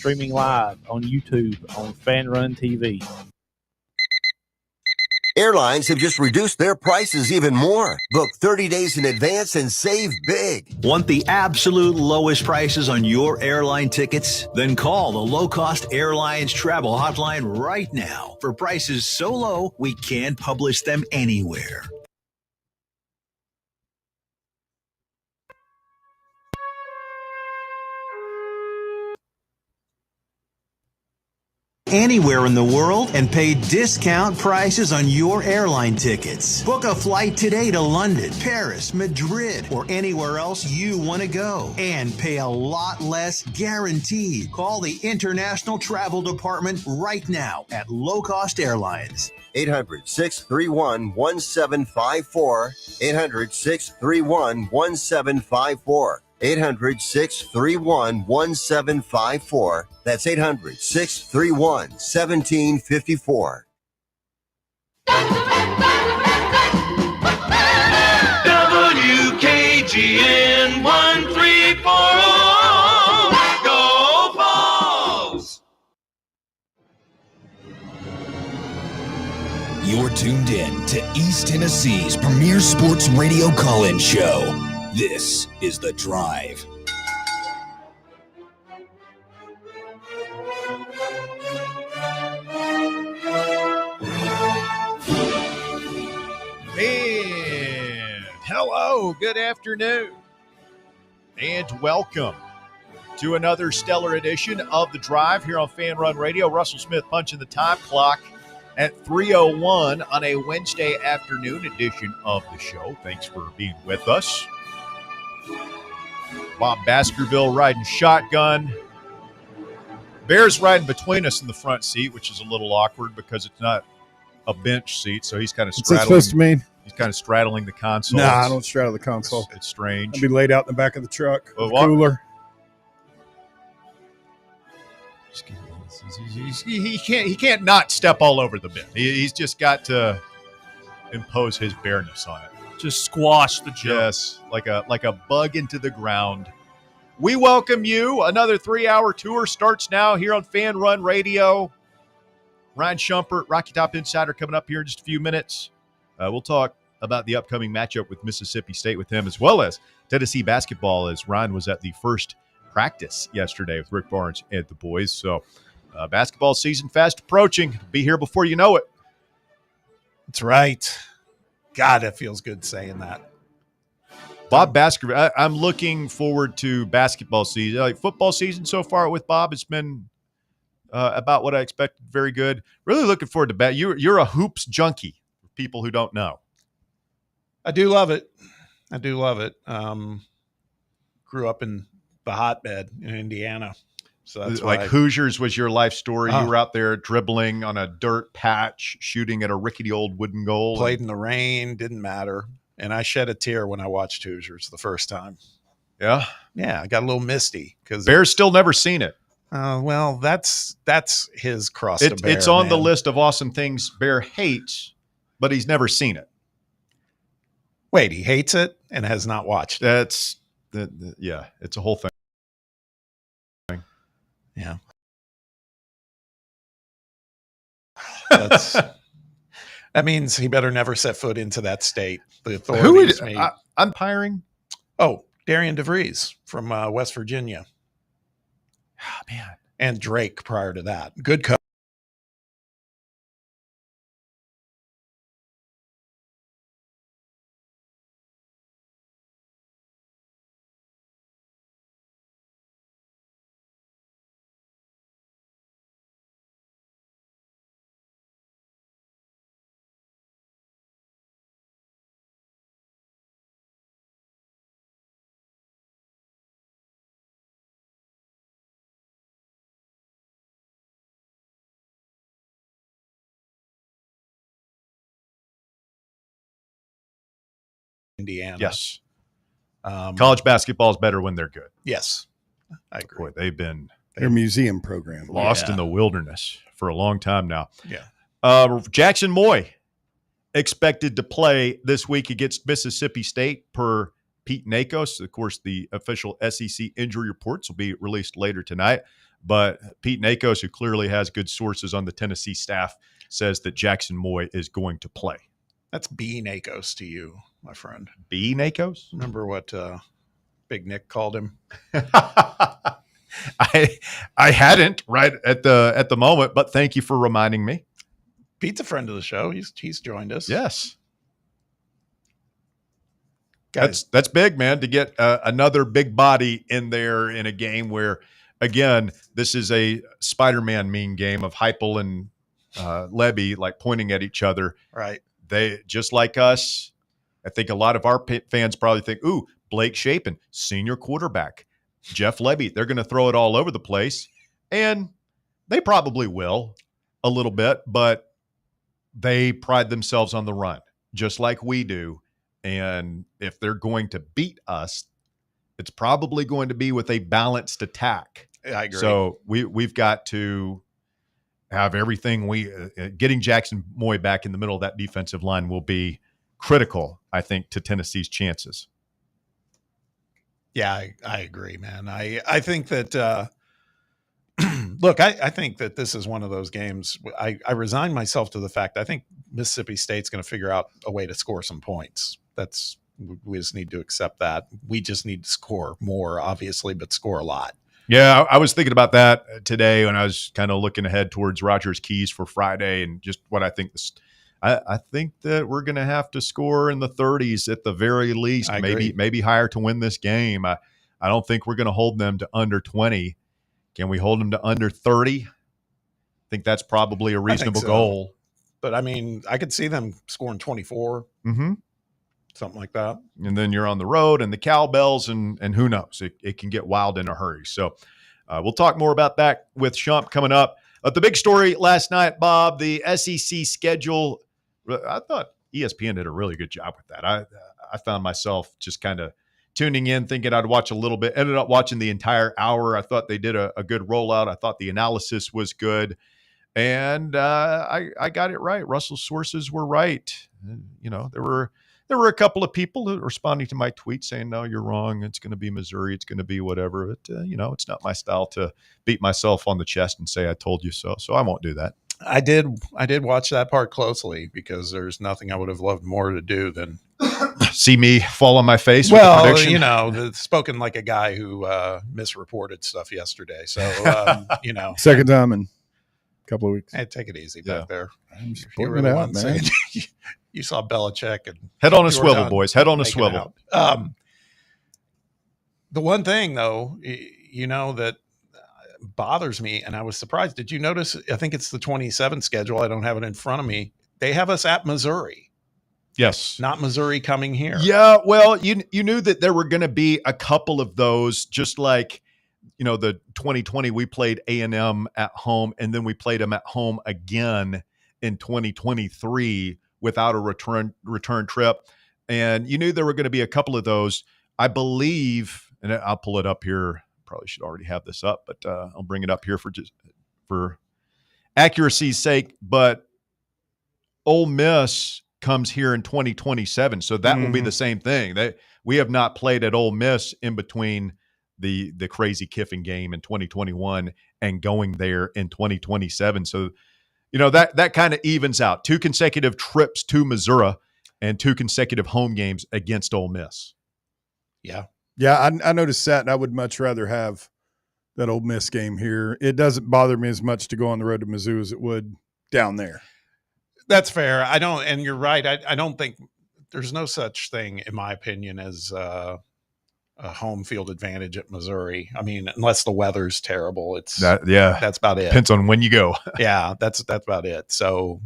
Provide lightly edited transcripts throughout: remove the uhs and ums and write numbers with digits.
streaming live on YouTube on Fan Run TV. Airlines have just reduced their prices even more. Book 30 days in advance and save big. Want the absolute lowest prices on your airline tickets? Then call the Low Cost Airlines Travel Hotline right now for prices so low we can't publish them anywhere. Anywhere in the world and pay discount prices on your airline tickets. Book a flight today to London, Paris, Madrid, or anywhere else you want to go and pay a lot less guaranteed. Call the International Travel Department right now at Low Cost Airlines. 800-631-1754. 800-631-1754. 800-631-1754. That's 800-631-1754. WKGN 1340. Go Balls! You're tuned in to East Tennessee's premier sports radio call-in show. This is The Drive. And hello, good afternoon, and welcome to another stellar edition of The Drive here on Fan Run Radio. Russell Smith punching the time clock at 3:01 on a Wednesday afternoon edition of the show. Thanks for being with us. Bob Baskerville riding shotgun. Bear's riding between us in the front seat, which is a little awkward because it's not a bench seat, so he's kind of straddling. What's it supposed to mean? He's kind of straddling the console. Nah, I don't straddle the console. It's strange. I'll be laid out in the back of the truck. Well, Cooler. He can't not step all over the bin. He's just got to impose his bareness on it. Just squash the joke. Yes, like a bug into the ground. We welcome you. Another 3-hour tour starts now here on Fan Run Radio. Ryan Shumpert, Rocky Top Insider, coming up here in just a few minutes. We'll talk about the upcoming matchup with Mississippi State with him, as well as Tennessee basketball, as Ryan was at the first practice yesterday with Rick Barnes and the boys. So basketball season fast approaching. Be here before you know it. That's right. God, it feels good saying that. Bob Baskerville, I'm looking forward to basketball season. Like football season so far with Bob, it's been about what I expected. Very good. Really looking forward to that. You're a hoops junkie, for people who don't know. I do love it. Grew up in the hotbed in Indiana. So that's like Hoosiers was your life story. Oh. You were out there dribbling on a dirt patch, shooting at a rickety old wooden goal. Played in the rain, didn't matter. And I shed a tear when I watched Hoosiers the first time. Yeah? Yeah, I got a little misty. Because Bear's still never seen it. Well, that's his cross to bear. It's on the man. list of awesome things Bear hates, but he's never seen it. Wait, he hates it and has not watched it. Yeah, it's a whole thing. Yeah. That means he better never set foot into that state. The authorities umpiring? Oh, Darian DeVries from West Virginia. Oh, man. And Drake prior to that. Good coach. Indiana. Yes. College basketball is better when they're good. Yes. I agree. Boy, they've been Their museum program. lost in the wilderness for a long time now. Yeah. Jackson Moy expected to play this week against Mississippi State per Pete Nakos. Of course, the official SEC injury reports will be released later tonight. But Pete Nakos, who clearly has good sources on the Tennessee staff, says that Jackson Moy is going to play. That's B Nakos to you, my friend. B Nakos? Remember what Big Nick called him? I hadn't right at the moment, but thank you for reminding me. Pete's a friend of the show. He's joined us. Yes. Guys, That's big, man, to get another big body in there in a game where, again, this is a Spider-Man meme game of Heupel and Levy like pointing at each other. right. They just like us. I think a lot of our fans probably think, ooh, Blake Shapen, senior quarterback, Jeff Levy, they're going to throw it all over the place. And they probably will a little bit, but they pride themselves on the run, just like we do. And if they're going to beat us, it's probably going to be with a balanced attack. I agree. So we've got to have everything. Getting Jackson Moy back in the middle of that defensive line will be critical, I think, to Tennessee's chances. Yeah, I agree, man. I think that look, I think that this is one of those games. I resign myself to the fact I think Mississippi State's going to figure out a way to score some points. We just need to accept that. We just need to score more, obviously, but score a lot. Yeah, I was thinking about that today when I was kind of looking ahead towards Rogers Keys for Friday and just what I think. I think that we're going to have to score in the 30s at the very least, maybe higher to win this game. I don't think we're going to hold them to under 20. Can we hold them to under 30? I think that's probably a reasonable goal. But I mean, I could see them scoring 24, something like that. And then you're on the road and the cowbells and who knows, it can get wild in a hurry. So we'll talk more about that with Shump coming up. The big story last night, Bob, the SEC schedule. I thought ESPN did a really good job with that. I found myself just kind of tuning in, thinking I'd watch a little bit, ended up watching the entire hour. I thought they did a good rollout. I thought the analysis was good. And I got it right. Russell's sources were right. You know, there were a couple of people who responding to my tweet saying, no, you're wrong. It's going to be Missouri. It's going to be whatever. But, it's not my style to beat myself on the chest and say I told you so. So I won't do that. I did watch that part closely because there's nothing I would have loved more to do than see me fall on my face. Well, with the prediction. spoken like a guy who misreported stuff yesterday. So, second time in a couple of weeks. Hey, take it easy back there. I'm just You pointing it out, one man. saying you saw Belichick and Head on a you were swivel, done boys. Head on a making swivel. out. The one thing, though, that bothers me, and I was surprised. Did you notice? I think it's the 27 schedule. I don't have it in front of me. They have us at Missouri, Yes. not Missouri coming here. Yeah. Well, you knew that there were going to be a couple of those, just like, the 2020, we played A&M at home, and then we played them at home again in 2023 without a return trip. And you knew there were going to be a couple of those. I believe, and I'll pull it up here. Probably should already have this up, but I'll bring it up here for accuracy's sake. But Ole Miss comes here in 2027, so that will be the same thing. We have not played at Ole Miss in between the crazy Kiffin game in 2021 and going there in 2027. So, that kind of evens out. 2 consecutive trips to Missouri and 2 consecutive home games against Ole Miss. Yeah. Yeah, I noticed that, and I would much rather have that Ole Miss game here. It doesn't bother me as much to go on the road to Mizzou as it would down there. That's fair. And you're right. I don't think there's no such thing, in my opinion, as a home field advantage at Missouri. I mean, unless the weather's terrible, that's about it. Depends on when you go. Yeah, that's about it. So,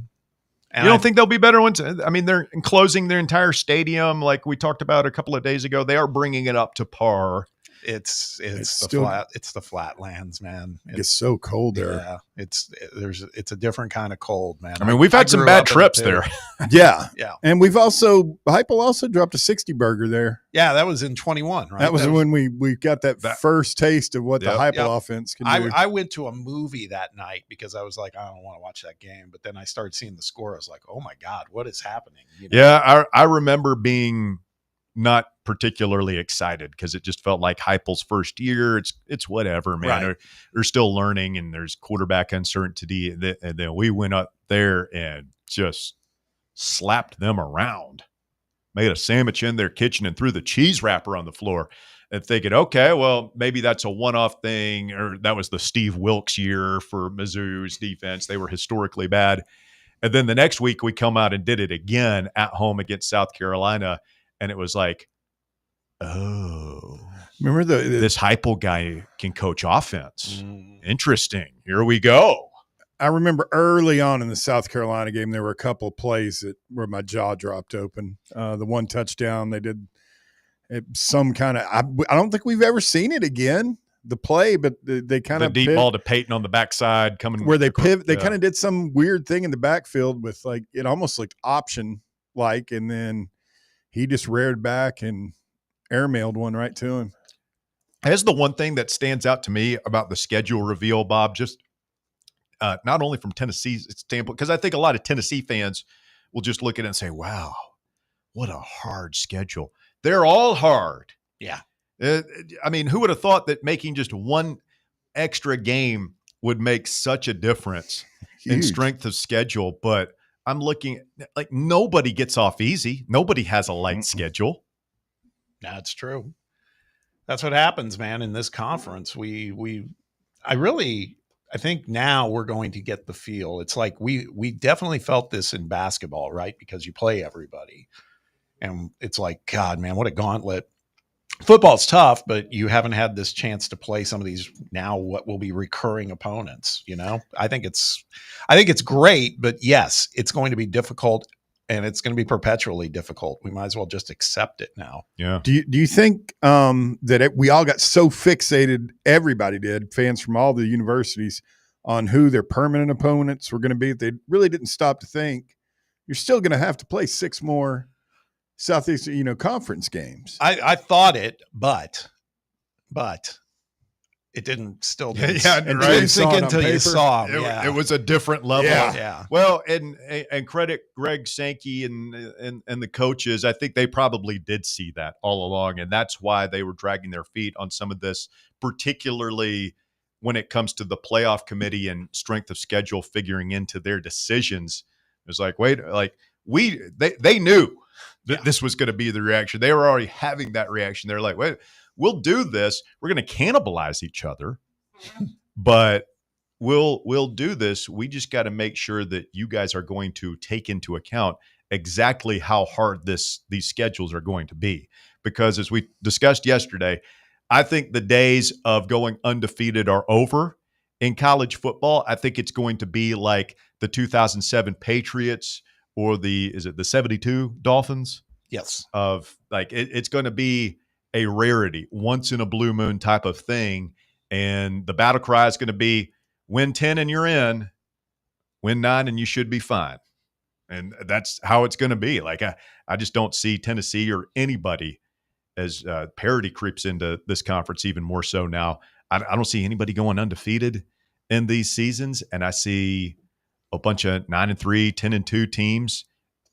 you don't think there'll be better ones? I mean, they're enclosing their entire stadium, like we talked about a couple of days ago. They are bringing it up to par. It's still the flatlands, man. It's so cold there. Yeah, it's a different kind of cold, man. I mean, we've had some bad trips there. Yeah. Yeah. And Heupel also dropped a 60 burger there. Yeah, that was in 21, right? That was when we got that first taste of what the Heupel offense can do. I went to a movie that night because I was like, I don't want to watch that game. But then I started seeing the score. I was like, oh my God, what is happening? Yeah, I remember being not particularly excited because it just felt like Heupel's first year. It's whatever, man. Right. They're still learning, and there's quarterback uncertainty. And then we went up there and just slapped them around, made a sandwich in their kitchen, and threw the cheese wrapper on the floor. And thinking, okay, well, maybe that's a one-off thing, or that was the Steve Wilkes year for Mizzou's defense. They were historically bad. And then the next week we come out and did it again at home against South Carolina. And it was like, oh, Remember this Heupel guy can coach offense. Interesting. Here we go. I remember early on in the South Carolina game, there were a couple of plays where my jaw dropped open. The one touchdown they did some kind of I don't think we've ever seen it again. The play, but they kind of deep ball to Peyton on the backside coming where they pivot. They yeah. kind of did some weird thing in the backfield with like it almost looked option like, and then he just reared back and airmailed one right to him. That's the one thing that stands out to me about the schedule reveal, Bob. Just not only from Tennessee's standpoint, because I think a lot of Tennessee fans will just look at it and say, "Wow, what a hard schedule." They're all hard. Yeah. I mean, who would have thought that making just one extra game would make such a difference in Huge. strength of schedule? But I'm looking like nobody gets off easy. Nobody has a light schedule. That's true. That's what happens, man, in this conference. I think now we're going to get the feel. It's like we definitely felt this in basketball, right? Because you play everybody. And it's like, God, man, what a gauntlet. Football's tough, but you haven't had this chance to play some of these now what will be recurring opponents, you know? I think it's great, but yes, it's going to be difficult and it's going to be perpetually difficult. We might as well just accept it now. Yeah. Do you think we all got so fixated, everybody did, fans from all the universities, on who their permanent opponents were going to be? They really didn't stop to think you're still going to have to play 6 more Southeast, conference games. I thought it, but it didn't still didn't, Yeah, it right. didn't You saw sink it on until you paper. saw them. Yeah. It was a different level. Yeah. Yeah. Well, and credit Greg Sankey and the coaches. I think they probably did see that all along, and that's why they were dragging their feet on some of this, particularly when it comes to the playoff committee and strength of schedule figuring into their decisions. It was like, they knew that this was going to be the reaction. They were already having that reaction. They're like, wait, we'll do this. We're going to cannibalize each other, but we'll do this. We just got to make sure that you guys are going to take into account exactly how hard these schedules are going to be. Because as we discussed yesterday, I think the days of going undefeated are over in college football. I think it's going to be like the 2007 Patriots or the 72 Dolphins. Yes. Of like it's going to be a rarity, once in a blue moon type of thing. And the battle cry is going to be win 10 and you're in, win 9 and you should be fine. And that's how it's going to be. Like I just don't see Tennessee or anybody, as parity creeps into this conference even more so now. I don't see anybody going undefeated in these seasons. And I see a bunch of 9-3, 10-2 teams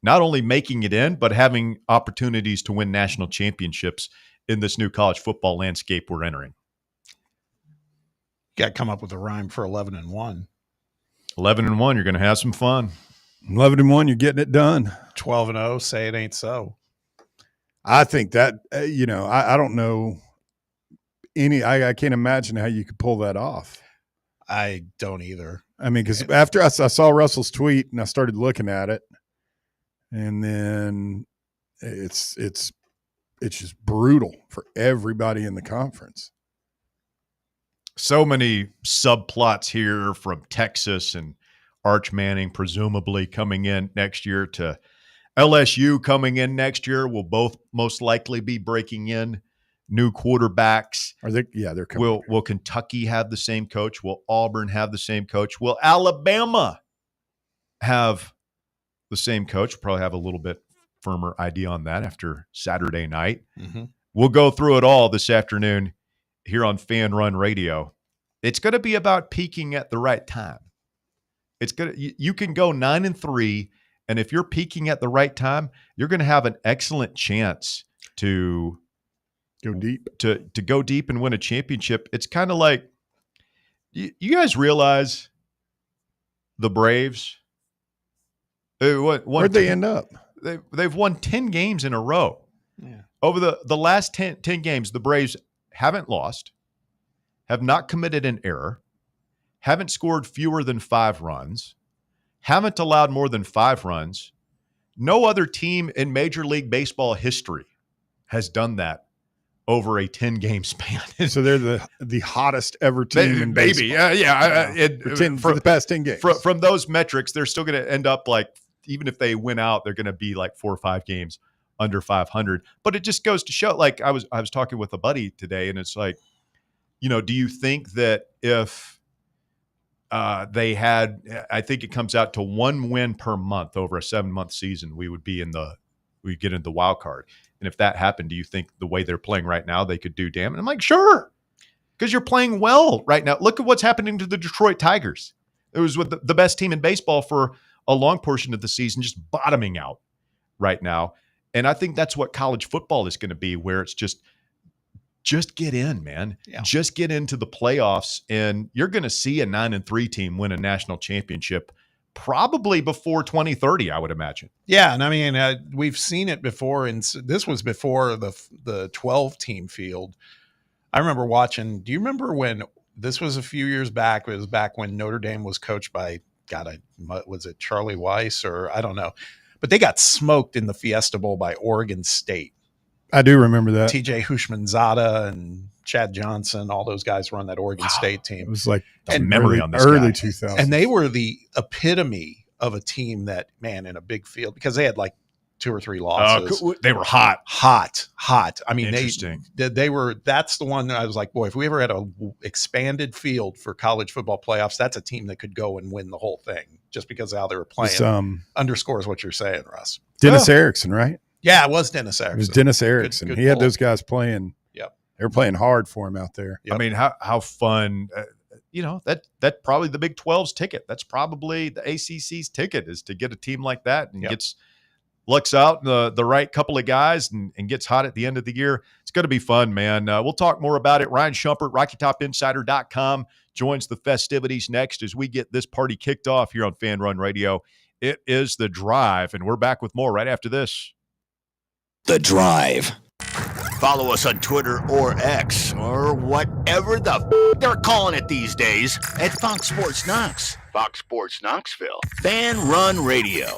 not only making it in, but having opportunities to win national championships in this new college football landscape we're entering. Got to come up with a rhyme for 11-1. 11-1, you're going to have some fun. 11-1, you're getting it done. 12-0, say it ain't so. I think that, I don't know I can't imagine how you could pull that off. I don't either. I mean, because after I saw Russell's tweet and I started looking at it, and then it's just brutal for everybody in the conference. So many subplots here from Texas and Arch Manning presumably coming in next year to LSU coming in next year. Will both most likely be breaking in new quarterbacks. Are they? Yeah, they're coming. Will Kentucky have the same coach? Will Auburn have the same coach? Will Alabama have the same coach? We'll probably have a little bit firmer idea on that after Saturday night. Mm-hmm. We'll go through it all this afternoon here on Fan Run Radio. It's going to be about peaking at the right time. You can go 9-3, and if you're peaking at the right time, you're going to have an excellent chance to Go deep. to go deep and win a championship. It's kind of like you guys realize the Braves. Where'd they end up? They've won 10 games in a row. Yeah. Over the last 10 games, the Braves haven't lost, have not committed an error, haven't scored fewer than 5 runs, haven't allowed more than 5 runs. No other team in Major League Baseball history has done that over a 10-game span. So they're the hottest ever team in baseball. For the past 10 games. From those metrics, they're still going to end up like, even if they win out, they're going to be like 4 or 5 games under 500. But it just goes to show, like I was talking with a buddy today, and it's like, do you think that if they had, I think it comes out to 1 win per month over a 7-month season, we'd get into the wild card. And if that happened, do you think the way they're playing right now, they could do damn? And I'm like, sure, because you're playing well right now. Look at what's happening to the Detroit Tigers. It was with the best team in baseball for a long portion of the season, just bottoming out right now. And I think that's what college football is going to be, where it's just get in, man. Yeah. Just get into the playoffs, and you're going to see a 9-3 team win a national championship probably before 2030, I would imagine. Yeah, and I mean, we've seen it before, and this was before the 12-team field. I remember watching. Do you remember when this was a few years back? It was back when Notre Dame was coached by, was it Charlie Weiss or I don't know, but they got smoked in the Fiesta Bowl by Oregon State. I do remember that. TJ Hushmanzada and Chad Johnson, all those guys were on that Oregon State team. It was like memory on this early guy. 2000s. And they were the epitome of a team that, man, in a big field, because they had like 2 or 3 losses. They were hot. I mean, Interesting. they were, that's the one that I was like, boy, if we ever had a expanded field for college football playoffs, that's a team that could go and win the whole thing just because of how they were playing. It's, underscores what you're saying, Russ. Dennis Erickson, right? Yeah, it was Dennis Erickson. It was Dennis Erickson. Good he had pull. those guys playing. Yep. They were playing hard for him out there. Yep. I mean, how fun, that's probably the Big 12's ticket. That's probably the ACC's ticket, is to get a team like that and lucks out the right couple of guys and gets hot at the end of the year. It's going to be fun, man. We'll talk more about it. Ryan Shumpert, RockyTopInsider.com, joins the festivities next as we get this party kicked off here on Fan Run Radio. It is The Drive, and we're back with more right after this. The Drive. Follow us on Twitter or X or whatever they're calling it these days at Fox Sports Knox, Fox Sports Knoxville, Fan Run Radio.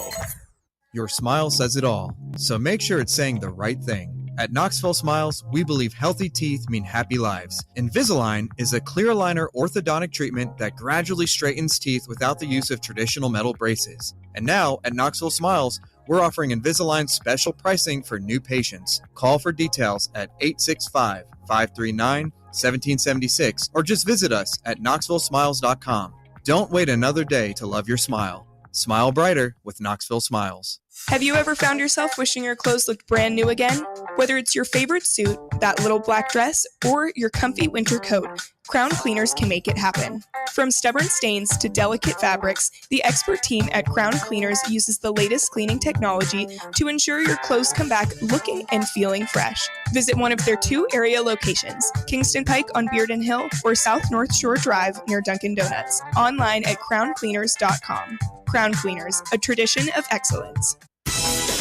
Your smile says it all, so make sure it's saying the right thing. At Knoxville Smiles, we believe healthy teeth mean happy lives. Invisalign is a clear aligner orthodontic treatment that gradually straightens teeth without the use of traditional metal braces. And now, at Knoxville Smiles, we're offering Invisalign special pricing for new patients. Call for details at 865-539-1776 or just visit us at knoxvillesmiles.com. Don't wait another day to love your smile. Smile brighter with Knoxville Smiles. Have you ever found yourself wishing your clothes looked brand new again? Whether it's your favorite suit, that little black dress, or your comfy winter coat, Crown Cleaners can make it happen. From stubborn stains to delicate fabrics, the expert team at Crown Cleaners uses the latest cleaning technology to ensure your clothes come back looking and feeling fresh. Visit one of their 2 area locations, Kingston Pike on Bearden Hill or South North Shore Drive near Dunkin' Donuts. Online at crowncleaners.com. Crown Cleaners, a tradition of excellence.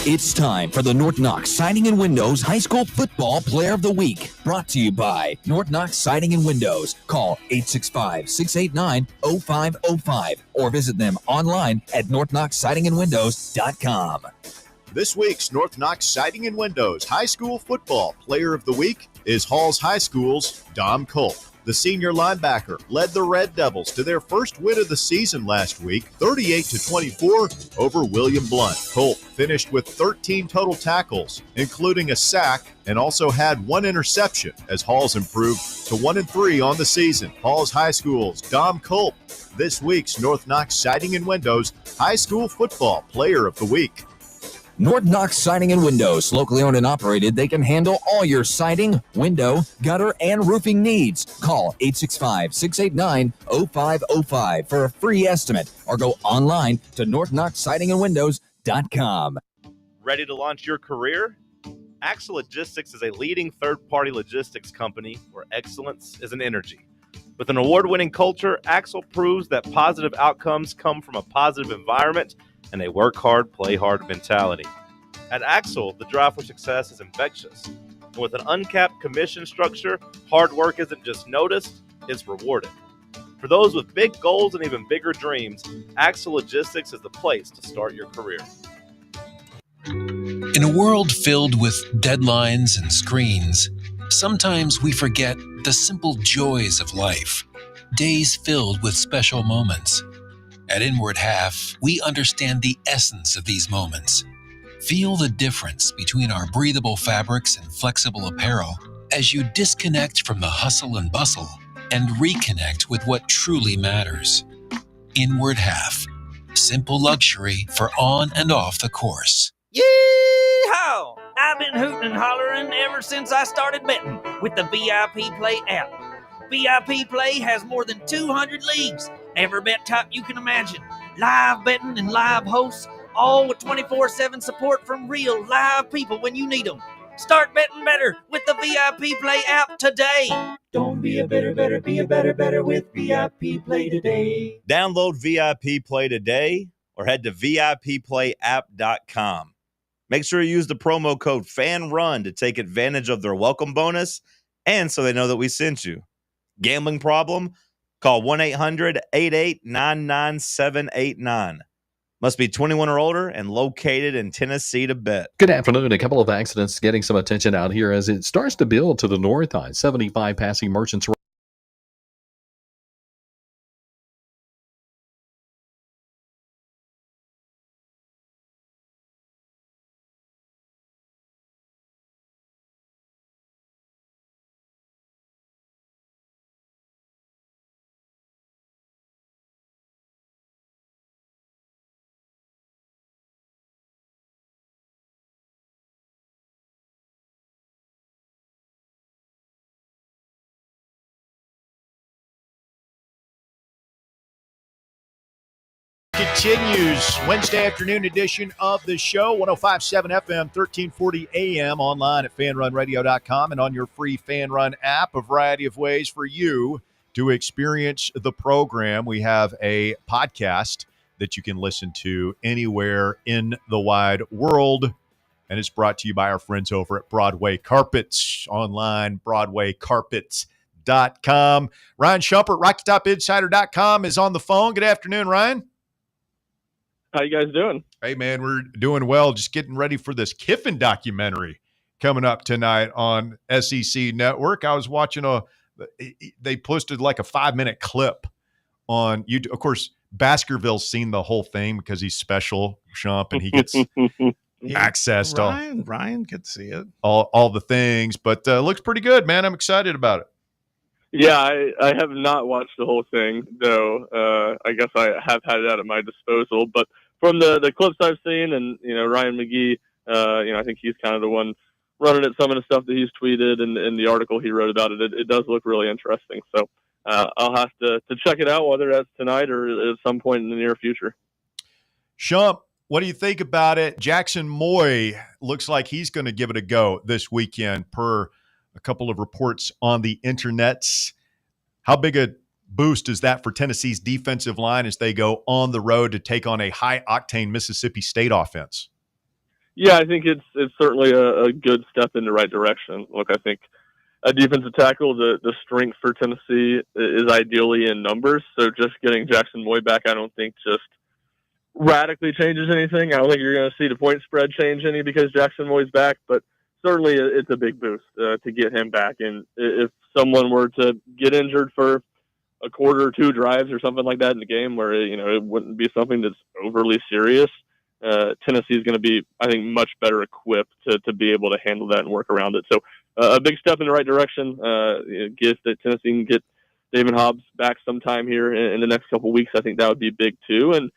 It's time for the North Knox Siding and Windows High School Football Player of the Week. Brought to you by North Knox Siding and Windows. Call 865-689-0505 or visit them online at northknoxsidingandwindows.com. This week's North Knox Siding and Windows High School Football Player of the Week is Halls High School's Dom Culp. The senior linebacker led the Red Devils to their first win of the season last week, 38-24 over William Blunt. Culp finished with 13 total tackles, including a sack, and also had 1 interception as Halls improved to 1-3 on the season. Halls High School's Dom Culp, this week's North Knox Siding and Windows High School Football Player of the Week. North Knox Siding and Windows, locally owned and operated. They can handle all your siding, window, gutter, and roofing needs. Call 865-689-0505 for a free estimate or go online to northknoxsidingandwindows.com. Ready to launch your career? Axle Logistics is a leading third-party logistics company where excellence is an energy. With an award-winning culture, Axle proves that positive outcomes come from a positive environment and a work hard, play hard mentality. At Axle, the drive for success is infectious. And with an uncapped commission structure, hard work isn't just noticed, it's rewarded. For those with big goals and even bigger dreams, Axle Logistics is the place to start your career. In a world filled with deadlines and screens, sometimes we forget the simple joys of life, days filled with special moments. At Inward Half, we understand the essence of these moments. Feel the difference between our breathable fabrics and flexible apparel as you disconnect from the hustle and bustle and reconnect with what truly matters. Inward Half, simple luxury for on and off the course. Yee-haw! I've been hooting and hollering ever since I started betting with the VIP Play app. VIP Play has more than 200 leagues, every bet type you can imagine, live betting and live hosts, all with 24/7 support from real live people when you need them. Start betting better with the VIP Play app today. Don't be a better, be a better with VIP Play today. Download VIP Play today or head to VIPPlayApp.com. Make sure you use the promo code FANRUN to take advantage of their welcome bonus and so they know that we sent you. Gambling problem? Call 1-800-8899-789. Must be 21 or older and located in Tennessee to bet. Good afternoon. A couple of accidents getting some attention out here as it starts to build to the north. I-75 passing Merchants Road. Continues Wednesday afternoon edition of the show, 105.7 FM, 1340 AM, online at fanrunradio.com and on your free Fan Run app. A variety of ways for you to experience the program. We have a podcast that you can listen to anywhere in the wide world, and it's brought to you by our friends over at Broadway Carpets, online, BroadwayCarpets.com. Ryan Shumpert, RockyTopInsider.com is on the phone. Good afternoon, Ryan. How you guys doing? Hey, man, we're doing well. Just getting ready for this Kiffin documentary coming up tonight on SEC Network. I was watching they posted like a 5-minute clip on YouTube. Of course, Baskerville's seen the whole thing because he's special, Shump, and he gets access to Ryan could see it. all the things. But it looks pretty good, man. I'm excited about it. Yeah, I have not watched the whole thing, though. I guess I have had it at my disposal. But from the clips I've seen, and Ryan McGee, I think he's kind of the one running at some of the stuff that he's tweeted and the article he wrote about it. It does look really interesting. So I'll have to check it out, whether that's tonight or at some point in the near future. Shump, what do you think about it? Jackson Moy looks like he's going to give it a go this weekend, per a couple of reports on the internets. How big a boost is that for Tennessee's defensive line as they go on the road to take on a high-octane Mississippi State offense? Yeah, I think it's certainly a good step in the right direction. Look, I think a defensive tackle, the strength for Tennessee is ideally in numbers. So just getting Jackson Moy back, I don't think just radically changes anything. I don't think you're going to see the point spread change any because Jackson Moy's back, but certainly it's a big boost to get him back. And if someone were to get injured for a quarter or two drives or something like that in the game where, it wouldn't be something that's overly serious, Tennessee is going to be, I think, much better equipped to be able to handle that and work around it. So a big step in the right direction. If that Tennessee can get David Hobbs back sometime here in the next couple of weeks, I think that would be big too. And,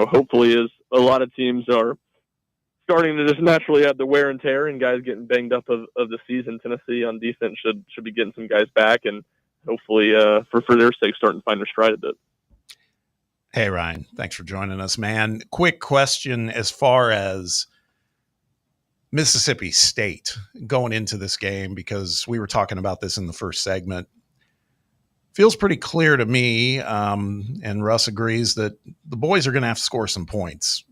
hopefully as a lot of teams are starting to just naturally have the wear and tear and guys getting banged up of the season, Tennessee on defense should be getting some guys back and hopefully for their sake starting to find their stride a bit. Hey, Ryan, thanks for joining us, man. Quick question as far as Mississippi State going into this game, because we were talking about this in the first segment, feels pretty clear to me, and Russ agrees, that the boys are going to have to score some points,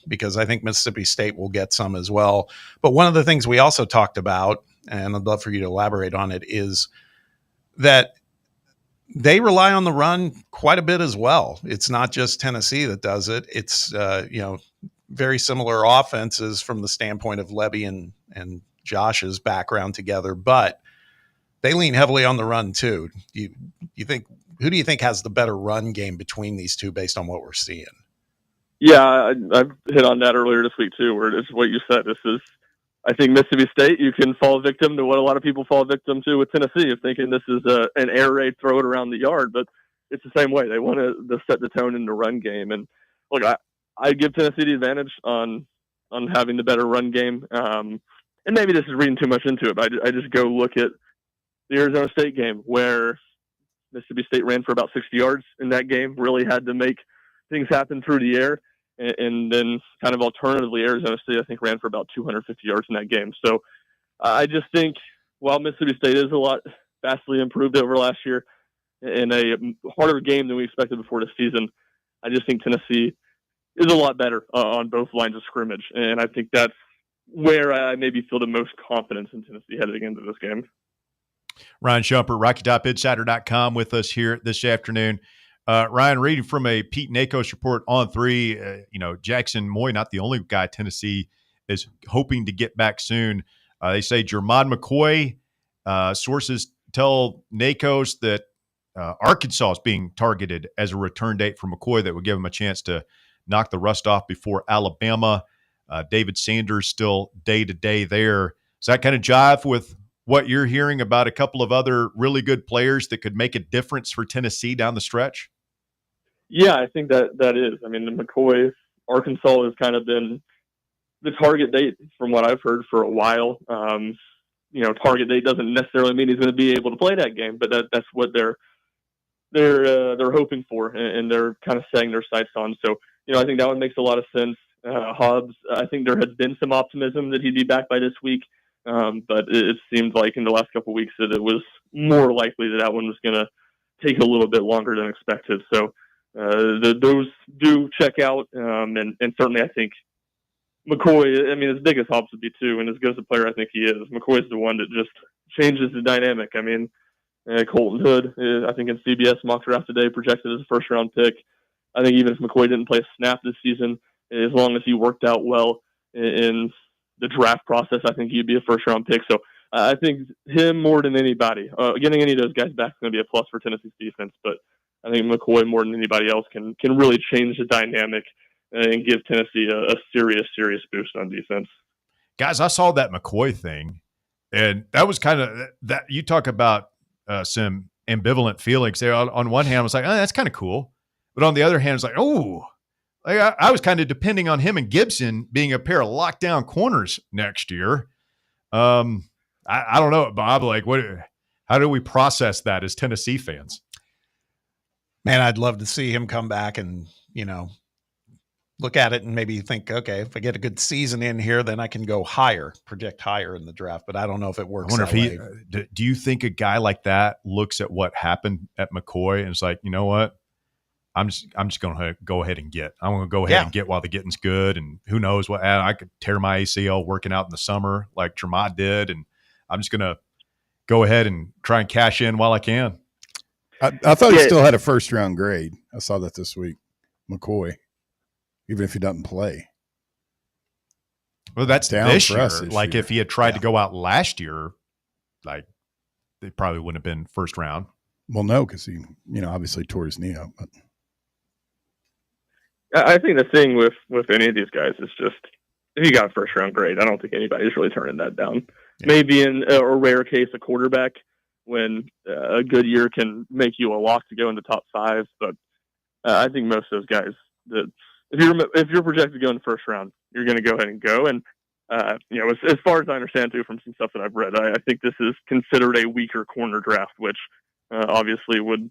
because I think Mississippi State will get some as well. But one of the things we also talked about, and I'd love for you to elaborate on it, is that they rely on the run quite a bit as well. It's not just Tennessee that does it. It's, very similar offenses from the standpoint of Lebby and Josh's background together, but they lean heavily on the run too. You think, who do you think has the better run game between these two based on what we're seeing? Yeah, I've hit on that earlier this week too, where it's what you said. I think Mississippi State, you can fall victim to what a lot of people fall victim to with Tennessee, of thinking this is an air raid, throw it around the yard, but it's the same way. They want to set the tone in the run game. And look, I give Tennessee the advantage on having the better run game. And maybe this is reading too much into it, but I just go look at the Arizona State game, where Mississippi State ran for about 60 yards in that game, really had to make things happen through the air. And then kind of alternatively, Arizona State, I think, ran for about 250 yards in that game. So I just think while Mississippi State is a lot vastly improved over last year in a harder game than we expected before the season, I just think Tennessee is a lot better on both lines of scrimmage. And I think that's where I maybe feel the most confidence in Tennessee heading into this game. Ryan Shumpert, RockyTopInsider.com with us here this afternoon. Ryan, reading from a Pete Nakos report on 3, Jackson Moy, not the only guy Tennessee is hoping to get back soon. They say Jermod McCoy, sources tell Nakos that Arkansas is being targeted as a return date for McCoy that would give him a chance to knock the rust off before Alabama. David Sanders still day-to-day there. Does that kind of jive with what you're hearing about a couple of other really good players that could make a difference for Tennessee down the stretch? Yeah, I think that is. I mean, the McCoy, Arkansas has kind of been the target date from what I've heard for a while. Target date doesn't necessarily mean he's going to be able to play that game, but that's what they're hoping for, and they're kind of setting their sights on. So, I think that one makes a lot of sense. Hobbs, I think there has been some optimism that he'd be back by this week, but it seemed like in the last couple of weeks that it was more likely that one was going to take a little bit longer than expected. So those do check out, and certainly I think McCoy, as big as Hobbs would be too, and as good as a player I think he is, McCoy's the one that just changes the dynamic. Colton Hood, I think in CBS mock draft today, projected as a first-round pick. I think even if McCoy didn't play a snap this season, as long as he worked out well in the draft process, I think he'd be a first-round pick. So I think him more than anybody, getting any of those guys back is going to be a plus for Tennessee's defense. But I think McCoy more than anybody else can really change the dynamic and give Tennessee a serious boost on defense. Guys, I saw that McCoy thing, and that was kind of that. You talk about some ambivalent feelings there. On one hand, I was like, oh, that's kind of cool. But on the other hand, it's like, oh, I was kind of depending on him and Gibson being a pair of lockdown corners next year. I don't know, Bob. How do we process that as Tennessee fans? Man, I'd love to see him come back and, look at it and maybe think, okay, if I get a good season in here, then I can go higher, project higher in the draft. But I don't know if it works. I wonder if do you think a guy like that looks at what happened at McCoy and it's like, you know what? I'm just going to go ahead and get. I'm going to go ahead and get while the getting's good, and who knows what I could tear my ACL working out in the summer like Jermod did, and I'm just going to go ahead and try and cash in while I can. I thought he still had a first-round grade. I saw that this week, McCoy, even if he doesn't play. Well, that's down this year. Like if he had tried to go out last year, like they probably wouldn't have been first round. Well, no, because he, obviously tore his knee out. But I think the thing with any of these guys is just if you got a first round grade, I don't think anybody's really turning that down. Yeah. Maybe in a rare case, a quarterback, when a good year can make you a lock to go into top 5. But I think most of those guys, that if you're projected to go in the first round, you're going to go ahead and go. And as far as I understand too, from some stuff that I've read, I think this is considered a weaker corner draft, which obviously would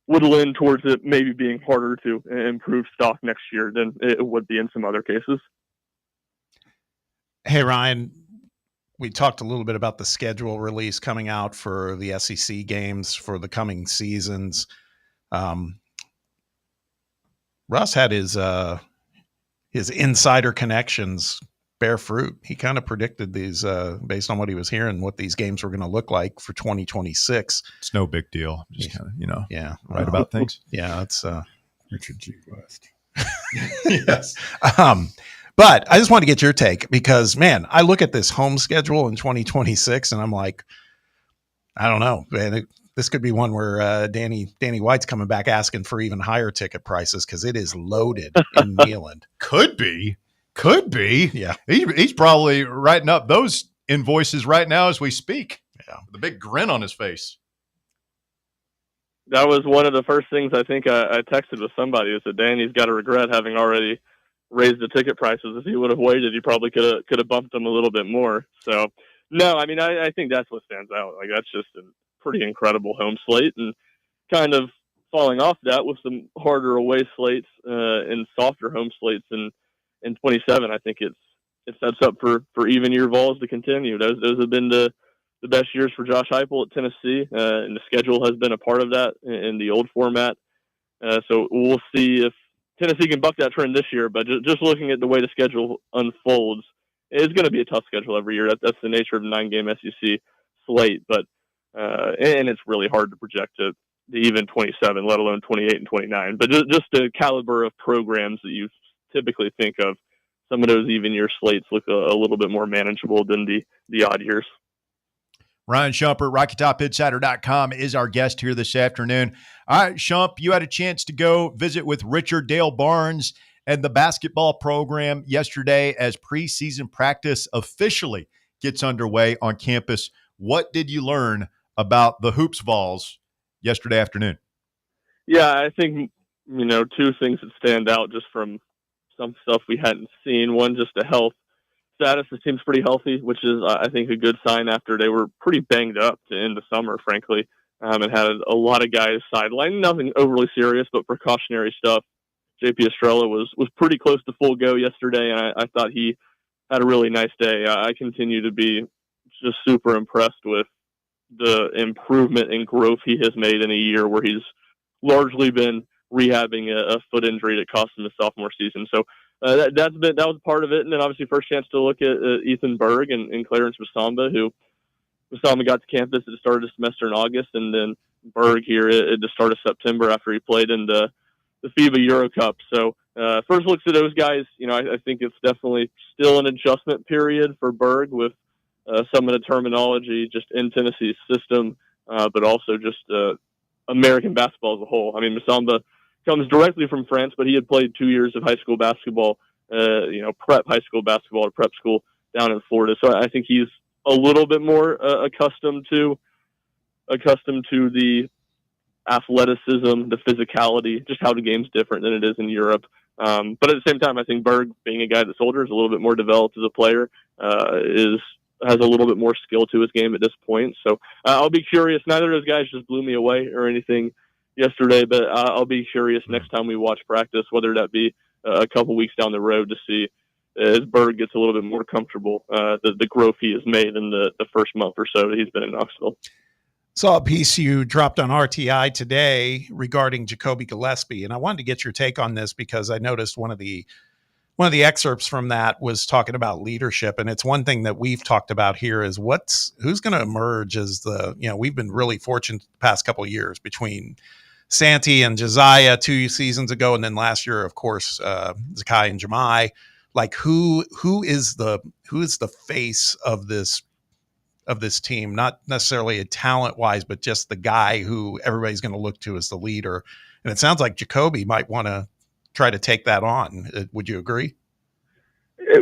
lend towards it maybe being harder to improve stock next year than it would be in some other cases. Hey, Ryan, we talked a little bit about the schedule release coming out for the SEC games for the coming seasons. Russ had his insider connections bear fruit. He kind of predicted these based on what he was hearing, what these games were going to look like for 2026. It's no big deal. Just kind of, yeah, write about things. Yeah, it's Richard G. West. yes. But I just want to get your take because, man, I look at this home schedule in 2026 and I'm like, I don't know, man. This could be one where Danny White's coming back asking for even higher ticket prices because it is loaded in Neyland. Could be. Yeah. He's probably writing up those invoices right now as we speak. Yeah. With a big grin on his face. That was one of the first things I think I texted with somebody is that Danny's got to regret having already raised the ticket prices. If he would have waited, he probably could have bumped them a little bit more. So, no, I mean, I think that's what stands out. Like, that's just a pretty incredible home slate, and kind of falling off that with some harder away slates and softer home slates in 27. I think it sets up for even year Vols to continue. Those have been the best years for Josh Heupel at Tennessee, and the schedule has been a part of that in the old format. So we'll see if Tennessee can buck that trend this year, but just looking at the way the schedule unfolds, it's going to be a tough schedule every year. That's the nature of a 9-game SEC slate, but and it's really hard to project to even 27, let alone 28 and 29. But just the caliber of programs that you typically think of, some of those even year slates look a little bit more manageable than the odd years. Ryan Shumpert, RockyTopInsider.com is our guest here this afternoon. All right, Shump, you had a chance to go visit with Richard Dale Barnes and the basketball program yesterday as preseason practice officially gets underway on campus. What did you learn about the Hoops Vols yesterday afternoon? Yeah, I think, two things that stand out just from some stuff we hadn't seen. One, just the health status. The team's pretty healthy, which is, I think, a good sign after they were pretty banged up to end the summer, frankly, and had a lot of guys sidelined. Nothing overly serious, but precautionary stuff. JP Estrella was pretty close to full go yesterday, and I thought he had a really nice day. I continue to be just super impressed with the improvement and growth he has made in a year where he's largely been rehabbing a foot injury that cost him the sophomore season. So that was part of it. And then obviously first chance to look at Ethan Berg and Clarence Masamba, who Masamba got to campus at the start of the semester in August, and then Berg here at the start of September after he played in the FIBA Euro Cup. So first looks at those guys, I think it's definitely still an adjustment period for Berg with some of the terminology just in Tennessee's system, but also just American basketball as a whole. I mean, Masamba comes directly from France, but he had played 2 years of high school basketball, prep high school basketball or prep school down in Florida. So I think he's a little bit more accustomed to the athleticism, the physicality, just how the game's different than it is in Europe. But at the same time, I think Berg, being a guy that's older, is a little bit more developed as a player, has a little bit more skill to his game at this point. So I'll be curious. Neither of those guys just blew me away or anything yesterday, but I'll be curious next time we watch practice, whether that be a couple weeks down the road, to see as Berg gets a little bit more comfortable, the growth he has made in the first month or so that he's been in Knoxville. Saw a piece you dropped on RTI today regarding Jacoby Gillespie, and I wanted to get your take on this because I noticed one of the excerpts from that was talking about leadership, and it's one thing that we've talked about here is who's going to emerge as we've been really fortunate the past couple of years between Santi and Josiah 2 seasons ago, and then last year, of course, Zakai and Jahmai. Like who is the face of this team? Not necessarily a talent wise, but just the guy who everybody's going to look to as the leader. And it sounds like Jacoby might want to try to take that on. Would you agree?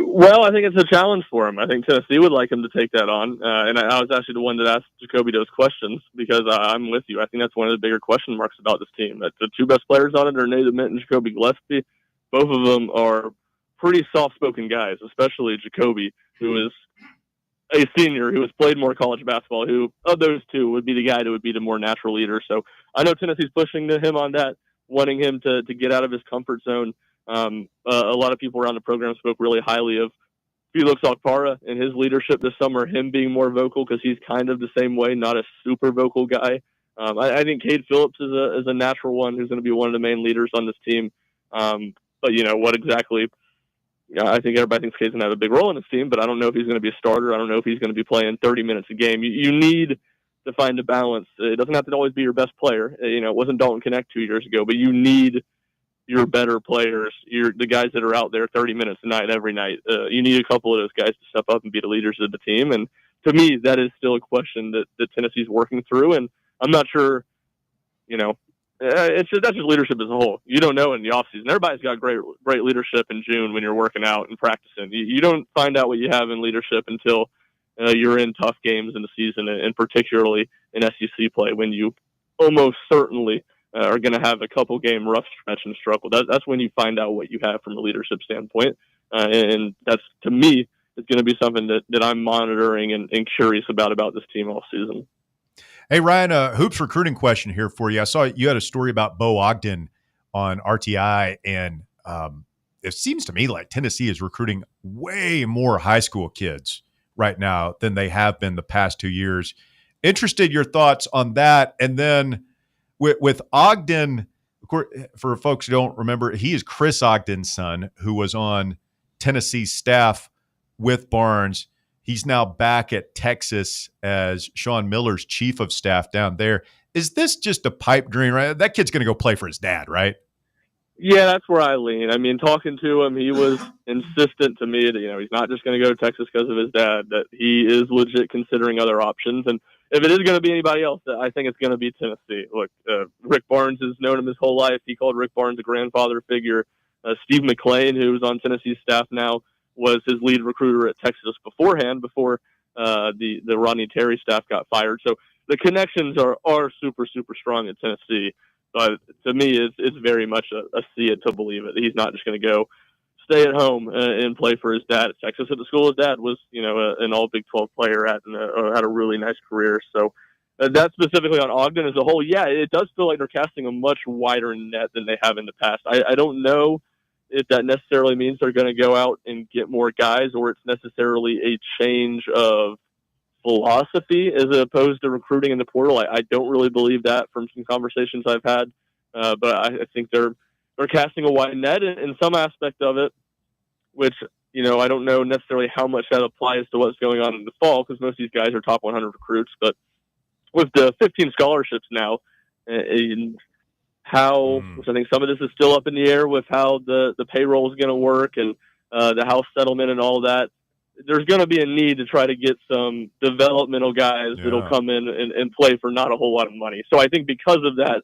Well, I think it's a challenge for him. I think Tennessee would like him to take that on. And I was actually the one that asked Jacoby those questions because I'm with you. I think that's one of the bigger question marks about this team. That the two best players on it are Nathan Mint and Jacoby Gillespie. Both of them are pretty soft-spoken guys, especially Jacoby, who is a senior who has played more college basketball, who of those two would be the guy that would be the more natural leader. So I know Tennessee's pushing to him on that, wanting him to get out of his comfort zone. A lot of people around the program spoke really highly of Felix Okpara and his leadership this summer, him being more vocal because he's kind of the same way, not a super vocal guy. I think Cade Phillips is a natural one who's going to be one of the main leaders on this team. But what exactly? I think everybody thinks Cade's going to have a big role in this team, but I don't know if he's going to be a starter. I don't know if he's going to be playing 30 minutes a game. You need to find a balance. It doesn't have to always be your best player. It wasn't Dalton Connect 2 years ago, but you need your better players, the guys that are out there 30 minutes a night, every night. You need a couple of those guys to step up and be the leaders of the team. And to me, that is still a question that Tennessee's working through. And I'm not sure, that's just leadership as a whole. You don't know in the offseason. Everybody's got great leadership in June when you're working out and practicing. You don't find out what you have in leadership until you're in tough games in the season, and particularly in SEC play when you almost certainly are going to have a couple game rough stretch and struggle. That's when you find out what you have from a leadership standpoint. And that's, to me, is going to be something that I'm monitoring and curious about this team all season. Hey, Ryan, hoops recruiting question here for you. I saw you had a story about Bo Ogden on RTI, and it seems to me like Tennessee is recruiting way more high school kids right now than they have been the past 2 years. Interested your thoughts on that. And then with Ogden, of course, for folks who don't remember, he is Chris Ogden's son, who was on Tennessee's staff with Barnes. He's now back at Texas as Sean Miller's chief of staff down there. Is this just a pipe dream, right? That kid's going to go play for his dad, right? Yeah, that's where I lean. I mean, talking to him, he was insistent to me that, he's not just going to go to Texas because of his dad, that he is legit considering other options. And if it is going to be anybody else, I think it's going to be Tennessee. Look, Rick Barnes has known him his whole life. He called Rick Barnes a grandfather figure. Steve McClain, who's on Tennessee's staff now, was his lead recruiter at Texas before the Rodney Terry staff got fired. So the connections are super, super strong at Tennessee. But to me, it's very much a see it to believe it. He's not just going to go stay at home and play for his dad at Texas, at the school his dad was, an all Big 12 player at and had a really nice career. So that specifically on Ogden as a whole, yeah, it does feel like they're casting a much wider net than they have in the past. I don't know if that necessarily means they're going to go out and get more guys, or it's necessarily a change of philosophy as opposed to recruiting in the portal. I don't really believe that from some conversations I've had, but I think they're casting a wide net in some aspect of it, which, I don't know necessarily how much that applies to what's going on in the fall, because most of these guys are top 100 recruits. But with the 15 scholarships now, and which I think some of this is still up in the air with how the payroll is going to work and the house settlement and all that, there's going to be a need to try to get some developmental guys that'll come in and play for not a whole lot of money. So I think because of that,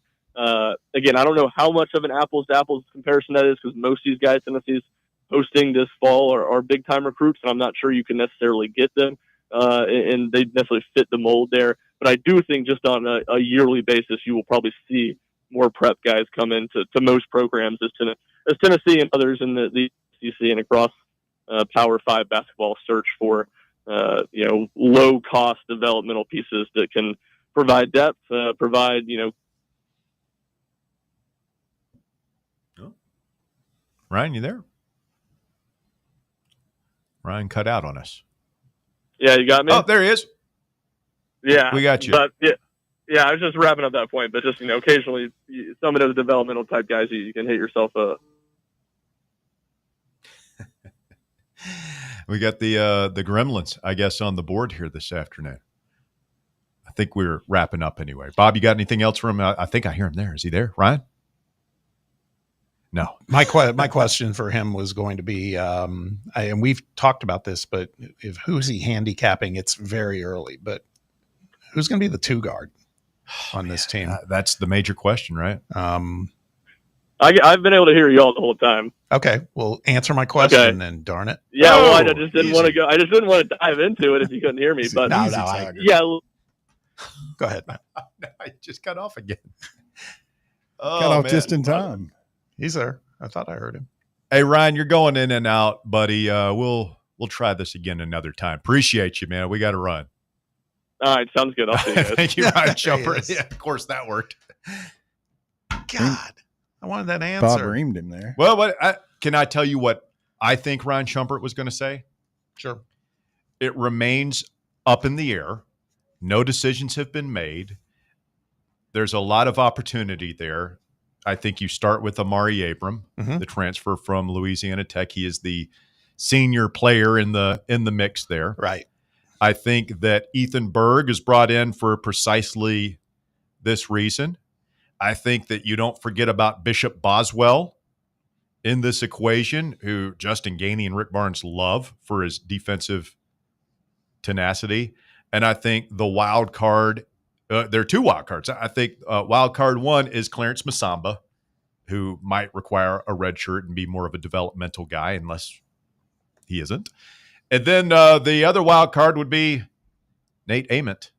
again, I don't know how much of an apples-to-apples comparison that is, because most of these guys Tennessee's hosting this fall are big-time recruits, and I'm not sure you can necessarily get them, and they necessarily fit the mold there. But I do think just on a yearly basis, you will probably see more prep guys come into most programs as Tennessee and others in the SEC and across Power 5 basketball search for low-cost developmental pieces that can provide depth, provide Ryan, you there? Ryan cut out on us. Yeah, you got me? Oh, there he is. Yeah. We got you. But, yeah, I was just wrapping up that point. But just, occasionally some of those developmental type guys, you can hit yourself up. We got the Gremlins, I guess, on the board here this afternoon. I think we're wrapping up anyway. Bob, you got anything else for him? I think I hear him there. Is he there, Ryan? No. My question for him was going to be, and we've talked about this, but who's he handicapping? It's very early, but who's going to be the 2 guard on this team? That's the major question, right? I've been able to hear you all the whole time. Okay, well, answer my question then. Darn it! Yeah, well, I just didn't want to go. I just didn't want to dive into it if you couldn't hear me. But go ahead, man. I just cut off again. Cut off just in time. He's there. I thought I heard him. Hey, Ryan, you're going in and out, buddy. We'll try this again another time. Appreciate you, man. We got to run. All right, sounds good. I'll see you guys. Thank you, Ryan Shumpert. Yeah, of course that worked. God, I wanted that answer. Bob reamed him there. Well, can I tell you what I think Ryan Shumpert was going to say? Sure. It remains up in the air. No decisions have been made. There's a lot of opportunity there. I think you start with Amari Abram, the transfer from Louisiana Tech. He is the senior player in the mix there. Right. I think that Ethan Berg is brought in for precisely this reason. I think that you don't forget about Bishop Boswell in this equation, who Justin Gainey and Rick Barnes love for his defensive tenacity. And I think the wild card, there are 2 wild cards. I think wild card 1 is Clarence Masamba, who might require a red shirt and be more of a developmental guy, unless he isn't. And then the other wild card would be Nate Ament,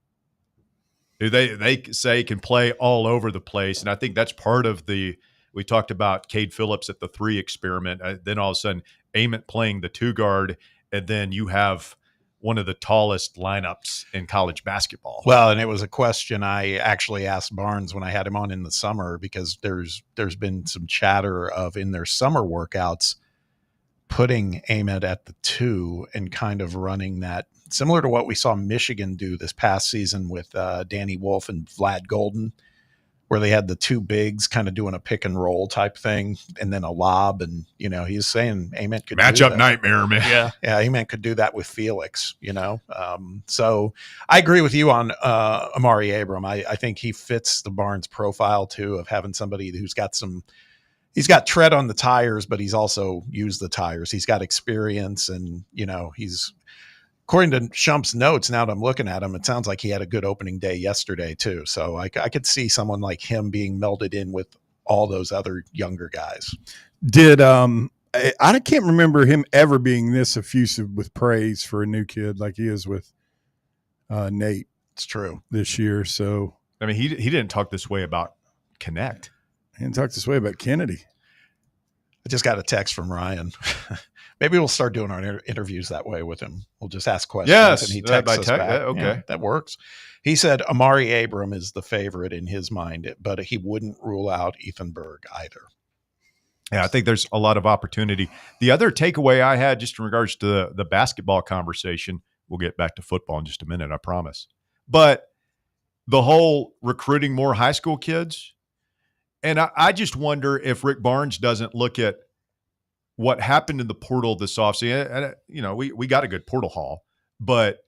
who they say can play all over the place. And I think that's part of we talked about Cade Phillips at the 3 experiment. Then all of a sudden, Ament playing the 2 guard, and then you have one of the tallest lineups in college basketball. Well, and it was a question I actually asked Barnes when I had him on in the summer, because there's been some chatter of, in their summer workouts, putting Ament at the 2 and kind of running that, similar to what we saw Michigan do this past season with Danny Wolf and Vlad Golden, where they had the 2 bigs kind of doing a pick and roll type thing, and then a lob. And, he's saying Ament could matchup nightmare, man. Yeah. Ament could do that with Felix, So I agree with you on Amari Abram. I think he fits the Barnes profile too, of having somebody who's got he's got tread on the tires, but he's also used the tires. He's got experience, and, he's, according to Shump's notes, now that I'm looking at him, it sounds like he had a good opening day yesterday too. So I could see someone like him being melded in with all those other younger guys. Did I can't remember him ever being this effusive with praise for a new kid like he is with Nate. It's true this year. So I mean, he didn't talk this way about Connect. He didn't talk this way about Kennedy. I just got a text from Ryan. Maybe we'll start doing our interviews that way with him. We'll just ask questions and he texts us back. Okay. Yeah, that works. He said Amari Abram is the favorite in his mind, but he wouldn't rule out Ethan Berg either. Yeah, I think there's a lot of opportunity. The other takeaway I had, just in regards to the basketball conversation, we'll get back to football in just a minute, I promise. But the whole recruiting more high school kids, and I just wonder if Rick Barnes doesn't look at what happened in the portal this offseason. And, we got a good portal haul, but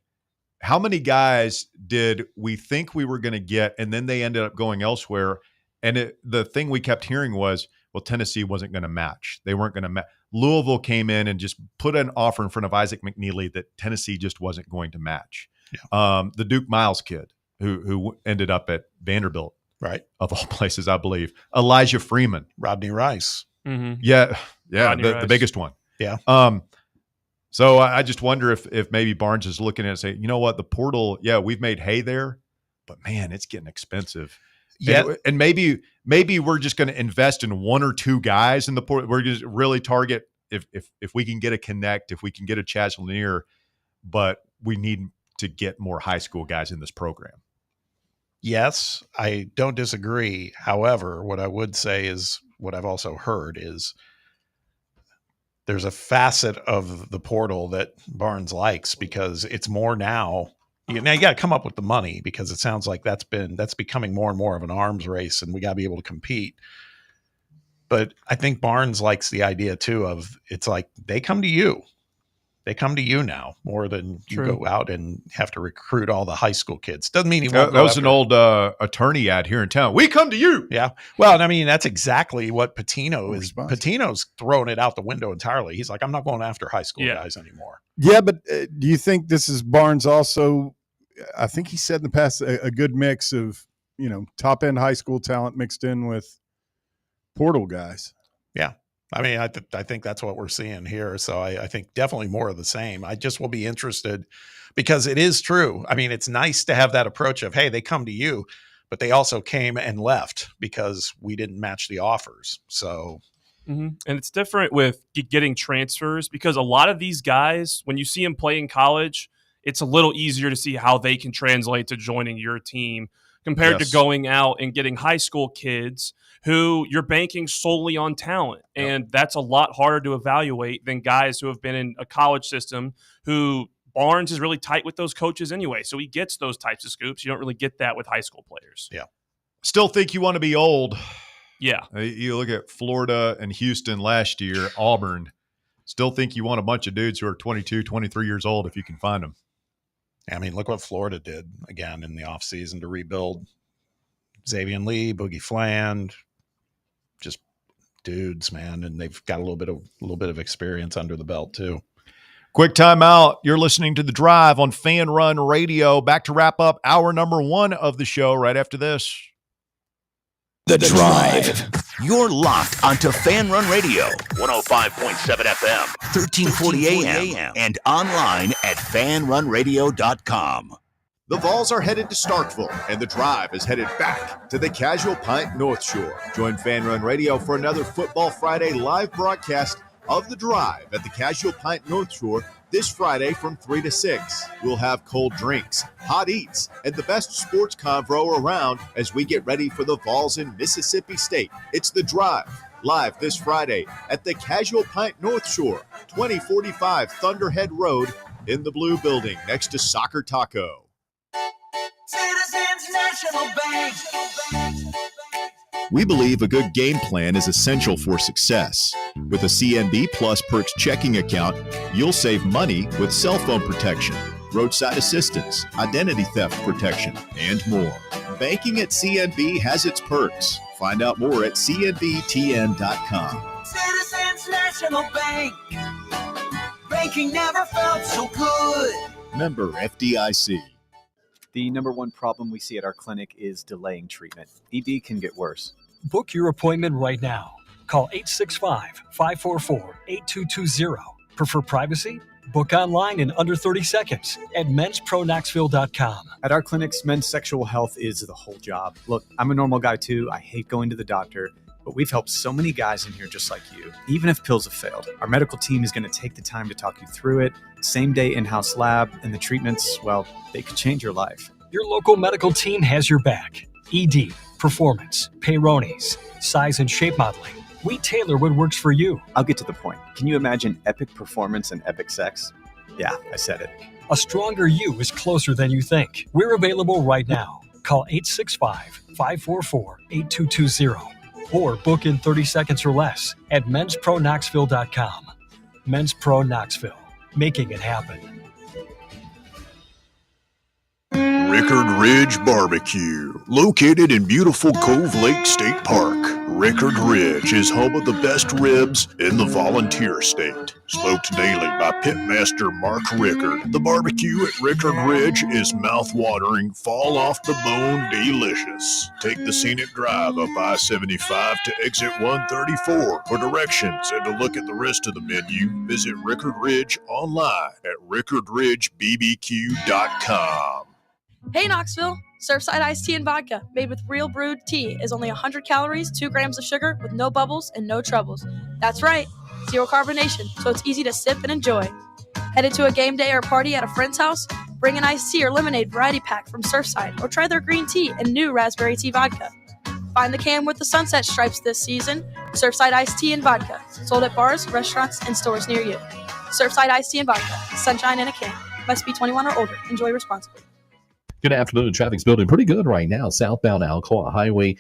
how many guys did we think we were going to get, and then they ended up going elsewhere? And the thing we kept hearing was, well, Tennessee wasn't going to match. They weren't going to match. Louisville came in and just put an offer in front of Isaac McNeely that Tennessee just wasn't going to match. Yeah. The Duke Miles kid who ended up at Vanderbilt, right, of all places, I believe. Elijah Freeman. Rodney Rice. Mm-hmm. Yeah, the biggest one. Yeah. So I just wonder if maybe Barnes is looking at it and saying, you know what, the portal, we've made hay there, but man, it's getting expensive. Yeah, and maybe we're just going to invest in 1 or 2 guys in the portal. We're just really target if we can get a Connect, if we can get a Chaz Lanier, but we need to get more high school guys in this program. Yes, I don't disagree. However, what I would say is, what I've also heard is, there's a facet of the portal that Barnes likes, because it's more now. Now you got to come up with the money, because it sounds like that's becoming more and more of an arms race, and we got to be able to compete. But I think Barnes likes the idea too of, it's like they come to you. They come to you now more than you go out and have to recruit all the high school kids. Doesn't mean he won't. That was an old attorney ad here in town. We come to you. Yeah. Well, I mean, that's exactly what Patino is. Patino's throwing it out the window entirely. He's like, I'm not going after high school guys anymore. Yeah, but do you think this is Barnes also? I think he said in the past a good mix of, top end high school talent mixed in with portal guys. Yeah. I mean, I think that's what we're seeing here. So I think definitely more of the same. I just will be interested, because it is true. I mean, it's nice to have that approach of, hey, they come to you, but they also came and left because we didn't match the offers. So, and it's different with getting transfers, because a lot of these guys, when you see them play in college, it's a little easier to see how they can translate to joining your team, compared Yes. to going out and getting high school kids who you're banking solely on talent. And that's a lot harder to evaluate than guys who have been in a college system who Barnes is really tight with those coaches anyway. So he gets those types of scoops. You don't really get that with high school players. Yeah. Still think you want to be old. Yeah. You look at Florida and Houston last year, Auburn. Still think you want a bunch of dudes who are 22, 23 years old if you can find them. I mean, look what Florida did again in the offseason to rebuild. Xavier Lee, Boogie Fland, just dudes, man, and they've got a little bit of experience under the belt too. Quick timeout. You're listening to The Drive on Fan Run Radio. Back to wrap up hour number 1 of the show right after this. The Drive. You're locked onto Fan Run Radio, 105.7 FM, 1340 AM, and online at fanrunradio.com. The Vols are headed to Starkville, and The Drive is headed back to the Casual Pint North Shore. Join Fan Run Radio for another Football Friday live broadcast of The Drive at the Casual Pint North Shore this Friday from 3 to 6. We'll have cold drinks, hot eats, and the best sports convo around as we get ready for the Vols in Mississippi State. It's The Drive, live this Friday at the Casual Pint North Shore, 2045 Thunderhead Road in the Blue Building next to Soccer Taco. Citizens National Bank. We believe a good game plan is essential for success. With a CNB Plus Perks checking account, you'll save money with cell phone protection, roadside assistance, identity theft protection, and more. Banking at CNB has its perks. Find out more at cnbtn.com. Citizens National Bank. Banking never felt so good. Member FDIC. The number one problem we see at our clinic is delaying treatment. ED can get worse. Book your appointment right now. Call 865-544-8220. Prefer privacy? Book online in under 30 seconds at menspronknoxville.com. At our clinics, men's sexual health is the whole job. Look, I'm a normal guy too. I hate going to the doctor, but we've helped so many guys in here just like you. Even if pills have failed, our medical team is going to take the time to talk you through it. Same day in-house lab, and the treatments, well, they could change your life. Your local medical team has your back. ED, performance, Peyronie's, size and shape modeling. We tailor what works for you. I'll get to the point. Can you imagine epic performance and epic sex? Yeah, I said it. A stronger you is closer than you think. We're available right now. Call 865-544-8220 or book in 30 seconds or less at menspronknoxville.com. Men's Pro Knoxville, making it happen. Rickard Ridge Barbecue, located in beautiful Cove Lake State Park. Rickard Ridge is home of the best ribs in the Volunteer State. Smoked daily by Pitmaster Mark Rickard. The barbecue at Rickard Ridge is mouth-watering, fall-off-the-bone delicious. Take the scenic drive up I-75 to exit 134 for directions and to look at the rest of the menu. Visit Rickard Ridge online at rickardridgebbq.com. Hey Knoxville! Surfside iced tea and vodka, made with real brewed tea, is only 100 calories, 2 grams of sugar, with no bubbles and no troubles. That's right, zero carbonation, so it's easy to sip and enjoy. Headed to a game day or party at a friend's house? Bring an iced tea or lemonade variety pack from Surfside, or try their green tea and new raspberry tea vodka. Find the can with the sunset stripes this season. Surfside iced tea and vodka, sold at bars, restaurants, and stores near you. Surfside iced tea and vodka, sunshine in a can. Must be 21 or older. Enjoy responsibly. Good afternoon. Traffic's building pretty good right now. Southbound Alcoa Highway.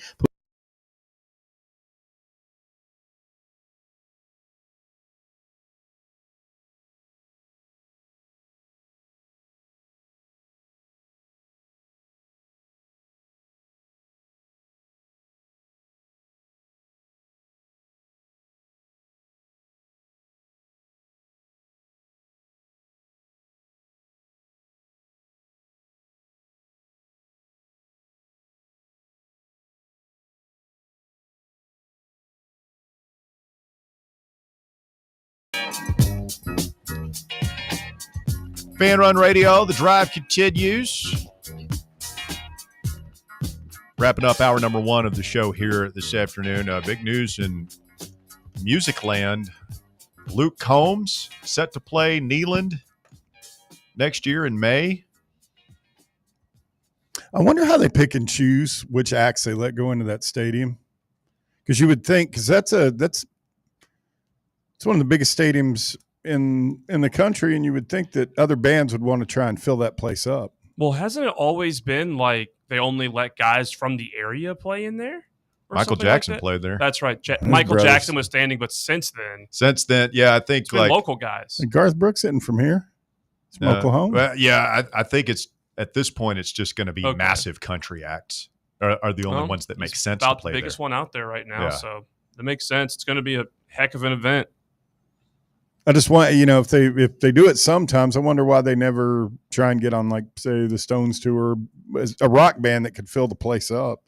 Fan Run Radio, The Drive continues. Wrapping up hour number 1 of the show here this afternoon. Big news in music land. Luke Combs set to play Neyland next year in May. I wonder how they pick and choose which acts they let go into that stadium. Because you would think, because it's one of the biggest stadiums in the country, and you would think that other bands would want to try and fill that place up. Well, hasn't it always been like they only let guys from the area play in there? Michael Jackson played there. That's right. Michael Jackson was standing, but since then, yeah, I think it's been local guys. And Garth Brooks hitting from here. It's from Oklahoma. Well, yeah, I think it's at this point it's just going to be massive country acts are the only ones that make sense to play the biggest there. one out there right now, Yeah. so that makes sense. It's going to be a heck of an event. I just want, if they do it sometimes, I wonder why they never try and get on, like, say, the Stones tour, a rock band that could fill the place up.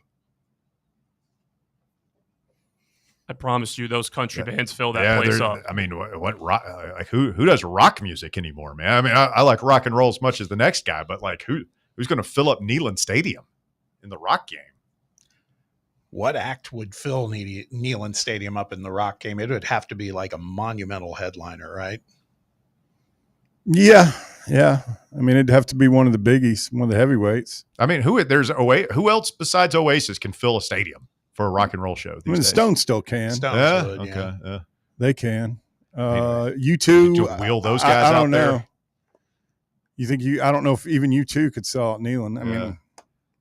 I promise you, those country bands fill that place up. I mean, what rock? Like who does rock music anymore, man? I mean, I like rock and roll as much as the next guy, but like who's going to fill up Neyland Stadium in the rock game? What act would fill Neyland Stadium up in the rock game? It would have to be like a monumental headliner, right? Yeah. I mean, it'd have to be one of the biggies, one of the heavyweights. I mean, who else besides Oasis can fill a stadium for a rock and roll show? I mean, the Stones still can. Stones would, yeah. They can. U2. You wheel those guys I don't out there? know. You think I don't know if even U2 could sell out Neyland. I mean,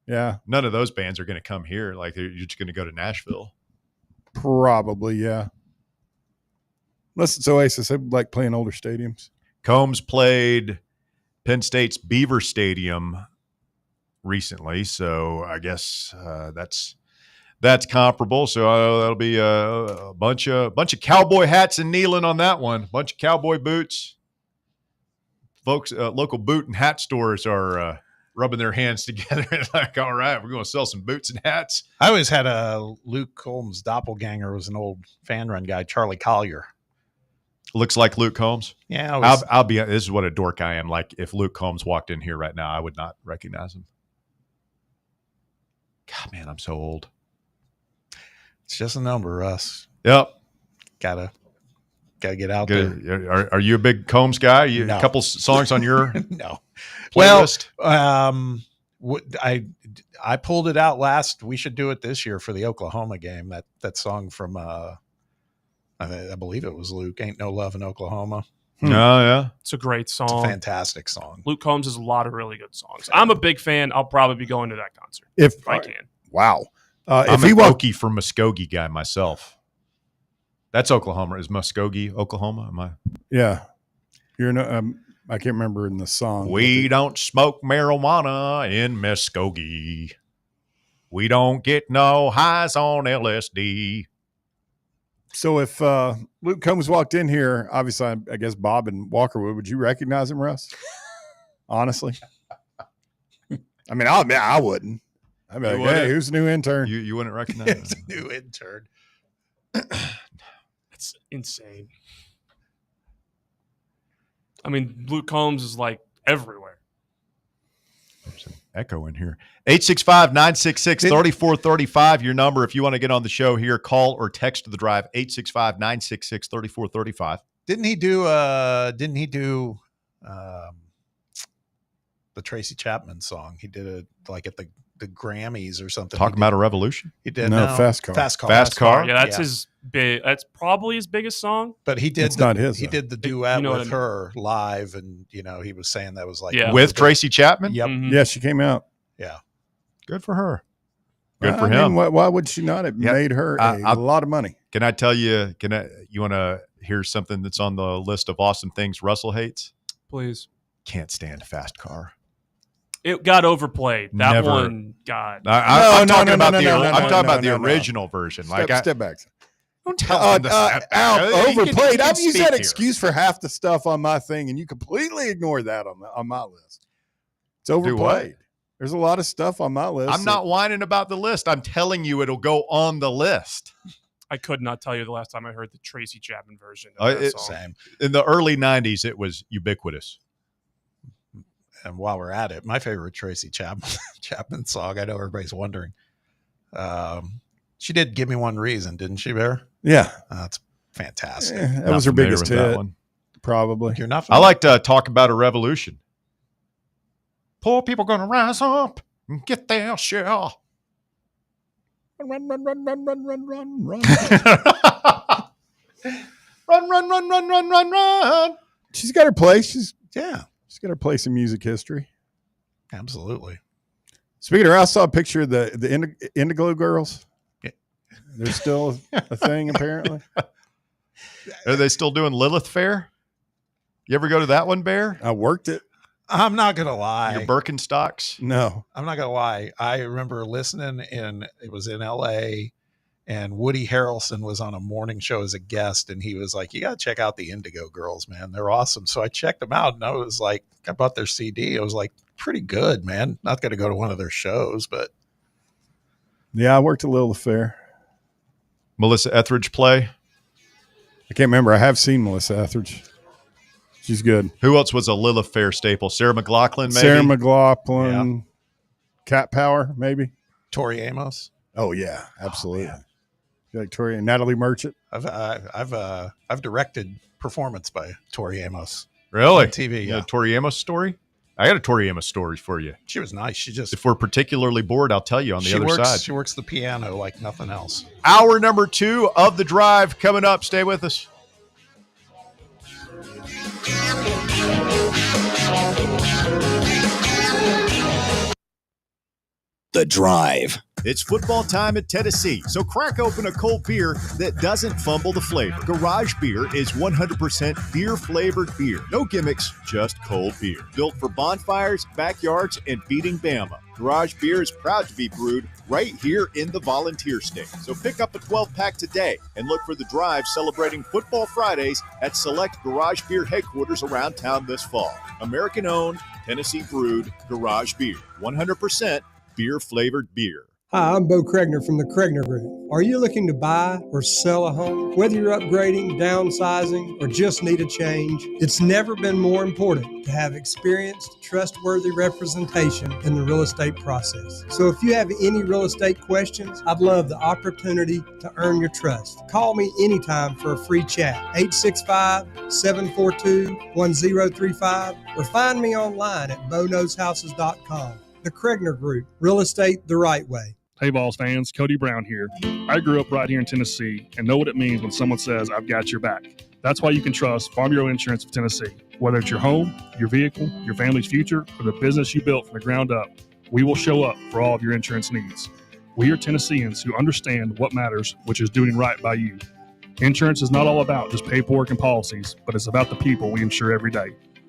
yeah. None of those bands are going to come here. Like you're just going to go to Nashville. Probably, yeah. Unless it's Oasis. They like playing older stadiums. Combs played Penn State's Beaver Stadium recently, so I guess that's comparable. So that'll be a bunch of cowboy hats and Neyland on that one. Bunch of cowboy boots. Folks, local boot and hat stores are rubbing their hands together and like, all right, we're going to sell some boots and hats. I always had a Luke Combs doppelganger was an old fan run guy, Charlie Collier. Looks like Luke Combs. Yeah, I'll be. This is what a dork I am. Like if Luke Combs walked in here right now, I would not recognize him. God, man, I'm so old. It's just a number, Russ. Yep. Gotta get out there. Are you a big Combs guy? No. A couple songs on your no playlist? I pulled it out last. We should do it this year for the Oklahoma game. That song from I believe it was Luke. Ain't No Love in Oklahoma. Oh yeah, it's a great song. It's a fantastic song. Luke Combs has a lot of really good songs. I'm a big fan. I'll probably be going to that concert if I can. Wow. I'm an Okie from Muskogee guy myself. That's Oklahoma. Is Muskogee Oklahoma? Am I? Yeah. You're no. I can't remember in the song. We don't smoke marijuana in Muskogee. We don't get no highs on LSD. So if Luke Combs walked in here, obviously, I guess Bob and Walker would you recognize him, Russ? Honestly, I mean, I wouldn't. I'd be like, hey, who's the new intern? You wouldn't recognize him. It's a new intern. That's insane. I mean, Luke Combs is like everywhere. There's an echo in here. 865-966-3435. Your number if you want to get on the show here. Call or text the drive. 865-966-3435. Didn't he do the Tracy Chapman song? He did it like at the Grammys or something. Talking about a revolution? He did. No, Fast Car. Fast Car. Yeah, that's his big. That's probably his biggest song. But he did. It's not his. He though. did the duet what I with mean. her live, and he was saying that was like With Tracy Chapman? Yep. Mhm. Yeah, she came out. Yeah. Good for her. Good for I him. mean, why would she not have made her a lot of money? Can I tell you? You want to hear something that's on the list of awesome things Russell hates? Please. Can't stand Fast Car. It got overplayed. That Never. one got. I'm talking about the no. original version. Step back. Don't tell him to step back. Overplayed. I've used that here. excuse for half the stuff on my thing, and you completely ignore that on my list. It's overplayed. There's a lot of stuff on my list. I'm not whining about the list. I'm telling you it'll go on the list. I could not tell you the last time I heard the Tracy Chapman version of that song. Same. In the early 90s, it was ubiquitous. And while we're at it, my favorite Tracy Chapman song, I know everybody's wondering. She did Give Me One Reason, didn't she, Bear? Yeah. That's fantastic. Yeah, that Not was her familiar biggest with that hit. one. Probably. You're not I like to talk about a revolution. Poor people gonna rise up. Get there, sure. Run, run, run, run, run, run, run, run. Run, run, run, run, run, run, run. She's got her place. She's got her place in music history. Absolutely. Speaking of her, I saw a picture of the Indigo Girls. Yeah. They're still a thing, apparently. Are they still doing Lilith Fair? You ever go to that one, Bear? I worked it. I'm not going to lie. Your Birkenstocks? No. I'm not going to lie. I remember listening it was in LA, and Woody Harrelson was on a morning show as a guest, and he was like, you got to check out the Indigo Girls, man. They're awesome. So I checked them out, and I was like, I bought their CD. I was like, pretty good, man. Not going to go to one of their shows, but. Yeah, I worked a little affair. Melissa Etheridge play? I can't remember. I have seen Melissa Etheridge. She's good. Who else was a Lilith Fair staple? Sarah McLachlan, maybe? Sarah McLachlan. Yeah. Cat Power, maybe? Tori Amos. Oh, yeah. Absolutely. Oh, like Tori and Natalie Merchant. I've directed performance by Tori Amos. Really? On TV, yeah. Tori Amos story? I got a Tori Amos story for you. She was nice. She just... If we're particularly bored, I'll tell you on the other side. She works the piano like nothing else. Hour number 2 of The Drive coming up. Stay with us. The Drive. It's football time at Tennessee, so crack open a cold beer that doesn't fumble the flavor. Garage Beer is 100% beer-flavored beer. No gimmicks, just cold beer. Built for bonfires, backyards, and beating Bama. Garage Beer is proud to be brewed right here in the Volunteer State. So pick up a 12-pack today and look for The Drive celebrating Football Fridays at select Garage Beer headquarters around town this fall. American-owned, Tennessee-brewed Garage Beer. 100% beer-flavored beer. Hi, I'm Bo Kregner from the Kregner Group. Are you looking to buy or sell a home? Whether you're upgrading, downsizing, or just need a change, it's never been more important to have experienced, trustworthy representation in the real estate process. So if you have any real estate questions, I'd love the opportunity to earn your trust. Call me anytime for a free chat, 865-742-1035, or find me online at bonowshouses.com. The Kregner Group, real estate the right way. Hey, Vols fans, Cody Brown here. I grew up right here in Tennessee and know what it means when someone says, I've got your back. That's why you can trust Farm Bureau Insurance of Tennessee. Whether it's your home, your vehicle, your family's future, or the business you built from the ground up, we will show up for all of your insurance needs. We are Tennesseans who understand what matters, which is doing right by you. Insurance is not all about just paperwork and policies, but it's about the people we insure every day.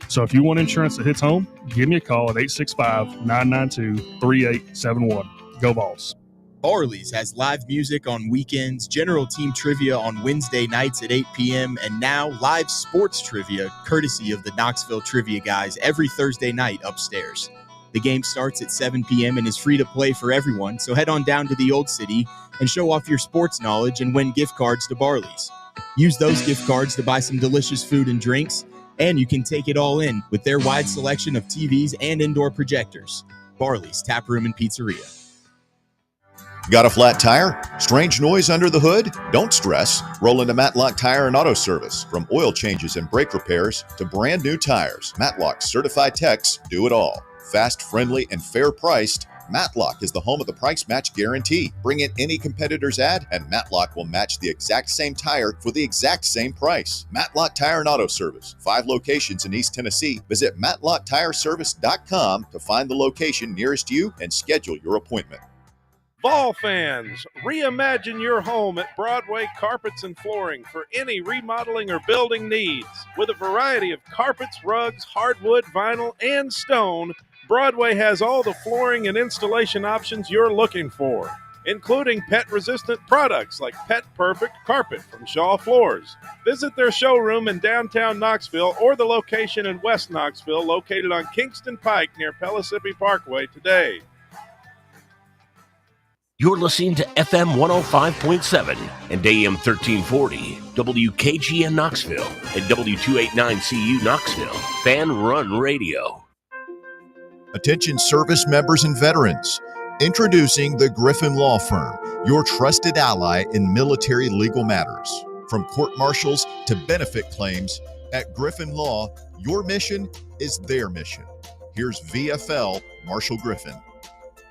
So if you want insurance that hits home, give me a call at 865-992-3871. Go Vols. Barley's has live music on weekends, general team trivia on Wednesday nights at 8 p.m., and now live sports trivia courtesy of the Knoxville Trivia Guys every Thursday night upstairs. The game starts at 7 p.m. and is free to play for everyone, so head on down to the Old City and show off your sports knowledge and win gift cards to Barley's. Use those gift cards to buy some delicious food and drinks, and you can take it all in with their wide selection of TVs and indoor projectors. Barley's Tap Room and Pizzeria. Got a flat tire? Strange noise under the hood? Don't stress. Roll into Matlock Tire and Auto Service. From oil changes and brake repairs to brand new tires, Matlock's certified techs do it all. Fast, friendly, and fair priced, Matlock is the home of the price match guarantee. Bring in any competitor's ad, and Matlock will match the exact same tire for the exact same price. Matlock Tire and Auto Service. 5 locations in East Tennessee. Visit MatlockTireService.com to find the location nearest you and schedule your appointment. Vol fans, reimagine your home at Broadway Carpets and Flooring for any remodeling or building needs. With a variety of carpets, rugs, hardwood, vinyl, and stone, Broadway has all the flooring and installation options you're looking for, including pet-resistant products like Pet Perfect Carpet from Shaw Floors. Visit their showroom in downtown Knoxville or the location in West Knoxville located on Kingston Pike near Pellissippi Parkway today. You're listening to FM 105.7 and AM 1340, WKGN Knoxville, and W289CU Knoxville, Fan Run Radio. Attention service members and veterans. Introducing the Griffin Law Firm, your trusted ally in military legal matters. From court-martials to benefit claims, at Griffin Law, your mission is their mission. Here's VFL Marshall Griffin.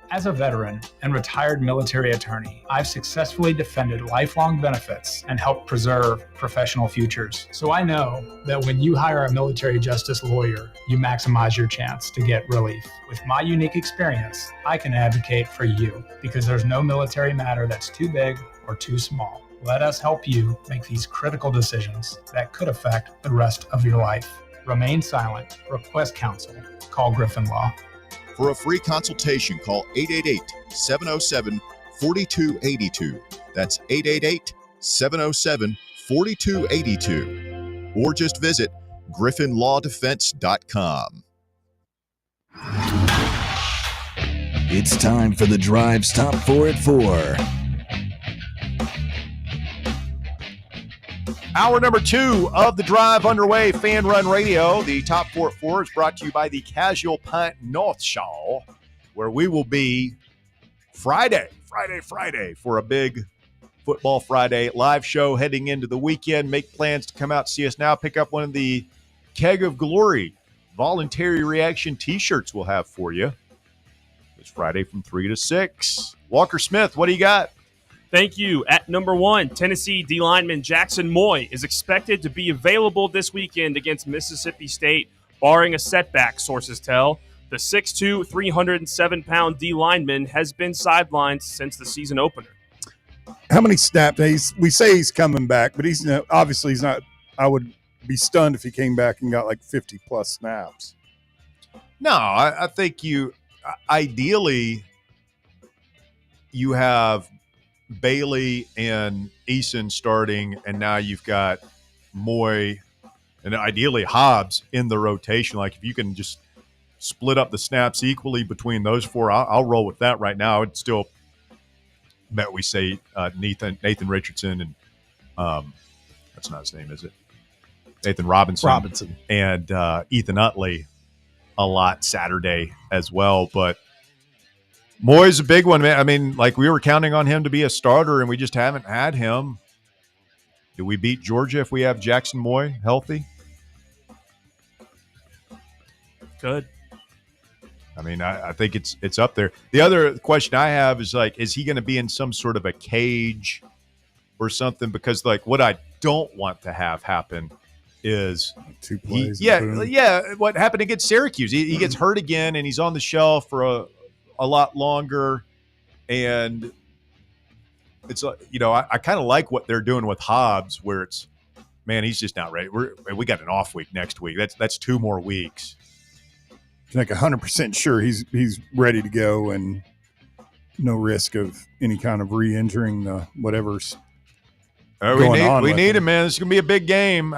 As a veteran and retired military attorney, I've successfully defended lifelong benefits and helped preserve professional futures. So I know that when you hire a military justice lawyer, you maximize your chance to get relief. With my unique experience, I can advocate for you because there's no military matter that's too big or too small. Let us help you make these critical decisions that could affect the rest of your life. Remain silent. Request counsel. Call Griffin Law. For a free consultation, call 888-707-4282. That's 888-707-4282. Or just visit griffinlawdefense.com. It's time for the Drive's Top 4 at 4. Hour number 2 of the Drive underway. Fan Run Radio. The Top 4 at 4 is brought to you by the Casual Pint North Shore, where we will be Friday for a big Football Friday live show heading into the weekend. Make plans to come out, see us now. Pick up one of the Keg of Glory voluntary reaction T-shirts we'll have for you. It's Friday from 3 to 6. Walker Smith, what do you got? Thank you. At number 1, Tennessee D lineman Jackson Moy is expected to be available this weekend against Mississippi State, barring a setback, sources tell. The 6'2", 307-pound D lineman has been sidelined since the season opener. How many snap days? We say he's coming back, but he's obviously he's not. I would be stunned if he came back and got like 50-plus snaps. No, I think ideally you have Bailey and Eason starting, and now you've got Moy and ideally Hobbs in the rotation. Like if you can just split up the snaps equally between those four, I'll roll with that right now. I'd still bet we say Nathan Richardson and that's not his name, is it? Nathan Robinson and Ethan Utley a lot Saturday as well, but Moy's a big one, man. I mean, like we were counting on him to be a starter, and we just haven't had him. Do we beat Georgia if we have Jackson Moy healthy? Good. I mean, I think it's up there. The other question I have is like, is he going to be in some sort of a cage or something? Because like what I don't want to have happen is two plays. What happened against Syracuse? He gets hurt again, and he's on the shelf for a lot longer, and it's I kind of like what they're doing with Hobbs, where it's, man, he's just not ready. We got an off week next week. That's 2 more weeks. Like 100% sure he's ready to go, and no risk of any kind of re-injuring the whatever's going on. We need him, man. This is gonna be a big game.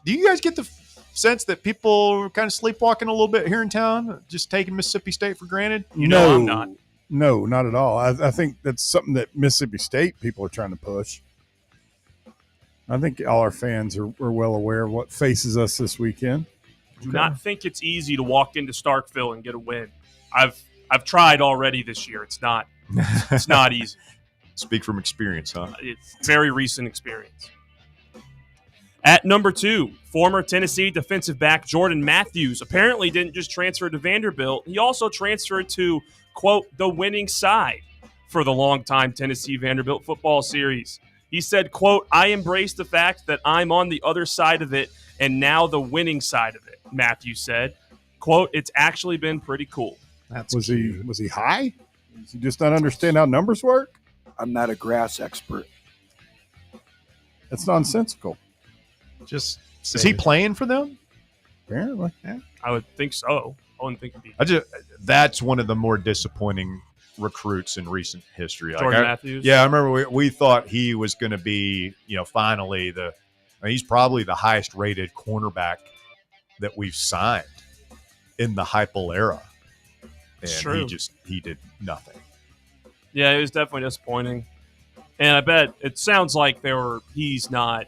Do you guys get the sense that people are kind of sleepwalking a little bit here in town, just taking Mississippi State for granted? No, I'm not. No, not at all. I think that's something that Mississippi State people are trying to push. I think all our fans are well aware of what faces us this weekend. Do not think it's easy to walk into Starkville and get a win. I've tried already this year. It's not easy. Speak from experience, huh? It's very recent experience. At number 2, former Tennessee defensive back Jordan Matthews apparently didn't just transfer to Vanderbilt. He also transferred to, quote, the winning side for the longtime Tennessee Vanderbilt football series. He said, quote, I embrace the fact that I'm on the other side of it and now the winning side of it, Matthews said. Quote, it's actually been pretty cool. Was he high? Does he just not understand how numbers work? I'm not a grass expert. That's nonsensical. Is he playing for them? Apparently. Yeah. I would think so. I wouldn't think it'd be. That's one of the more disappointing recruits in recent history. Jordan Matthews? Yeah, I remember we thought he was going to be, finally he's probably the highest rated cornerback that we've signed in the Heupel era. And true. he did nothing. Yeah, it was definitely disappointing. And I bet it sounds like he's not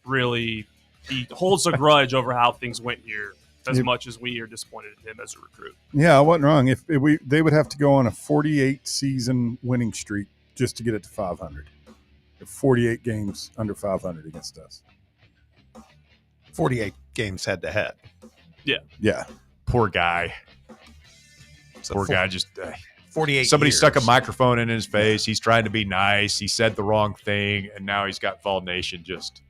really, he holds a grudge over how things went here as much as we are disappointed in him as a recruit. Yeah, I wasn't wrong. If they would have to go on a 48 season winning streak just to get it to 500. 48 games under 500 against us. 48 games head to head. Yeah. Yeah. Poor guy. Just 48 Somebody years. stuck a microphone in his face. He's trying to be nice. He said the wrong thing, and now he's got Vol Nation just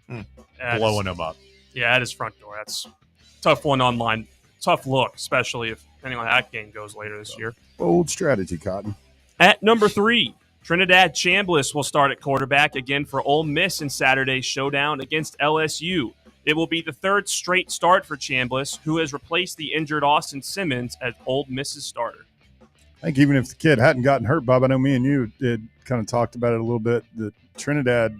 blowing him up. Yeah, at his front door. That's a tough one online. Tough look, especially if depending on how that game goes later this year. Bold strategy, Cotton. At number 3, Trinidad Chambliss will start at quarterback again for Ole Miss in Saturday's showdown against LSU. It will be the third straight start for Chambliss, who has replaced the injured Austin Simmons as Ole Miss's starter. I think even if the kid hadn't gotten hurt, Bob, I know me and you did kind of talked about it a little bit, that Trinidad,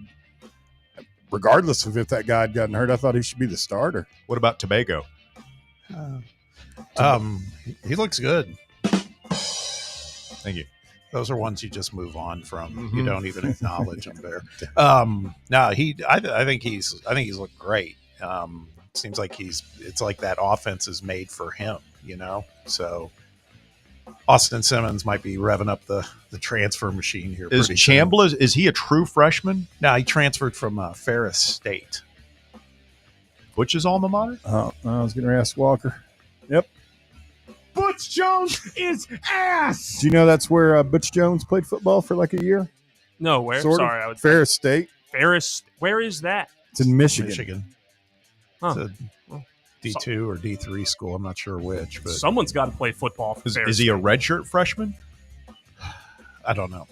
regardless of if that guy had gotten hurt, I thought he should be the starter. What about Tobago? He looks good. Thank you. Those are ones you just move on from. Mm-hmm. You don't even acknowledge them there. No, I think he's looked great. Seems like it's like that offense is made for him, So Austin Simmons might be revving up the transfer machine here. Is Chambliss, is he a true freshman? No, he transferred from Ferris State. Which is alma mater? Oh, I was going to ask Walker. Yep. Butch Jones is ass. Do you know that's where Butch Jones played football for like a year? No, where? Sort of. Sorry, I would. Ferris State. Ferris. Where is that? It's in Michigan. Huh. It's a D2 or D3 school. I'm not sure which, but Someone's got to play football for Ferris. Is he a redshirt freshman? I don't know.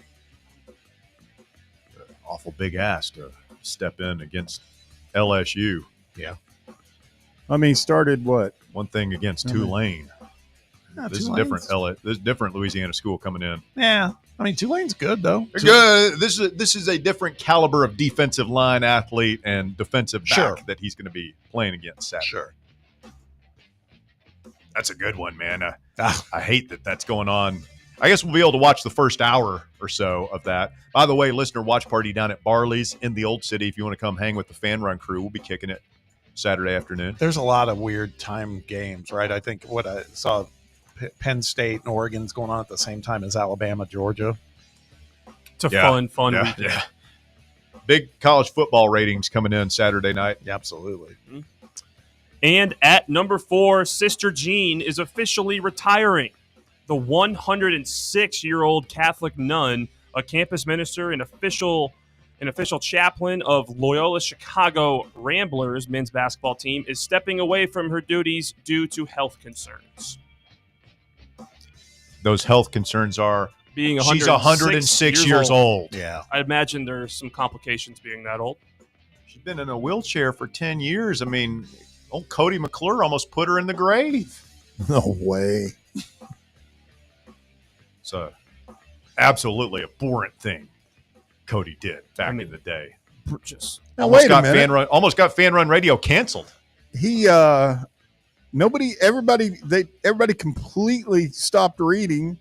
Awful big ass to step in against LSU. Yeah. I mean, he started what? One thing against Tulane. Yeah, This is Tulane's- different. This is different Louisiana school coming in. Yeah, I mean Tulane's good though. They're good. This is a different caliber of defensive line athlete and defensive back that he's going to be playing against Saturday. Sure. That's a good one, man. I hate that that's going on. I guess we'll be able to watch the first hour or so of that. By the way, listener watch party down at Barley's in the Old City. If you want to come hang with the Fan Run crew, we'll be kicking it Saturday afternoon. There's a lot of weird time games, right? I think what I saw, Penn State and Oregon's going on at the same time as Alabama, Georgia. It's a fun weekend. Yeah. Big college football ratings coming in Saturday night. Yeah, absolutely. And at number 4, Sister Jean is officially retiring. The 106-year-old Catholic nun, a campus minister and official chaplain of Loyola Chicago Ramblers men's basketball team, is stepping away from her duties due to health concerns. Those health concerns are Being she's 106 years old. Yeah. I imagine there's some complications being that old. She's been in a wheelchair for 10 years. I mean, old Cody McClure almost put her in the grave. No way. It's a absolutely abhorrent thing Cody did back in the day. Just Now, almost wait a got minute. almost got Fan Run Radio canceled. He everybody completely stopped reading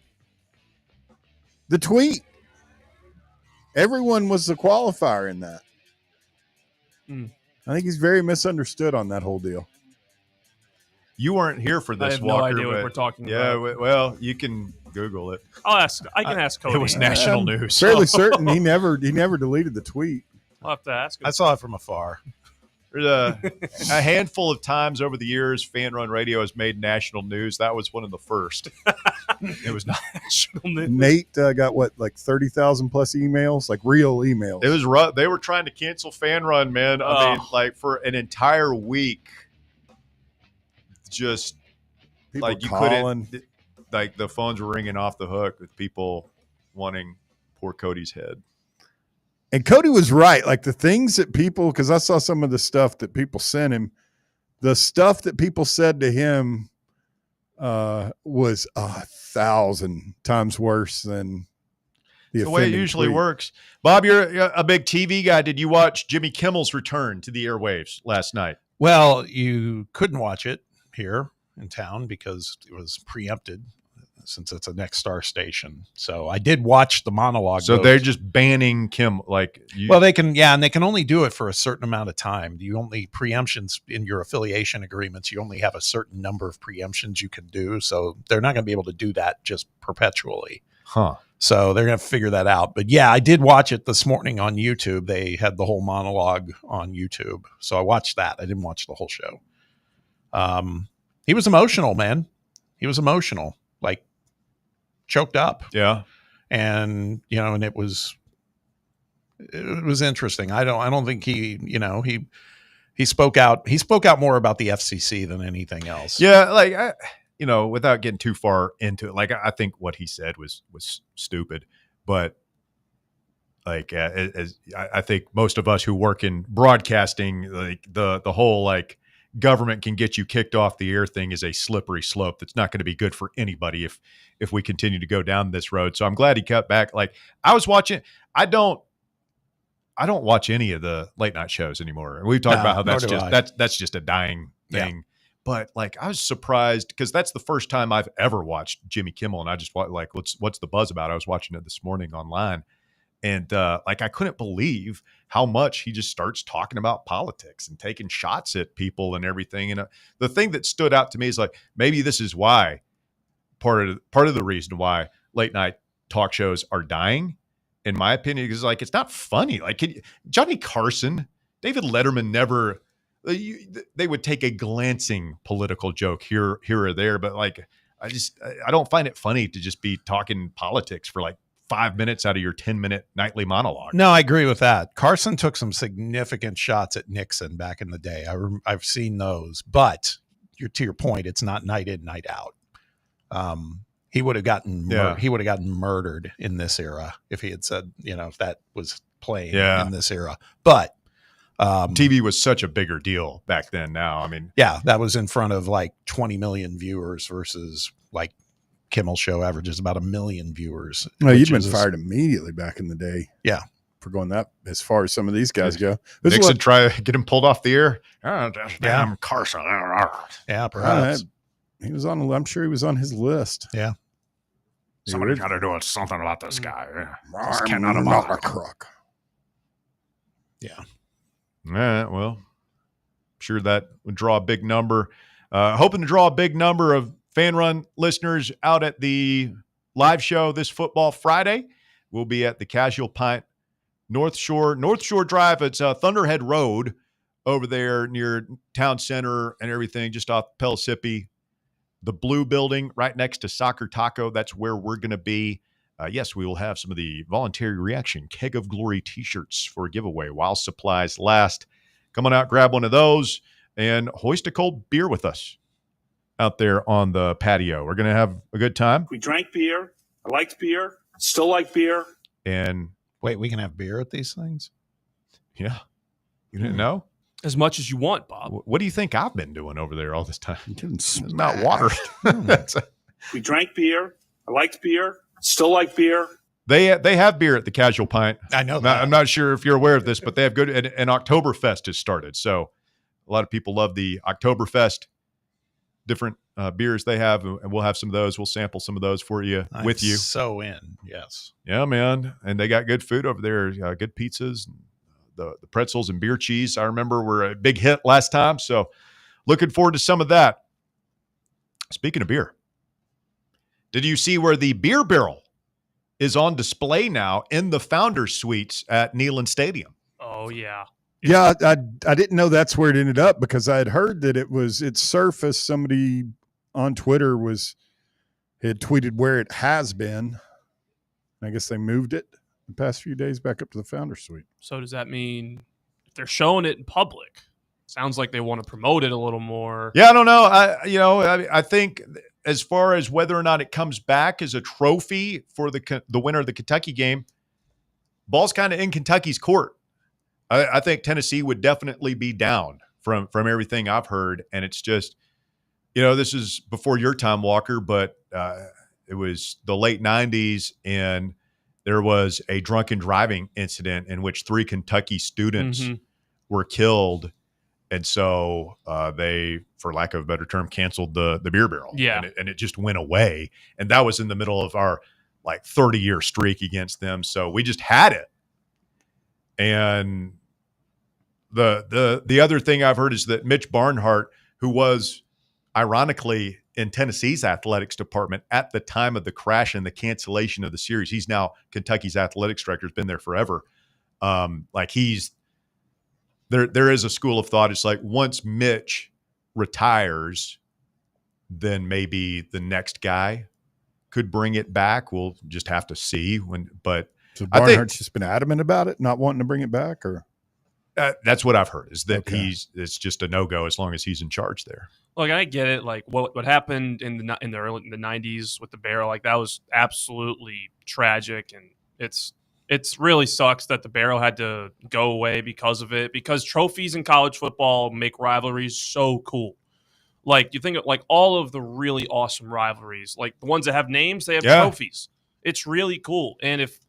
the tweet. Everyone was the qualifier in that. I think he's very misunderstood on that whole deal. You weren't here for this, I have no Walker. idea what but- we're talking yeah, about. well, you can Google it. I can ask Cody. It was national news. Fairly certain he never deleted the tweet. I'll have to ask him. I saw it from afar. There's a handful of times over the years Fan Run Radio has made national news. That was one of the first. It was not national news. Nate got like 30,000 plus emails, like real emails. It was rough. They were trying to cancel Fan Run, man. I mean, like for an entire week. Just People like you calling. couldn't, like the phones were ringing off the hook with people wanting poor Cody's head. And Cody was right. Like the things that people, because I saw some of the stuff that people sent him, the stuff that people said to him was 1,000 times worse than the The way it offending usually tweet. works. Bob, you're a big TV guy. Did you watch Jimmy Kimmel's return to the airwaves last night? Well, you couldn't watch it here in town because it was preempted since it's a Next Star station. So I did watch the monologue. So they're just banning Kim. Well, they can, and they can only do it for a certain amount of time. You only preemptions in your affiliation agreements. You only have a certain number of preemptions you can do. So they're not going to be able to do that just perpetually. Huh. So they're going to figure that out. But yeah, I did watch it this morning on YouTube. They had the whole monologue on YouTube. So I watched that. I didn't watch the whole show. He was emotional, man. He was emotional. Like choked up. Yeah. And, and it was interesting. I don't think he spoke out. He spoke out more about the FCC than anything else. Yeah. Like, without getting too far into it, like, I think what he said was stupid, but like, I think most of us who work in broadcasting, like the whole, like, government can get you kicked off the air thing is a slippery slope that's not going to be good for anybody if we continue to go down this road. So I'm glad he cut back. Like, I was watching, I don't watch any of the late night shows anymore. And we've talked about how that's just a dying thing. Yeah. But like, I was surprised because that's the first time I've ever watched Jimmy Kimmel, and I just like, what's the buzz about? I was watching it this morning online. And like, I couldn't believe how much he just starts talking about politics and taking shots at people and everything. And the thing that stood out to me is like, maybe this is why part of the reason why late night talk shows are dying, in my opinion, is like, it's not funny. Like Johnny Carson, David Letterman never, they would take a glancing political joke here or there. But like, I don't find it funny to just be talking politics for like 5 minutes out of your 10-minute nightly monologue. No, I agree with that. Carson took some significant shots at Nixon back in the day. I've seen those, but to your point, it's not night in, night out. He would have gotten murdered in this era if he had said, if that was playing in this era. But TV was such a bigger deal back then. Now, I mean, yeah, that was in front of like 20 million viewers versus like Kimmel show averages about 1 million viewers. Well, you'd been fired immediately back in the day. Yeah. For going that as far as some of these guys go. Nixon try to get him pulled off the air. Oh, damn Carson. Yeah, perhaps. He was on, I'm sure he was on his list. Yeah. Somebody got to do something about this guy. I'm not a crook. Yeah. All right. Well, I'm sure that would draw a big number. Hoping to draw a big number of Fan Run listeners out at the live show this football Friday. We'll be at the Casual Pint North Shore Drive. It's Thunderhead Road over there near Town Center and everything, just off Pellissippi. The Blue Building right next to Soccer Taco. That's where we're going to be. Yes, we will have some of the Voluntary Reaction Keg of Glory t-shirts for a giveaway while supplies last. Come on out, grab one of those, and hoist a cold beer with us out there on the patio. We're going to have a good time. We drank beer. I liked beer. Still like beer. And wait, we can have beer at these things? Yeah. You didn't know? As much as you want, Bob. What do you think I've been doing over there all this time? It's not water. We drank beer. I liked beer. Still like beer. They have beer at the Casual Pint. I know that. I'm not sure if you're aware of this, but they have good, and Oktoberfest has started. So a lot of people love the Oktoberfest different beers they have, and we'll have some of those. We'll sample some of those for you with you. So in, yes. Yeah, man. And they got good food over there, good pizzas, the pretzels and beer cheese. I remember were a big hit last time. So looking forward to some of that. Speaking of beer, did you see where the beer barrel is on display now in the Founders Suites at Neyland Stadium? Oh, yeah. Yeah, I didn't know that's where it ended up because I had heard that it surfaced. Somebody on Twitter had tweeted where it has been. I guess they moved it the past few days back up to the Founders Suite. So does that mean if they're showing it in public, sounds like they want to promote it a little more? Yeah, I don't know. I think as far as whether or not it comes back as a trophy for the winner of the Kentucky game, ball's kind of in Kentucky's court. I think Tennessee would definitely be down from everything I've heard. And it's just, this is before your time, Walker, but it was the late 90s, and there was a drunken driving incident in which 3 Kentucky students were killed. And so they, for lack of a better term, canceled the beer barrel. Yeah. And it just went away. And that was in the middle of our 30-year streak against them. So we just had it. And the other thing I've heard is that Mitch Barnhart, who was ironically in Tennessee's athletics department at the time of the crash and the cancellation of the series, he's now Kentucky's athletics director, has been there forever. There is a school of thought. It's like once Mitch retires, then maybe the next guy could bring it back. We'll just have to see but So I think Barnhart's just been adamant about it, not wanting to bring it back, or that's what I've heard, is that it's just a no-go as long as he's in charge there. Look, I get it. Like what happened in the early 90s with the barrel, like that was absolutely tragic, and it's really sucks that the barrel had to go away because of it. Because trophies in college football make rivalries so cool. Like you think of like all of the really awesome rivalries, like the ones that have names, they have trophies. It's really cool. And if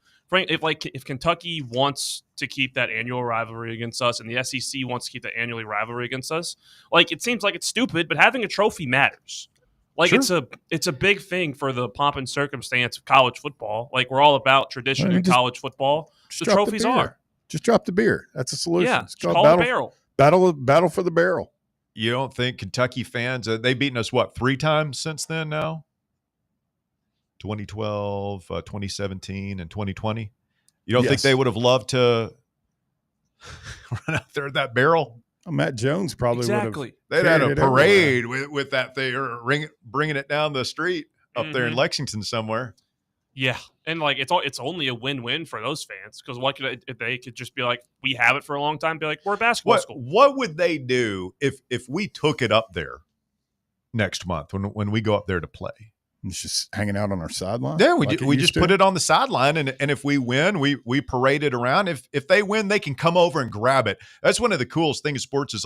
Kentucky wants to keep that annual rivalry against us, and the SEC wants to keep that annually rivalry against us, like it seems like it's stupid, but having a trophy matters. Like it's a big thing for the pomp and circumstance of college football. Like we're all about tradition in college football. The trophies are. Just drop the beer. That's a solution. Yeah, it's call battle, a barrel. Battle for the barrel. You don't think Kentucky fans, they've beaten us, 3 times since then now? 2012, 2017, and 2020. You don't think they would have loved to run out there at that barrel? Oh, Matt Jones probably would have. They'd had a parade with that thing, or bringing it down the street up there in Lexington somewhere. Yeah, and like it's only a win-win for those fans, because if they could just be like, we have it for a long time, be like, we're a basketball school. What would they do if we took it up there next month when we go up there to play? It's just hanging out on our sideline. Yeah, we just put it on the sideline, and if we win, we parade it around. If they win, they can come over and grab it. That's one of the coolest things in sports is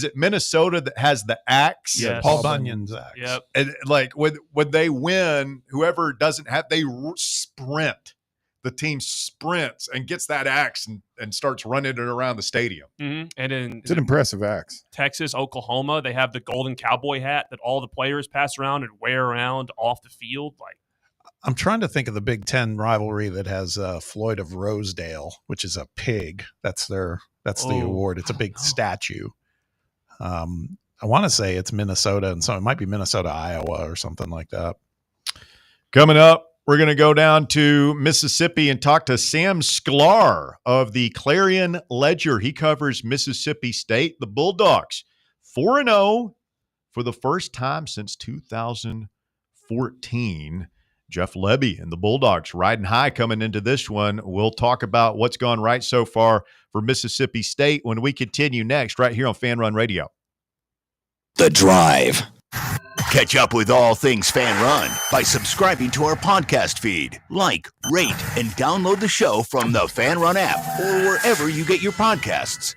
it Minnesota that has the axe? Yeah, Paul Bunyan's axe. Yep. And like when they win, whoever doesn't have, they sprint. The team sprints and gets that axe and starts running it around the stadium. Mm-hmm. And it's an impressive axe. Texas, Oklahoma, they have the golden cowboy hat that all the players pass around and wear around off the field. Like, I'm trying to think of the Big Ten rivalry that has Floyd of Rosedale, which is a pig. That's the award. It's a big statue. I want to say it's Minnesota, and so it might be Minnesota, Iowa, or something like that. Coming up, we're going to go down to Mississippi and talk to Sam Sklar of the Clarion Ledger. He covers Mississippi State. The Bulldogs 4-0 for the first time since 2014. Jeff Lebby and the Bulldogs riding high coming into this one. We'll talk about what's gone right so far for Mississippi State when we continue next right here on Fan Run Radio. The Drive. Catch up with all things Fan Run by subscribing to our podcast feed. Like, rate, and download the show from the Fan Run app or wherever you get your podcasts.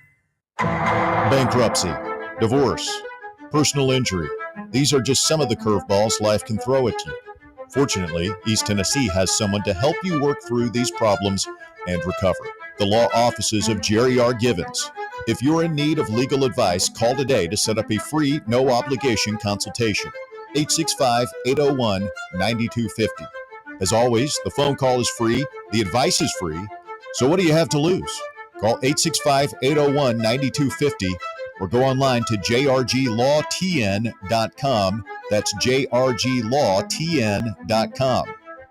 Bankruptcy, divorce, personal injury. These are just some of the curveballs life can throw at you. Fortunately, East Tennessee has someone to help you work through these problems and recover. The law offices of Jerry R. Givens. If you're in need of legal advice, call today to set up a free, no-obligation consultation. 865-801-9250. As always, the phone call is free, the advice is free, so what do you have to lose? Call 865-801-9250 or go online to jrglawtn.com. That's jrglawtn.com.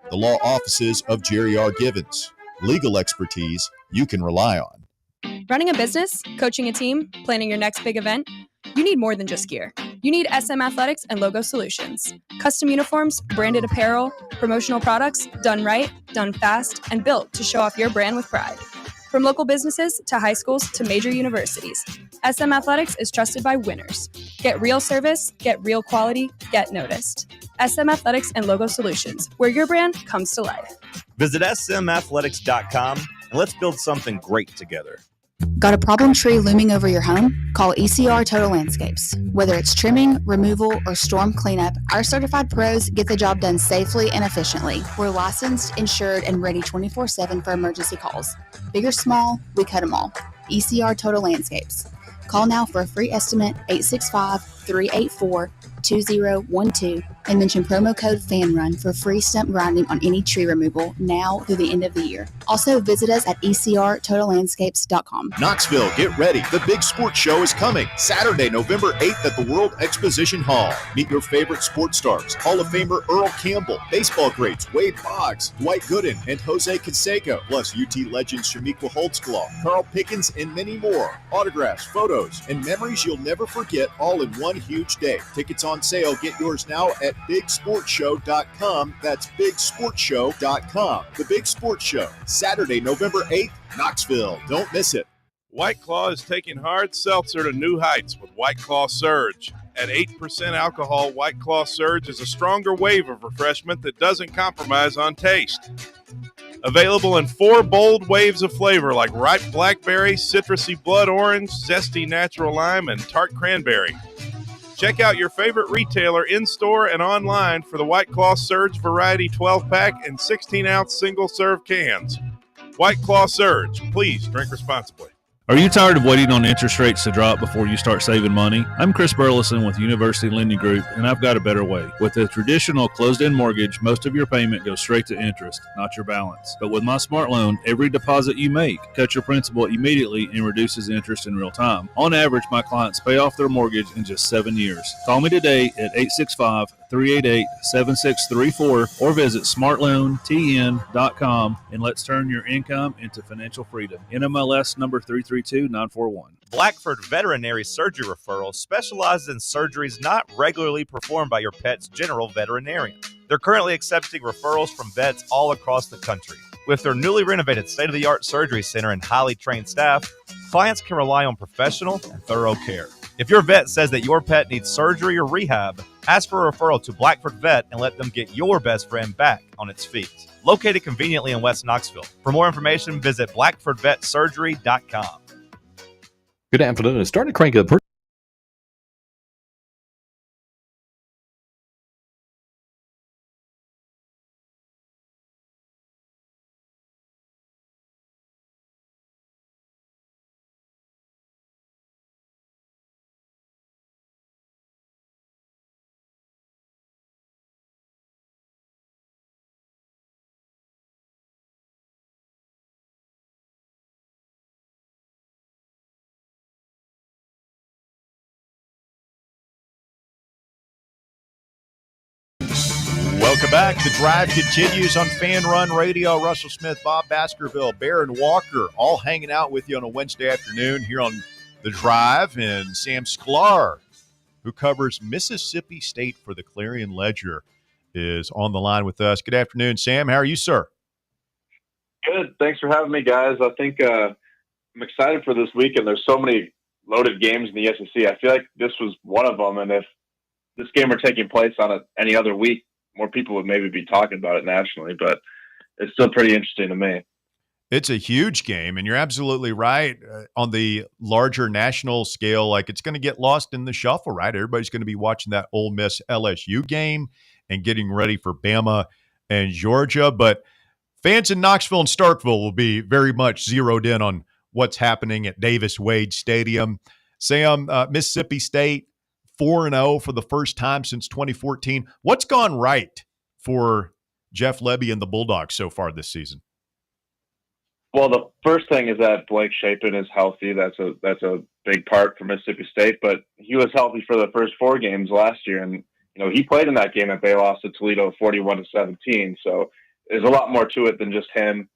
The law offices of Jerry R. Givens. Legal expertise you can rely on. Running a business, coaching a team, planning your next big event, you need more than just gear. You need SM Athletics and Logo Solutions. Custom uniforms, branded apparel, promotional products, done right, done fast, and built to show off your brand with pride. From local businesses to high schools to major universities, SM Athletics is trusted by winners. Get real service, get real quality, get noticed. SM Athletics and Logo Solutions, where your brand comes to life. Visit smathletics.com and let's build something great together. Got a problem tree looming over your home? Call ECR Total Landscapes. Whether it's trimming, removal, or storm cleanup, our certified pros get the job done safely and efficiently. We're licensed, insured, and ready 24/7 for emergency calls. Big or small, we cut them all. ECR Total Landscapes. Call now for a free estimate, 865-384-2012, and mention promo code FANRUN for free stump grinding on any tree removal now through the end of the year. Also, visit us at ecrtotallandscapes.com. Knoxville, get ready. The big sports show is coming. Saturday, November 8th at the World Exposition Hall. Meet your favorite sports stars. Hall of Famer Earl Campbell, baseball greats Wade Boggs, Dwight Gooden, and Jose Canseco, plus UT legends Shamiqua Holtzclaw, Carl Pickens, and many more. Autographs, photos, and memories you'll never forget, all in one one huge day. Tickets on sale. Get yours now at BigSportsShow.com. That's BigSportsShow.com. The Big Sports Show, Saturday, November 8th, Knoxville. Don't miss it. White Claw is taking hard seltzer to new heights with White Claw Surge. At 8% alcohol, White Claw Surge is a stronger wave of refreshment that doesn't compromise on taste. Available in 4 bold waves of flavor like ripe blackberry, citrusy blood orange, zesty natural lime, and tart cranberry. Check out your favorite retailer in-store and online for the White Claw Surge Variety 12-pack and 16-ounce single-serve cans. White Claw Surge. Please drink responsibly. Are you tired of waiting on interest rates to drop before you start saving money? I'm Chris Burleson with University Lending Group, and I've got a better way. With a traditional closed-end mortgage, most of your payment goes straight to interest, not your balance. But with my Smart Loan, every deposit you make cuts your principal immediately and reduces interest in real time. On average, my clients pay off their mortgage in just 7 years. Call me today at 865-388-7634 or visit smartloantn.com and let's turn your income into financial freedom. NMLS number 332941. Blackford Veterinary Surgery Referral specializes in surgeries not regularly performed by your pet's general veterinarian. They're currently accepting referrals from vets all across the country. With their newly renovated state-of-the-art surgery center and highly trained staff, clients can rely on professional and thorough care. If your vet says that your pet needs surgery or rehab, ask for a referral to Blackford Vet and let them get your best friend back on its feet. Located conveniently in West Knoxville. For more information, visit blackfordvetsurgery.com. Good afternoon. It's starting to crank up. Welcome back. The drive continues on Fan Run Radio. Russell Smith, Bob Baskerville, Baron Walker, all hanging out with you on a Wednesday afternoon here on The Drive. And Sam Sklar, who covers Mississippi State for the Clarion Ledger, is on the line with us. Good afternoon, Sam. How are you, sir? Good. Thanks for having me, guys. I think I'm excited for this weekend. There's so many loaded games in the SEC. I feel like this was one of them. And if this game were taking place on any other week, more people would maybe be talking about it nationally, but it's still pretty interesting to me. It's a huge game, and you're absolutely right. On the larger national scale, like it's going to get lost in the shuffle, right? Everybody's going to be watching that Ole Miss LSU game and getting ready for Bama and Georgia. But fans in Knoxville and Starkville will be very much zeroed in on what's happening at Davis Wade Stadium. Sam, Mississippi State, 4-0 for the first time since 2014. What's gone right for Jeff Lebby and the Bulldogs so far this season? Well, the first thing is that Blake Shapen is healthy. That's a big part for Mississippi State, but he was healthy for the first 4 games last year, and he played in that game that they lost to Toledo 41-17. So there's a lot more to it than just him.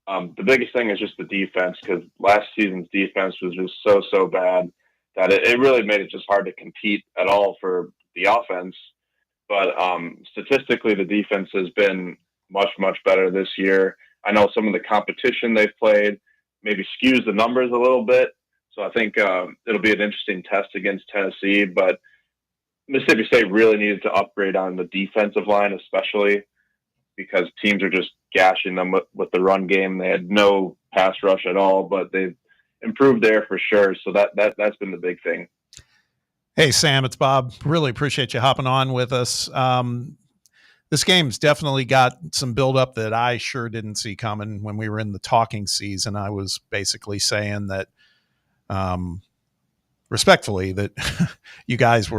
The biggest thing is just the defense, because last season's defense was just so bad that it really made it just hard to compete at all for the offense. But statistically, the defense has been much better this year. I know some of the competition they've played maybe skews the numbers a little bit. So I think it'll be an interesting test against Tennessee. But Mississippi State really needed to upgrade on the defensive line, especially because teams are just gashing them with the run game. They had no pass rush at all, but they've improved there for sure. So that's been the big thing. Hey, Sam, it's Bob. Really appreciate you hopping on with us. This game's definitely got some buildup that I sure didn't see coming when we were in the talking season. I was basically saying that, respectfully, that you guys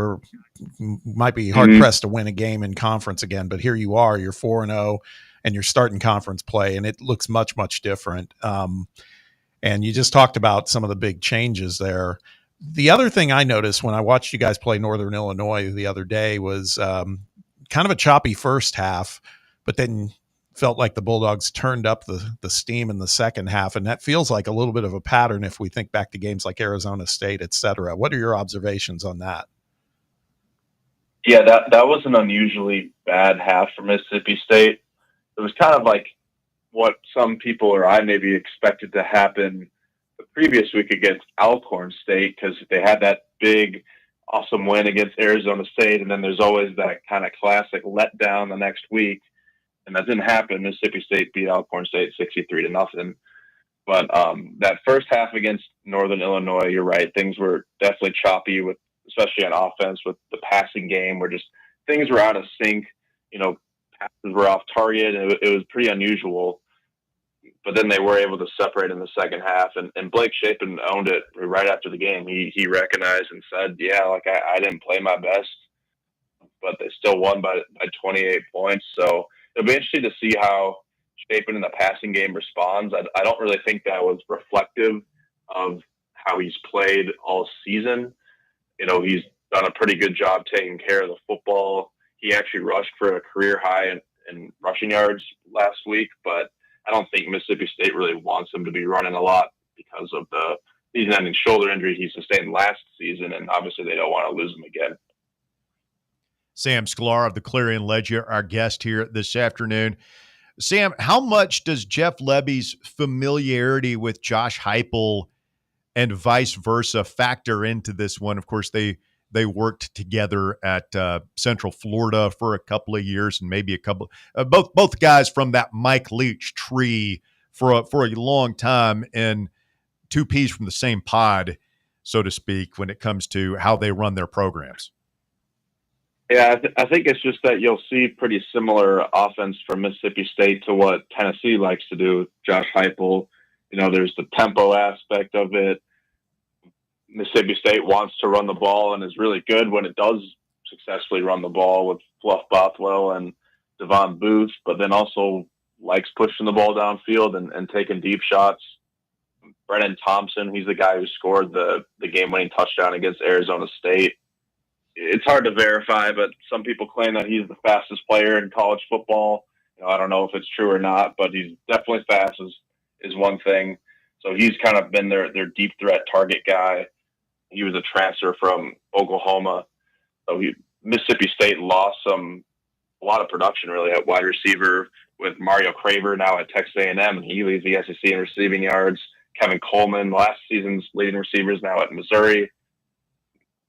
might be hard-pressed to win a game in conference again, but here you are, you're 4-0, and you're starting conference play, and it looks much different. And you just talked about some of the big changes there. The other thing I noticed when I watched you guys play Northern Illinois the other day was kind of a choppy first half, but then felt like the Bulldogs turned up the steam in the second half, and that feels like a little bit of a pattern if we think back to games like Arizona State, et cetera. What are your observations on that? Yeah, that was an unusually bad half for Mississippi State. It was kind of like what some people or I maybe expected to happen the previous week against Alcorn State, because they had that big, awesome win against Arizona State, and then there's always that kind of classic letdown the next week, and that didn't happen. Mississippi State beat Alcorn State 63-0. But that first half against Northern Illinois, you're right, things were definitely choppy, with especially on offense, with the passing game, where just things were out of sync. Passes were off target. It was pretty unusual. But then they were able to separate in the second half, and Blake Shapen owned it right after the game. He recognized and said, yeah, like I didn't play my best, but they still won by 28 points. So it'll be interesting to see how Shapen in the passing game responds. I don't really think that was reflective of how he's played all season. He's done a pretty good job taking care of the football. He actually rushed for a career high in rushing yards last week, but I don't think Mississippi State really wants him to be running a lot because of the season-ending shoulder injury he sustained last season, and obviously they don't want to lose him again. Sam Sklar of the Clarion Ledger, our guest here this afternoon. Sam, how much does Jeff Lebby's familiarity with Josh Heupel and vice versa factor into this one? Of course, they worked together at Central Florida for a couple of years, and maybe a couple both guys from that Mike Leach tree for a long time, and two peas from the same pod, so to speak, when it comes to how they run their programs. Yeah, I think it's just that you'll see pretty similar offense from Mississippi State to what Tennessee likes to do with Josh Heupel. There's the tempo aspect of it. Mississippi State wants to run the ball and is really good when it does successfully run the ball with Fluff Bothwell and Devon Booth, but then also likes pushing the ball downfield and taking deep shots. Brennan Thompson, he's the guy who scored the game-winning touchdown against Arizona State. It's hard to verify, but some people claim that he's the fastest player in college football. I don't know if it's true or not, but he's definitely fast is one thing. So he's kind of been their deep threat target guy. He was a transfer from Oklahoma. So Mississippi State lost a lot of production really at wide receiver with Mario Craver now at Texas A&M, and he leads the SEC in receiving yards. Kevin Coleman, last season's leading receivers, now at Missouri.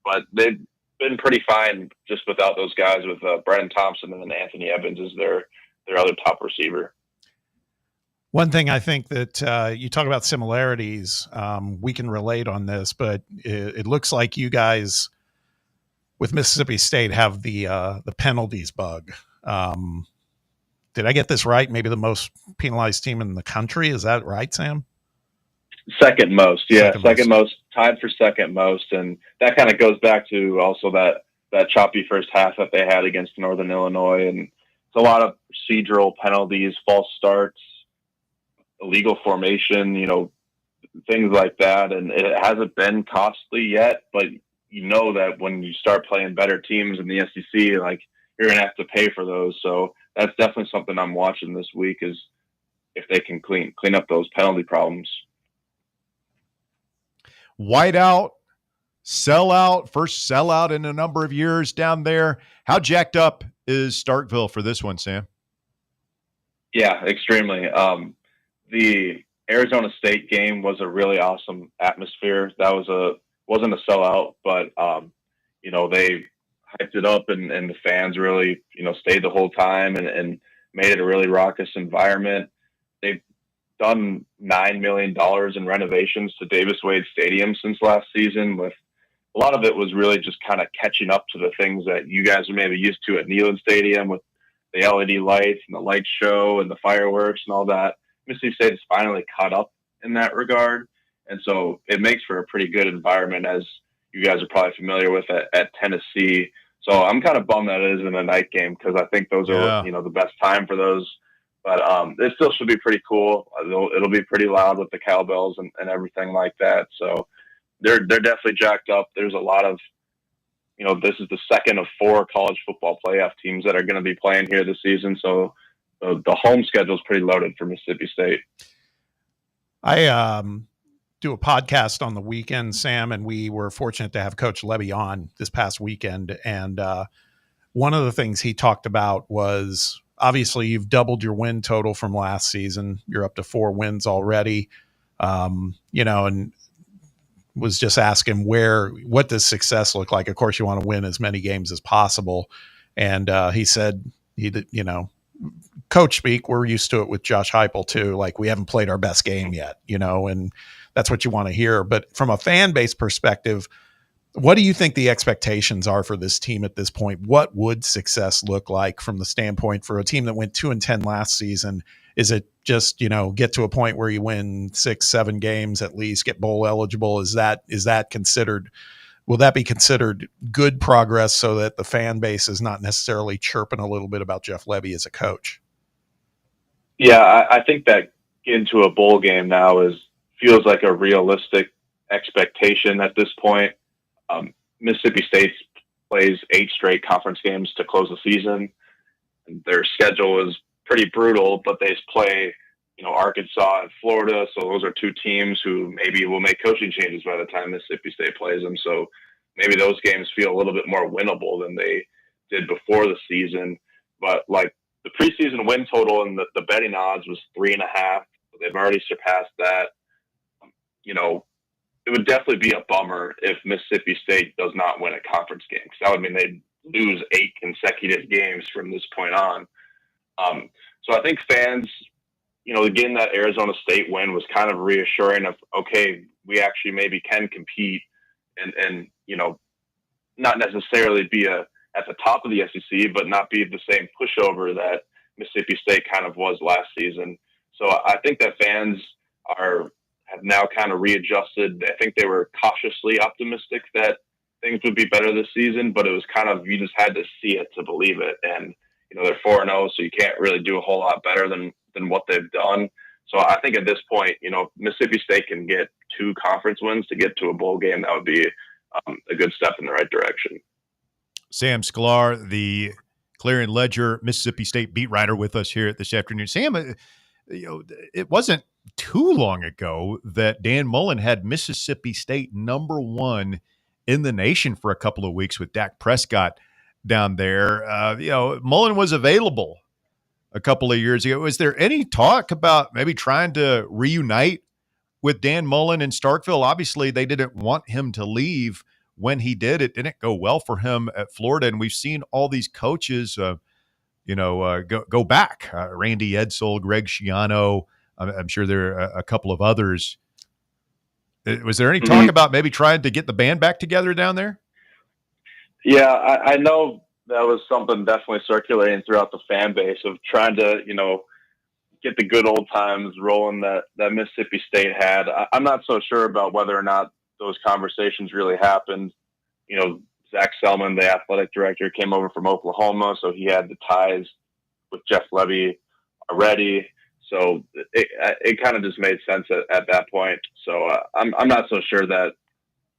But they've been pretty fine just without those guys, with Brennan Thompson and then Anthony Evans as their other top receiver. One thing I think that you talk about similarities, we can relate on this, but it looks like you guys with Mississippi State have the penalties bug. Did I get this right? Maybe the most penalized team in the country. Is that right, Sam? Second most, yeah. Second most, tied for second most. And that kind of goes back to also that choppy first half that they had against Northern Illinois. And it's a lot of procedural penalties, false starts, illegal formation, things like that. And it hasn't been costly yet, but that when you start playing better teams in the SEC, like, you're going to have to pay for those. So that's definitely something I'm watching this week, is if they can clean up those penalty problems. Whiteout, sellout, first sellout in a number of years down there. How jacked up is Starkville for this one, Sam? Yeah, extremely. The Arizona State game was a really awesome atmosphere. That wasn't a sellout, but they hyped it up, and the fans really stayed the whole time and made it a really raucous environment. They've done $9 million in renovations to Davis Wade Stadium since last season. With a lot of it was really just kind of catching up to the things that you guys are maybe used to at Neyland Stadium, with the LED lights and the light show and the fireworks and all that. Mississippi State has finally caught up in that regard. And so it makes for a pretty good environment, as you guys are probably familiar with at Tennessee. So I'm kind of bummed that it isn't a night game, because I think those are, the best time for those. But it still should be pretty cool. It'll be pretty loud with the cowbells and everything like that. So they're definitely jacked up. There's a lot of, this is the second of 4 college football playoff teams that are going to be playing here this season. So the home schedule is pretty loaded for Mississippi State. I do a podcast on the weekend, Sam, and we were fortunate to have Coach Lebby on this past weekend. And one of the things he talked about was obviously you've doubled your win total from last season. You're up to 4 wins already. And was just asking what does success look like? Of course, you want to win as many games as possible. And he said, coach speak, we're used to it with Josh Heupel too. Like, we haven't played our best game yet, and that's what you want to hear. But from a fan base perspective, what do you think the expectations are for this team at this point? What would success look like from the standpoint for a team that went 2-10 last season? Is it just, get to a point where you win 6-7 games at least, get bowl eligible? Is that considered, will that be considered good progress so that the fan base is not necessarily chirping a little bit about Jeff Lebby as a coach? Yeah, I think that getting to a bowl game now feels like a realistic expectation at this point. Mississippi State plays 8 straight conference games to close the season. Their schedule is pretty brutal, but they play, Arkansas and Florida. So those are 2 teams who maybe will make coaching changes by the time Mississippi State plays them. So maybe those games feel a little bit more winnable than they did before the season. But like the preseason win total and the betting odds was 3.5. They've already surpassed that. It would definitely be a bummer if Mississippi State does not win a conference game, because that would mean they'd lose 8 consecutive games from this point on. So I think fans, getting that Arizona State win was kind of reassuring of, okay, we actually maybe can compete and not necessarily be at the top of the SEC, but not be the same pushover that Mississippi State kind of was last season. So I think that fans have now kind of readjusted. I think they were cautiously optimistic that things would be better this season, but it was kind of, you just had to see it to believe it. And, they're 4-0, so you can't really do a whole lot better than what they've done. So I think at this point, Mississippi State can get 2 conference wins to get to a bowl game. That would be a good step in the right direction. Sam Sklar, the Clarion Ledger Mississippi State beat writer, with us here this afternoon. Sam, it wasn't too long ago that Dan Mullen had Mississippi State number 1 in the nation for a couple of weeks with Dak Prescott down there. Mullen was available a couple of years ago. Was there any talk about maybe trying to reunite with Dan Mullen in Starkville? Obviously, they didn't want him to leave when he did. It didn't go well for him at Florida, and we've seen all these coaches, go back. Randy Edsall, Greg Schiano. I'm sure there are a couple of others. Was there any talk about maybe trying to get the band back together down there? Yeah, I know that was something definitely circulating throughout the fan base of trying to, get the good old times rolling that Mississippi State had. I'm not so sure about whether or not those conversations really happened. Zach Selman, the athletic director, came over from Oklahoma, so he had the ties with Jeff Lebby already. So it kind of just made sense at that point. So I'm not so sure that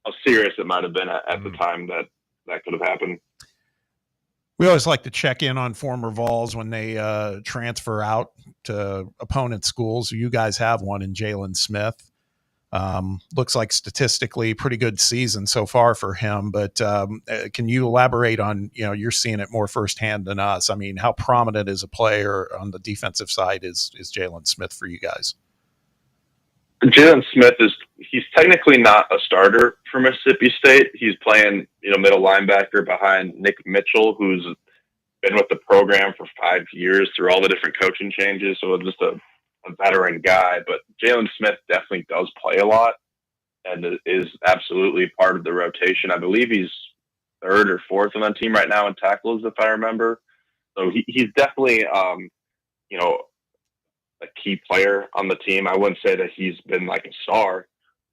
how serious it might have been at the time that could have happened. We always like to check in on former Vols when they transfer out to opponent schools. You guys have one in Jalen Smith. Looks like statistically pretty good season so far for him, but can you elaborate on, you're seeing it more firsthand than us. I mean, how prominent as a player on the defensive side is Jalen Smith for you guys? Jalen Smith he's technically not a starter for Mississippi State. He's playing, middle linebacker behind Nick Mitchell, who's been with the program for 5 years through all the different coaching changes. So just a veteran guy, but Jalen Smith definitely does play a lot and is absolutely part of the rotation. I believe he's 3rd or 4th on the team right now in tackles, if I remember. So he's definitely, a key player on the team. I wouldn't say that he's been like a star,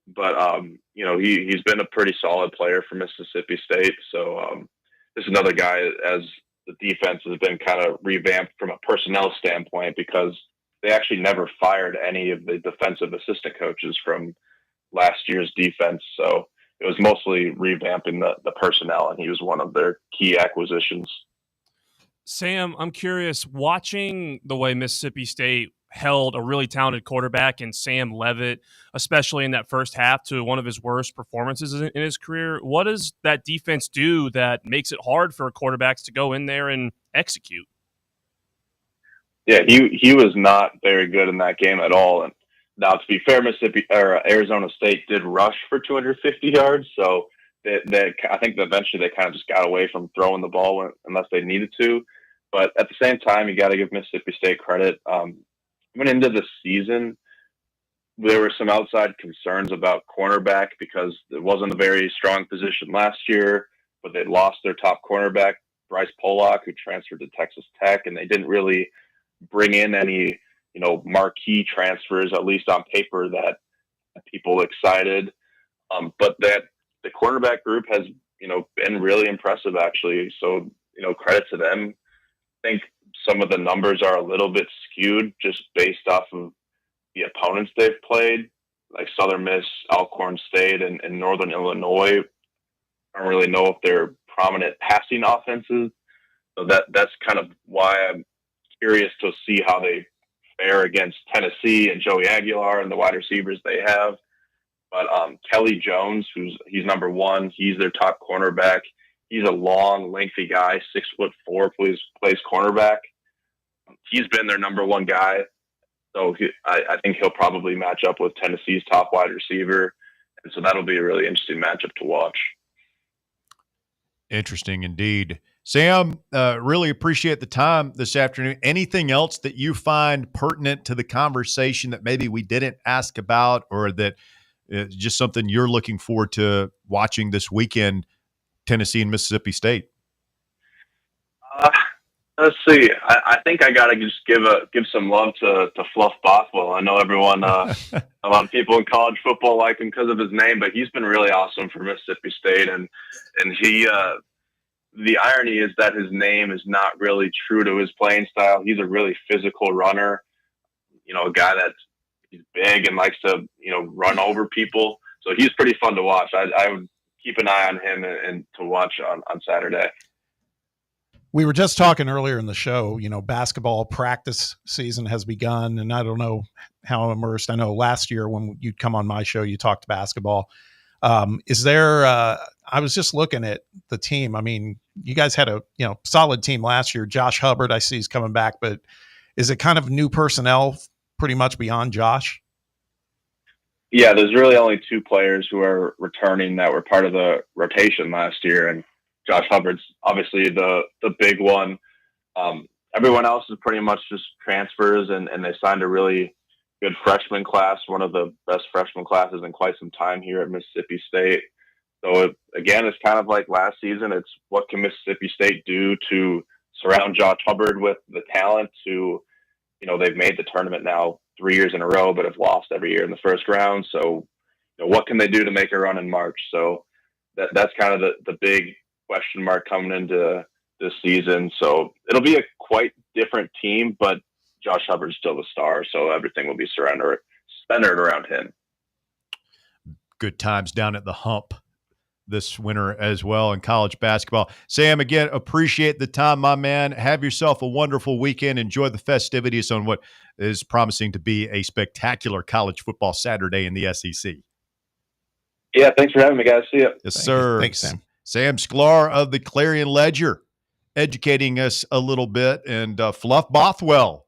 but he's been a pretty solid player for Mississippi State. So this is another guy, as the defense has been kind of revamped from a personnel standpoint, because they actually never fired any of the defensive assistant coaches from last year's defense. So it was mostly revamping the personnel, and he was one of their key acquisitions. Sam, I'm curious, watching the way Mississippi State held a really talented quarterback in Sam Levitt, especially in that first half, to one of his worst performances in his career. What does that defense do that makes it hard for quarterbacks to go in there and execute? Yeah, he was not very good in that game at all. And now, to be fair, Arizona State did rush for 250 yards, so I think that eventually they kind of just got away from throwing the ball unless they needed to. But at the same time, you got to give Mississippi State credit. Went into the season, there were some outside concerns about cornerback because it wasn't a very strong position last year, but they lost their top cornerback, Bryce Pollock, who transferred to Texas Tech, and they didn't really bring in any, marquee transfers, at least on paper, that people excited. But that the cornerback group has, been really impressive, actually. So, credit to them. I think some of the numbers are a little bit skewed just based off of the opponents they've played, like Southern Miss, Alcorn State, and Northern Illinois. I don't really know if they're prominent passing offenses. So that's kind of why I'm curious to see how they fare against Tennessee and Joey Aguilar and the wide receivers they have. But Kelly Jones, he's number one, he's their top cornerback. He's a long, lengthy guy, 6'4", plays cornerback. He's been their number one guy. So I think he'll probably match up with Tennessee's top wide receiver. And so that'll be a really interesting matchup to watch. Interesting indeed. Sam, really appreciate the time this afternoon. Anything else that you find pertinent to the conversation that maybe we didn't ask about, or that just something you're looking forward to watching this weekend, Tennessee and Mississippi State? Let's see. I think I got to just give some love to Fluff Bothwell. I know everyone, a lot of people in college football like him because of his name, but he's been really awesome for Mississippi State. And he, the irony is that his name is not really true to his playing style. He's a really physical runner, a guy he's big and likes to, run over people. So he's pretty fun to watch. I would keep an eye on him and to watch on Saturday. We were just talking earlier in the show, basketball practice season has begun, and I don't know how immersed. I know last year when you'd come on my show, you talked basketball. Is there, I was just looking at the team. I mean, you guys had a, solid team last year. Josh Hubbard, I see, is coming back, but is it kind of new personnel pretty much beyond Josh? Yeah, there's really only two players who are returning that were part of the rotation last year, and Josh Hubbard's obviously the big one. Everyone else is pretty much just transfers, and they signed a really good freshman class, one of the best freshman classes in quite some time here at Mississippi State. So again, it's kind of like last season. It's what can Mississippi State do to surround Josh Hubbard with the talent to, they've made the tournament now 3 years in a row, but have lost every year in the first round. So, what can they do to make a run in March? So that's kind of the big question mark coming into this season. So it'll be a quite different team, but Josh Hubbard's still the star. So everything will be centered around him. Good times down at the Hump this winter as well in college basketball. Sam, again, appreciate the time, my man. Have yourself a wonderful weekend. Enjoy the festivities on what is promising to be a spectacular college football Saturday in the SEC. Yeah, thanks for having me, guys. See you. Yes, sir. Thanks, Sam. Sam Sklar of the Clarion Ledger, educating us a little bit, and Fluff Bothwell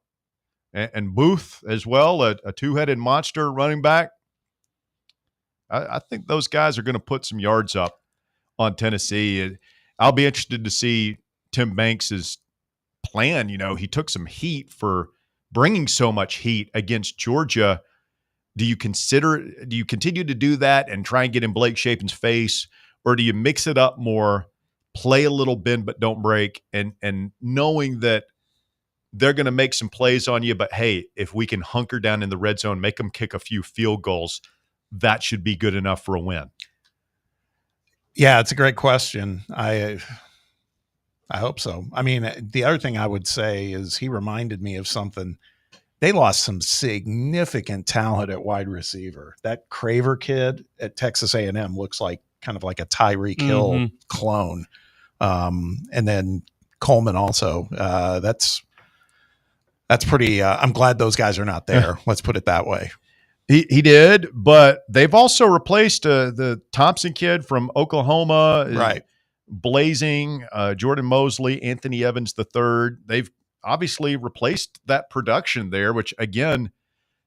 and Booth as well, a two-headed monster running back. I think those guys are going to put some yards up on Tennessee. I'll be interested to see Tim Banks's plan. He took some heat for bringing so much heat against Georgia. Do you continue to do that and try and get in Blake Shapen's face, or do you mix it up more, play a little bend but don't break, and knowing that they're going to make some plays on you, but hey, if we can hunker down in the red zone, make them kick a few field goals, that should be good enough for a win? Yeah, it's a great question. I hope so. I mean, the other thing I would say is he reminded me of something. They lost some significant talent at wide receiver. That Craver kid at Texas A&M looks like kind of like a Tyreek Hill clone. And then Coleman also. That's pretty. I'm glad those guys are not there. Let's put it that way. He did, but they've also replaced the Thompson kid from Oklahoma, right? Blazing, Jordan Mosley, Anthony Evans III. They've obviously replaced that production there, which again,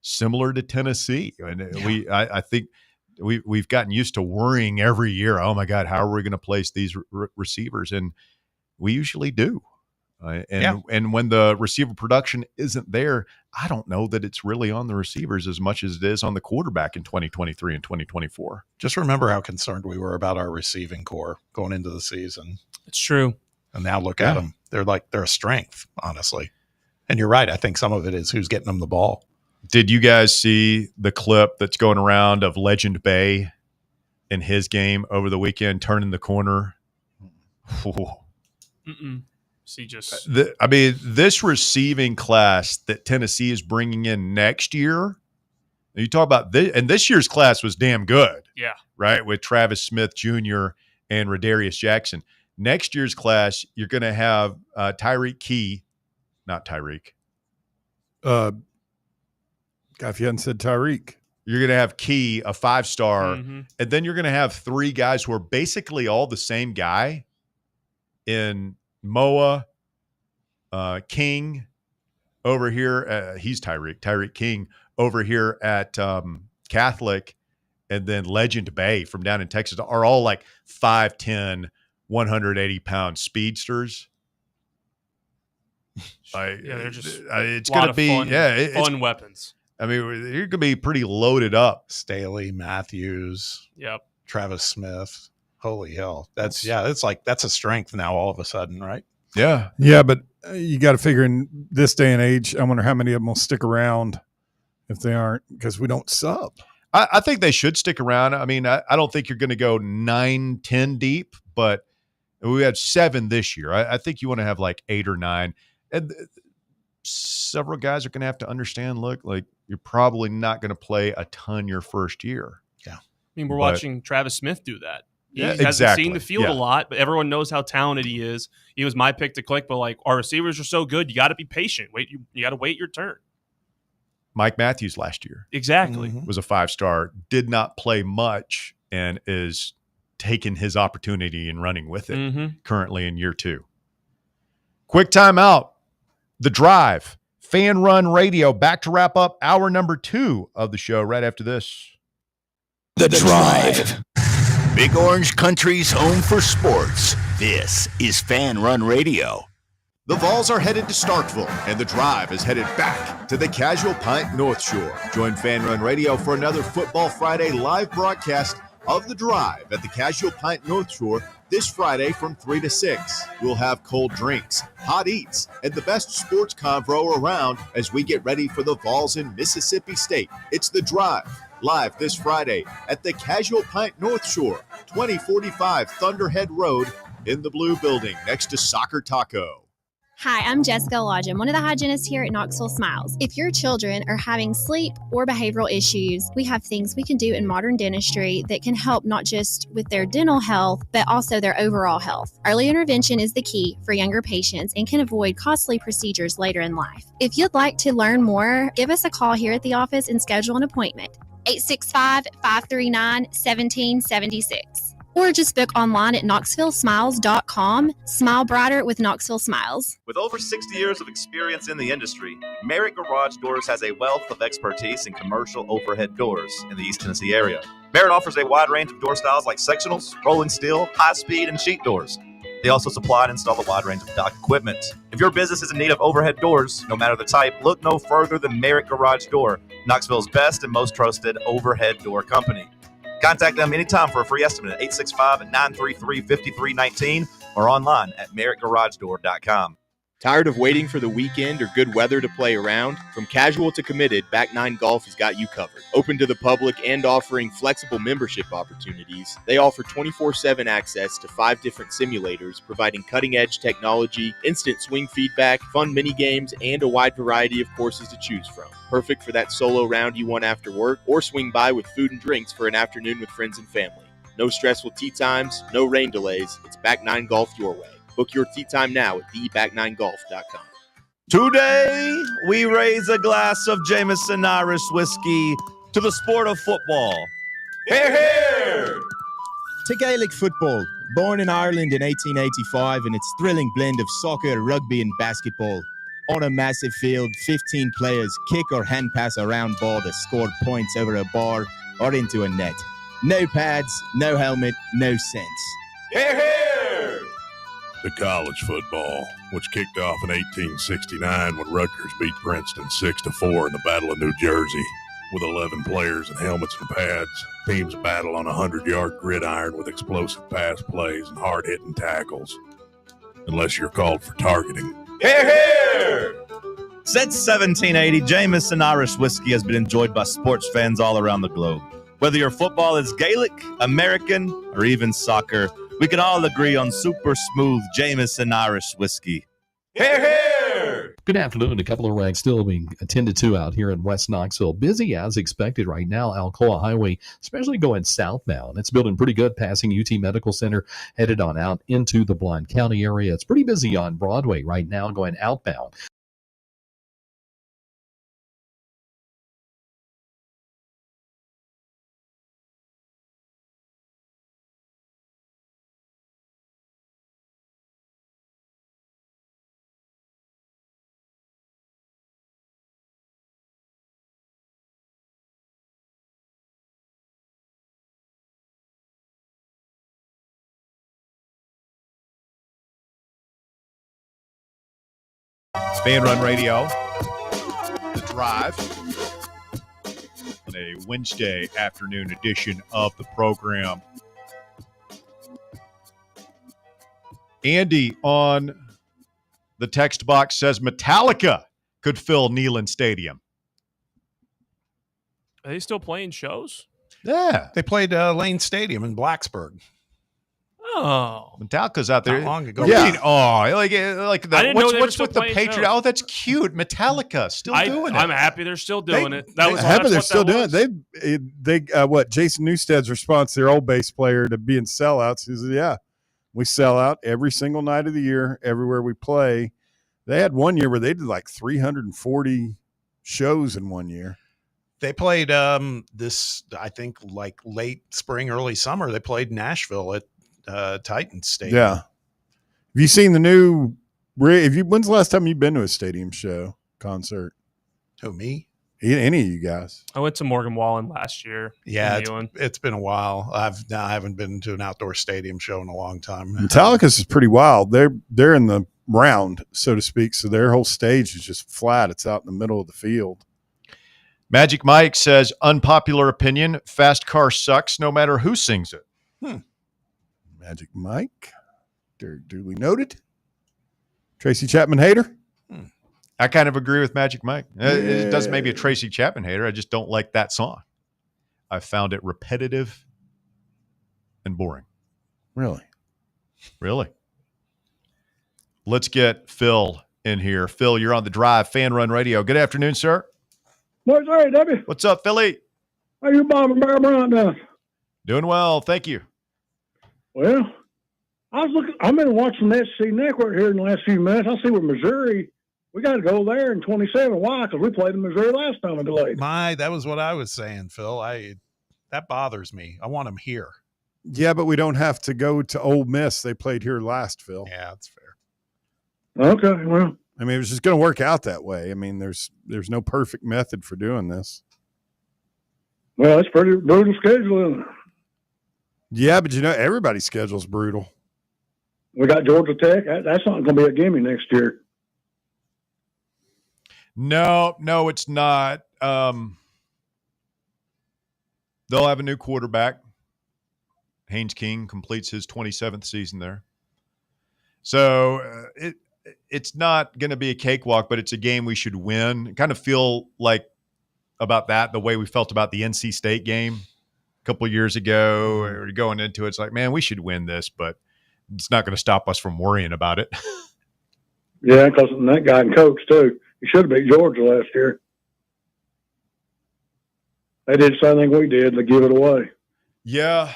similar to Tennessee. And I think we've gotten used to worrying every year. Oh my God, how are we going to place these receivers? And we usually do. And when the receiver production isn't there, I don't know that it's really on the receivers as much as it is on the quarterback in 2023 and 2024. Just remember how concerned we were about our receiving core going into the season. It's true. And now look at them. They're a strength, honestly. And you're right. I think some of it is who's getting them the ball. Did you guys see the clip that's going around of Legend Bay in his game over the weekend, turning the corner? See, just this receiving class that Tennessee is bringing in next year. You talk about this, and this year's class was damn good. Yeah, right, with Travis Smith Jr. and Radarius Jackson. Next year's class, you're going to have Tyreek Key, not Tyreek. God, if you hadn't said Tyreek, you're going to have Key, a 5-star, and then you're going to have 3 guys who are basically all the same guy in Moa, King over here. He's Tyreek King over here at Catholic, and then Legend Bay from down in Texas are all like 5'10", 180-pound speedsters. they're just it's going to be fun weapons. I mean, you're going to be pretty loaded up. Staley, Matthews, Travis Smith. Holy hell. That's a strength now all of a sudden, right? Yeah. Yeah, but you got to figure in this day and age, I wonder how many of them will stick around if they aren't, because we don't sub. I think they should stick around. I mean, I don't think you're going to go 9, 10 deep, but we had 7 this year. I think you want to have like 8 or 9. And several guys are going to have to understand, look, like you're probably not going to play a ton your first year. Yeah. I mean, we're watching Travis Smith do that. He hasn't seen the field a lot, but everyone knows how talented he is. He was my pick to click, but like our receivers are so good, you got to be patient. You got to wait your turn. Mike Matthews last year. Exactly. Was a 5-star, did not play much, and is taking his opportunity and running with it currently in year 2. Quick timeout. The Drive. Fan Run Radio. Back to wrap up hour number 2 of the show right after this. The Drive. Big Orange Country's home for sports. This is Fan Run Radio. The Vols are headed to Starkville, and the Drive is headed back to the Casual Pint North Shore. Join Fan Run Radio for another Football Friday live broadcast of the Drive at the Casual Pint North Shore this Friday from 3 to 6. We'll have cold drinks, hot eats, and the best sports convo around as we get ready for the Vols in Mississippi State. It's the Drive, live this Friday at the Casual Pint North Shore, 2045 Thunderhead Road in the Blue Building next to Soccer Taco. Hi, I'm Jessica Lodge. I'm one of the hygienists here at Knoxville Smiles. If your children are having sleep or behavioral issues, we have things we can do in modern dentistry that can help not just with their dental health, but also their overall health. Early intervention is the key for younger patients and can avoid costly procedures later in life. If you'd like to learn more, give us a call here at the office and schedule an appointment. 865-539-1776. Or just book online at KnoxvilleSmiles.com. Smile brighter with Knoxville Smiles. With over 60 years of experience in the industry, Merritt Garage Doors has a wealth of expertise in commercial overhead doors in the East Tennessee area. Merritt offers a wide range of door styles like sectionals, rolling steel, high speed, and sheet doors. They also supply and install a wide range of dock equipment. If your business is in need of overhead doors, no matter the type, look no further than Merritt Garage Door, Knoxville's best and most trusted overhead door company. Contact them anytime for a free estimate at 865-933-5319 or online at merrittgaragedoor.com. Tired of waiting for the weekend or good weather to play around? From casual to committed, Back Nine Golf has got you covered. Open to the public and offering flexible membership opportunities, they offer 24/7 access to 5 different simulators, providing cutting-edge technology, instant swing feedback, fun mini games, and a wide variety of courses to choose from. Perfect for that solo round you want after work, or swing by with food and drinks for an afternoon with friends and family. No stressful tee times, no rain delays. It's Back Nine Golf your way. Book your tee time now at theback9golf.com. Today, we raise a glass of Jameson Irish whiskey to the sport of football. Hear, hear! To Gaelic football, born in Ireland in 1885 in its thrilling blend of soccer, rugby and basketball. On a massive field, 15 players kick or hand pass a round ball to score points over a bar or into a net. No pads, no helmet, no sense. Hear, hear! To college football, which kicked off in 1869 when Rutgers beat Princeton 6-4 in the Battle of New Jersey. With 11 players and helmets and pads, teams battle on a 100-yard gridiron with explosive pass plays and hard-hitting tackles. Unless you're called for targeting. Hear, hear! Since 1780, Jameson Irish whiskey has been enjoyed by sports fans all around the globe. Whether your football is Gaelic, American, or even soccer, we can all agree on super smooth Jameson Irish whiskey. Hear, hear! Good afternoon. A couple of wrecks still being attended to out here in West Knoxville. Busy as expected right now. Alcoa Highway, especially going southbound. It's building pretty good, passing UT Medical Center, headed on out into the Blount County area. It's pretty busy on Broadway right now, going outbound. It's Fan Run Radio, The Drive, on a Wednesday afternoon edition of the program. Andy on the text box says Metallica could fill Neyland Stadium. Are they still playing shows? Yeah. They played Lane Stadium in Blacksburg. Oh, Metallica's out there. Not long ago. Yeah. Yeah. Like the, I didn't know they were what's still with the playing Patriot? shows. Oh, that's cute. Metallica still doing it. I'm happy they're still doing it. I'm happy they're still doing it. They what Jason Newsted's response to their old bass player to being sellouts is, yeah, we sell out every single night of the year, everywhere we play. They had one year where they did like 340 shows in one year. They played this, I think, like late spring, early summer. They played Nashville at Titans Stadium. Yeah. Have you seen the new? When's the last time you've been to a stadium show concert? Who, me? Any of you guys? I went to Morgan Wallen last year. Yeah, in it's been a while. I haven't been to an outdoor stadium show in a long time. Metallica's is pretty wild. They're in the round, so to speak. So their whole stage is just flat. It's out in the middle of the field. Magic Mike says, unpopular opinion, Fast Car sucks no matter who sings it. Magic Mike. Duly noted. Tracy Chapman hater? I kind of agree with Magic Mike. It does maybe a Tracy Chapman hater. I just don't like that song. I found it repetitive and boring. Really? Really? Let's get Phil in here. Phil, you're on the drive, Fan Run Radio. Good afternoon, sir. What's up, Debbie? What's up, Philly? How you bombing Bear Bryant doing? Doing well, thank you. Well, I've been watching the SEC Network here in the last few minutes. I see with Missouri, we got to go there in 27. Why? Because we played in Missouri last time and delayed. That was what I was saying, Phil. That bothers me. I want them here. Yeah, but we don't have to go to Ole Miss. They played here last, Phil. Yeah, that's fair. Okay, well. I mean, it was just going to work out that way. I mean, there's no perfect method for doing this. Well, it's pretty brutal scheduling. Yeah, but everybody's schedule's brutal. We got Georgia Tech. That's not going to be a gimme next year. No, it's not. They'll have a new quarterback. Haynes King completes his 27th season there. So it's not going to be a cakewalk, but it's a game we should win. Kind of feel like about that the way we felt about the NC State game a couple of years ago. Or going into it, it's like, man, we should win this, but it's not going to stop us from worrying about it. Yeah, because that guy can coach too. He should have beat Georgia last year. They did the same thing we did to give it away. Yeah,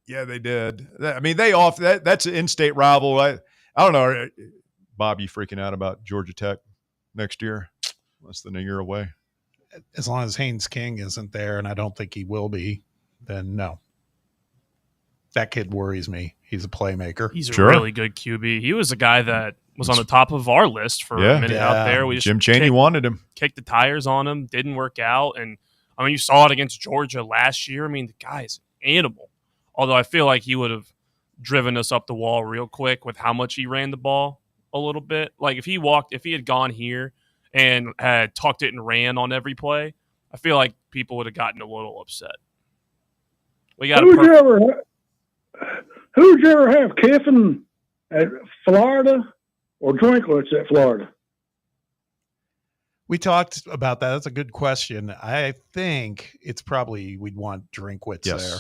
they did. I mean, that's an in-state rival. I don't know. Bob, you freaking out about Georgia Tech next year, less than a year away. As long as Haynes King isn't there, and I don't think he will be, then no. That kid worries me. He's a playmaker. He's a really good QB. He was a guy that was on the top of our list for a minute out there. We just Jim Chaney wanted him. Kicked the tires on him. Didn't work out. And, I mean, you saw it against Georgia last year. I mean, the guy's an animal. Although I feel like he would have driven us up the wall real quick with how much he ran the ball a little bit. Like, if he had gone here and had tucked it and ran on every play, I feel like people would have gotten a little upset. We got Who'd you ever have, Kiffin at Florida or Drinkwitz at Florida? We talked about that. That's a good question. I think it's probably we'd want Drinkwitz there.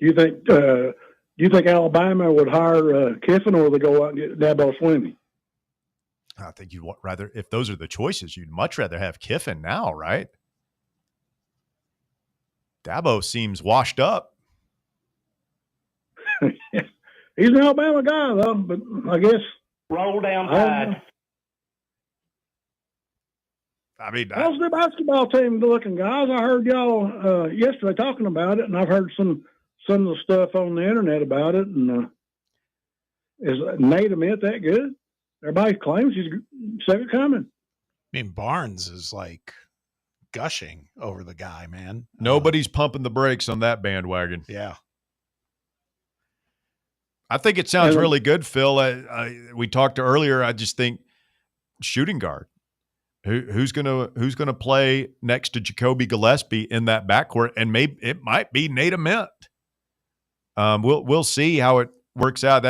Do you think Alabama would hire Kiffin, or would they go out and get Dabo Swinney? I think you'd rather, if those are the choices, you'd much rather have Kiffin now, right? Dabo seems washed up. He's an Alabama guy, though, but I guess. Roll down Tide. I mean, how's the basketball team looking, guys? I heard y'all yesterday talking about it, and I've heard some of the stuff on the internet about it. And is Nate Ament that good? Everybody claims he's second coming. I mean, Barnes is like gushing over the guy, man. Nobody's pumping the brakes on that bandwagon. Yeah. I think it sounds really good, Phil. We talked earlier. I just think shooting guard. Who's gonna play next to Jacoby Gillespie in that backcourt, and maybe it might be Nate Ament. We'll see how it works out.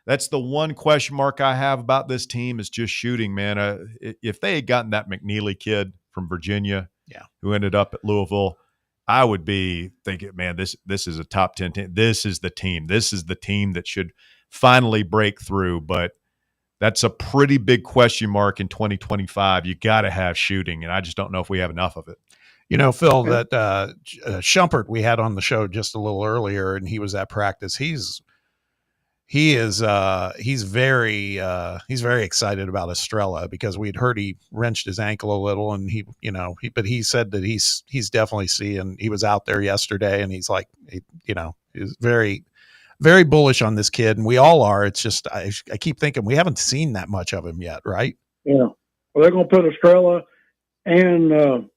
That's the one question mark I have about this team is just shooting, man. If they had gotten that McNeely kid from Virginia, who ended up at Louisville, I would be thinking, man, this is a top 10 team. This is the team. This is the team that should finally break through. But that's a pretty big question mark in 2025. You got to have shooting, and I just don't know if we have enough of it. You know, Phil, that Shumpert we had on the show just a little earlier, and he was at practice. He's very excited about Estrella because we'd heard he wrenched his ankle a little, and but he said that he's definitely seeing. He was out there yesterday, and he's like, he's very, very bullish on this kid, and we all are. It's just I keep thinking we haven't seen that much of him yet, right? Yeah. Well, they're going to put Estrella and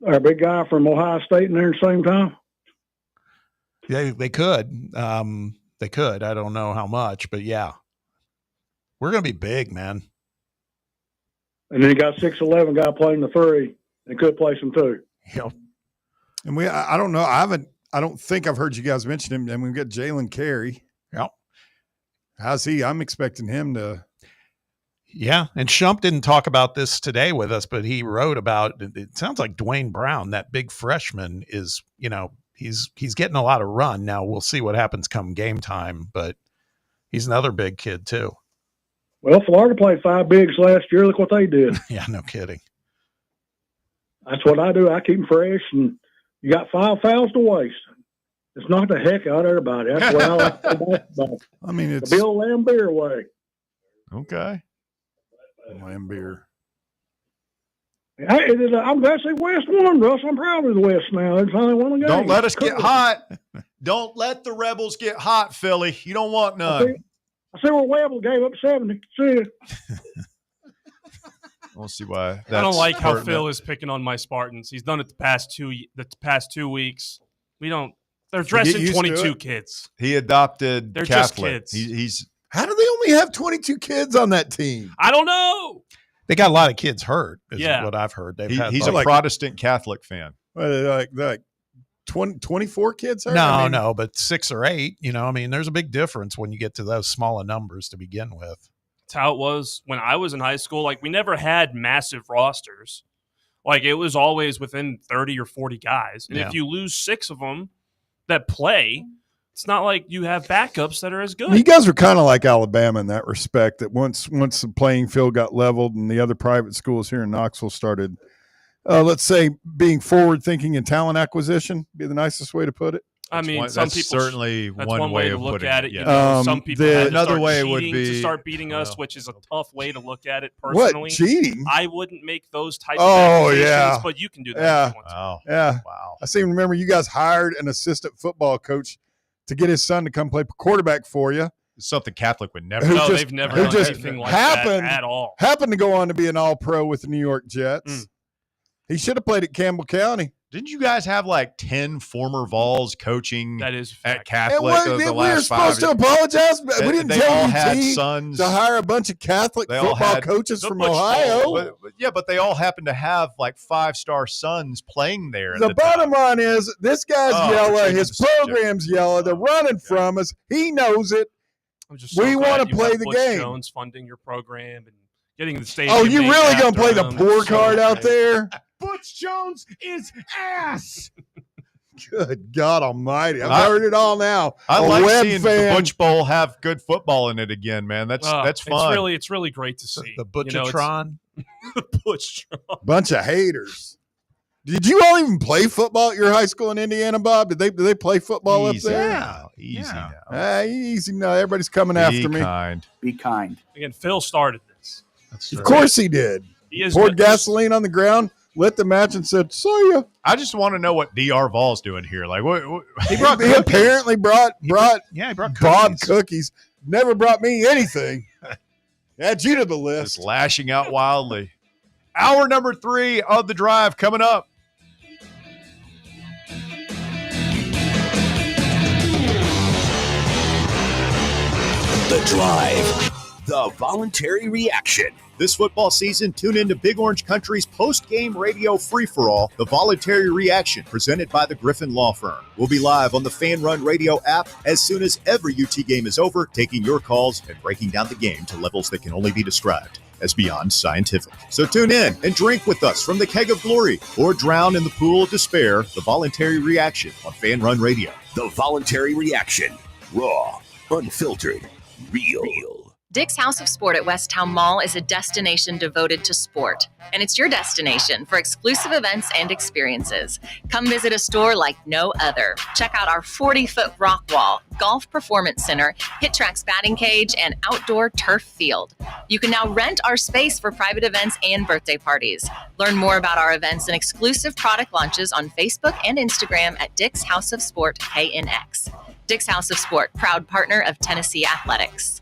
our big guy from Ohio State in there at the same time. Yeah, they could. They could. I don't know how much, but yeah, we're going to be big, man. And then you got 6'11" guy playing the three and could play some too. Yep. And I don't know. I don't think I've heard you guys mention him. And we've got Jalen Carey. Yep. How's he? I'm expecting him to. Yeah. And Shump didn't talk about this today with us, but he wrote about it. Sounds like Dwayne Brown, that big freshman, is, he's getting a lot of run. Now we'll see what happens come game time, but he's another big kid too. Well, Florida played 5 bigs last year. Look what they did. Yeah, no kidding. That's what I do. I keep them fresh, and you got 5 fouls to waste. It's knocked the heck out of everybody. That's what I like to play basketball. I mean, it's the Bill Lambier way. Okay. Lambier. I'm glad to say West won, Russ. I'm proud of the West now. They finally won a game. Don't let us get hot. Don't let the Rebels get hot, Philly. You don't want none. I see where Webble gave up 70. See it. We'll see why. I don't like how Phil is picking on my Spartans. He's done it the past 2 weeks. They're dressing 22 kids. He adopted They're Catholic. just kids. He's How do they only have 22 kids on that team? I don't know. They got a lot of kids hurt, is Yeah. what I've heard. he's a Protestant Catholic fan. Like 24 kids hurt? No, but 6 or 8. There's a big difference when you get to those smaller numbers to begin with. That's how it was when I was in high school. Like, we never had massive rosters. Like, it was always within 30 or 40 guys. And if you lose 6 of them that play, it's not like you have backups that are as good. You guys were kind of like Alabama in that respect, that once the playing field got leveled and the other private schools here in Knoxville started, let's say, being forward-thinking in talent acquisition, be the nicest way to put it. I mean, that's some people certainly that's one way to of look putting at it. it. You Yeah. know, some people had to another start way cheating would be to start beating us, which is a tough way to look at it. What, Personally, cheating? I wouldn't make those types Oh, of accusations, yeah. but you can do that. Yeah. If you want to. Wow. Yeah. Wow. I seem to remember you guys hired an assistant football coach to get his son to come play quarterback for you. Something Catholic would never. No, they've never done anything like that at all. Happened to go on to be an All-Pro with the New York Jets. He should have played at Campbell County. Didn't you guys have like 10 former Vols coaching that is at Catholic we the were last 5 supposed to years? apologize. We didn't They tell all UT had sons. to hire a bunch of Catholic They all football had- coaches from Ohio. But they all happen to have like 5-star sons playing there. at The time. bottom line is this guy's Oh, yellow. changing His the subject. program's yellow. They're running from us. He knows it. I'm just so We glad want to you play have the Butch game. Jones funding your program and getting the stadium. Oh, you named really gonna after play the him. poor It's so card out great. there? Butch Jones is ass. Good God Almighty! I've I- heard it all now. I A like Web seeing fan. the Butch Bowl have good football in it again, man. That's fun. It's really great to see. The You know, it's- Butchertron. Butchtron. Bunch of haters. Did you all even play football at your high school in Indiana, Bob? Did they play football Easy up there? now. Easy now. Easy now. Everybody's coming Be after me. kind. Be kind. Again, Phil started this. Of course he did. He is Poured good. gasoline on the ground, lit the match, and said, "See ya." I just want to know what DR Vols doing here. Like, what He apparently brought he brought Bob cookies. Never brought me anything. Add you to the list. just lashing out wildly. Hour number 3 of the drive coming up. The Drive. The voluntary reaction. This football season, tune into Big Orange Country's post-game radio free-for-all, The Voluntary Reaction, presented by the Griffin Law Firm. We'll be live on the Fan Run Radio app as soon as every UT game is over, taking your calls and breaking down the game to levels that can only be described as beyond scientific. So tune in and drink with us from the keg of glory or drown in the pool of despair. The Voluntary Reaction on Fan Run Radio. The voluntary reaction. Raw, unfiltered, real. Dick's House of Sport at Westtown Mall is a destination devoted to sport, and it's your destination for exclusive events and experiences. Come visit a store like no other. Check out our 40-foot rock wall, golf performance center, Hit Tracks batting cage, and outdoor turf field. You can now rent our space for private events and birthday parties. Learn more about our events and exclusive product launches on Facebook and Instagram at Dick's House of Sport KNX. Dick's House of Sport, proud partner of Tennessee Athletics.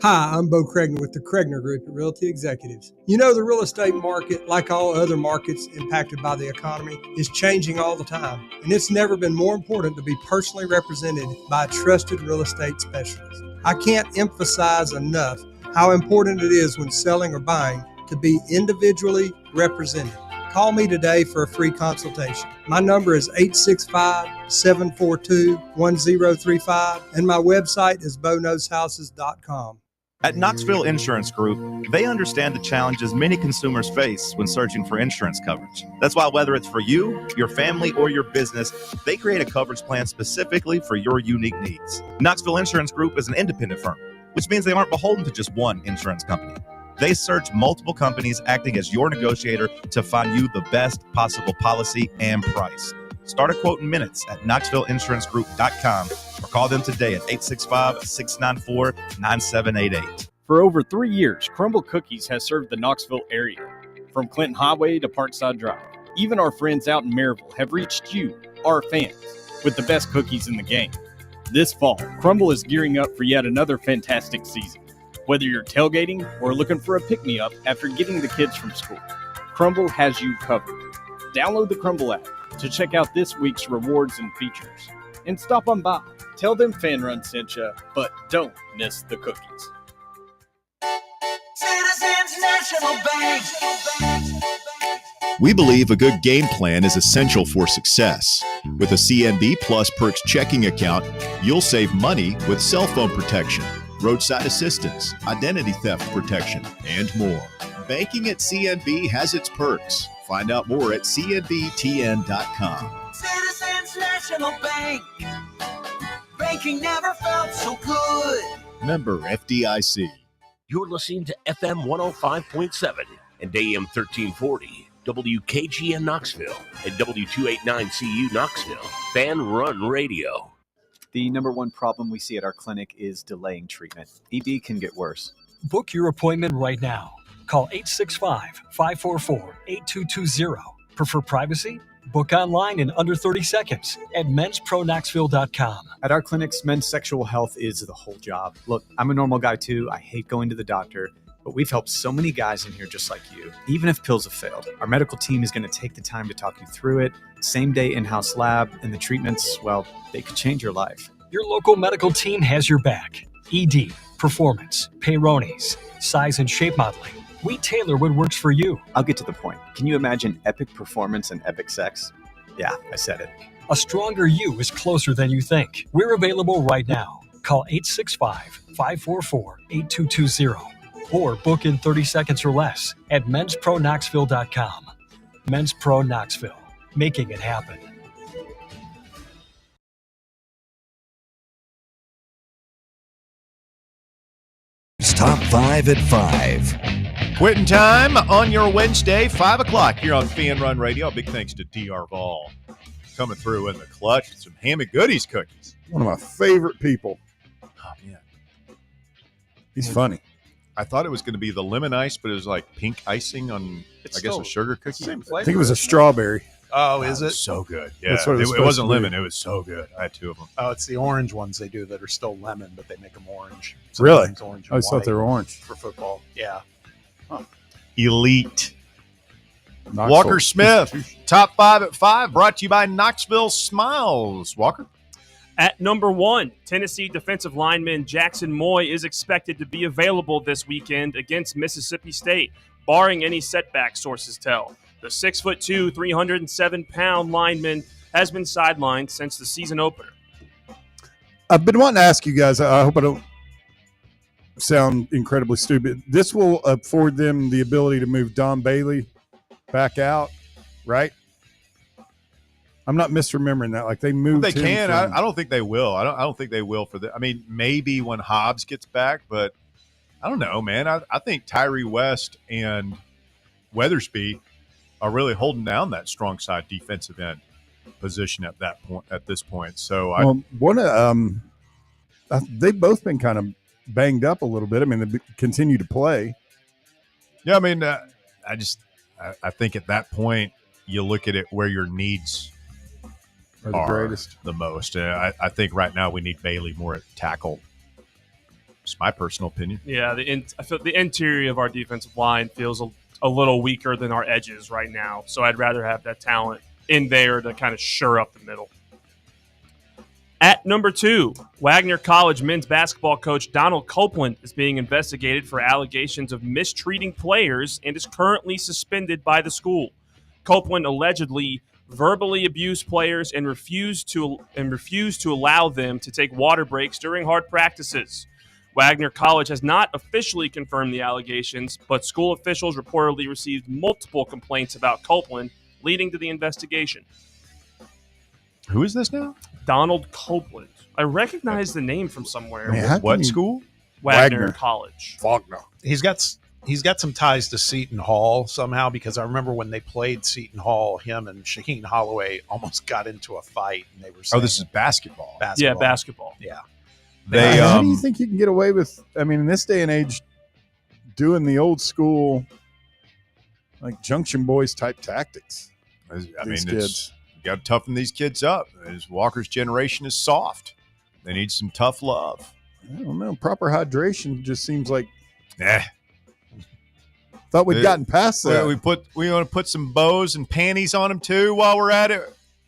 Hi, I'm Bo Cregner with the Cregner Group at Realty Executives. You know, the real estate market, like all other markets impacted by the economy, is changing all the time. And it's never been more important to be personally represented by a trusted real estate specialist. I can't emphasize enough how important it is when selling or buying to be individually represented. Call me today for a free consultation. My number is 865-742-1035, and my website is BoKnowsHouses.com. At Knoxville Insurance Group, they understand the challenges many consumers face when searching for insurance coverage. That's why whether it's for you, your family, or your business, they create a coverage plan specifically for your unique needs. Knoxville Insurance Group is an independent firm, which means they aren't beholden to just one insurance company. They search multiple companies, acting as your negotiator to find you the best possible policy and price. Start a quote in minutes at KnoxvilleInsuranceGroup.com or call them today at 865-694-9788. For over 3 years, Crumble Cookies has served the Knoxville area. From Clinton Highway to Parkside Drive, even our friends out in Maryville have reached you, our fans, with the best cookies in the game. This fall, Crumble is gearing up for yet another fantastic season. Whether you're tailgating or looking for a pick-me-up after getting the kids from school, Crumble has you covered. Download the Crumble app to check out this week's rewards and features. And stop on by. Tell them Fan Run sent you, but don't miss the cookies. Citizens National Bank. We believe a good game plan is essential for success. With a CNB Plus Perks checking account, you'll save money with cell phone protection, roadside assistance, identity theft protection, and more. Banking at CNB has its perks. Find out more at cnbtn.com. Citizens National Bank. Banking never felt so good. Member FDIC. You're listening to FM 105.7 and AM 1340 WKGN Knoxville and W289CU Knoxville. Fan Run Radio. The number one problem we see at our clinic is delaying treatment. ED can get worse. Book your appointment right now. Call 865-544-8220. Prefer privacy? Book online in under 30 seconds at menspronknoxville.com. At our clinics, men's sexual health is the whole job. Look, I'm a normal guy too. I hate going to the doctor, but we've helped so many guys in here just like you. Even if pills have failed, our medical team is going to take the time to talk you through it. Same day in-house lab, and the treatments, well, they could change your life. Your local medical team has your back. ED, performance, Peyronie's, size and shape modeling. We tailor what works for you. I'll get to the point. Can you imagine epic performance and epic sex? Yeah, I said it. A stronger you is closer than you think. We're available right now. Call 865-544-8220 or book in 30 seconds or less at menspronknoxville.com. Men's Pro Knoxville, making it happen. Top 5 at 5. Quitting time on your Wednesday, 5 o'clock here on Fan Run Radio. Big thanks to DR Ball coming through in the clutch with some Ham and Goodies cookies. One of my favorite people. Oh, man. He's funny. I thought it was going to be the lemon ice, but it was like pink icing on, I guess, a sugar cookie. I think it was a strawberry. Oh, is it? So good. Yeah, That's what it was it wasn't supposed to lemon. be. It was so good. I had 2 of them. Oh, it's the orange ones they do that are still lemon, but they make them orange. Really? Sometimes orange I always and thought they were white orange. for football. Yeah. Elite. Knoxville. Walker Smith, top 5 at 5, brought to you by Knoxville Smiles. Walker? At number 1, Tennessee defensive lineman Jackson Moy is expected to be available this weekend against Mississippi State, barring any setbacks, sources tell. The 6'2", 307-pound lineman has been sidelined since the season opener. I've been wanting to ask you guys, I hope I don't sound incredibly stupid. This will afford them the ability to move Don Bailey back out, right? I'm not misremembering that. Like they moved. They him can. from- I don't think they will. I don't think they will for the. I mean, maybe when Hobbs gets back, but I don't know, man. I think Tyree West and Weathersby are really holding down that strong side defensive end position at that point. At this point, so they've both been kind of banged up a little bit. I mean, they continue to play. Yeah, I mean, I think at that point you look at it where your needs Are the greatest. the most. I think right now we need Bailey more at tackle. It's my personal opinion. Yeah, I feel the interior of our defensive line feels a little weaker than our edges right now. So I'd rather have that talent in there to kind of shore up the middle. At number 2, Wagner College men's basketball coach Donald Copeland is being investigated for allegations of mistreating players and is currently suspended by the school. Copeland allegedly verbally abused players and refused to allow them to take water breaks during hard practices. Wagner College has not officially confirmed the allegations, but school officials reportedly received multiple complaints about Copeland, leading to the investigation. Who is this now? Donald Copeland. I recognize the name from somewhere. Man, how can What you- school? Wagner College. Wagner. He's got some ties to Seton Hall somehow, because I remember when they played Seton Hall, him and Shaheen Holloway almost got into a fight, and they were saying, Oh, this is basketball. Yeah, basketball. Yeah. They How do you think you can get away with? I mean, in this day and age, doing the old school, like Junction Boys type tactics. I mean, These it's, kids. you got to toughen these kids up. Walker's generation is soft. They need some tough love. I don't know. Proper hydration just seems like. Eh. Thought we'd gotten past that. We want to put some bows and panties on them too while we're at it,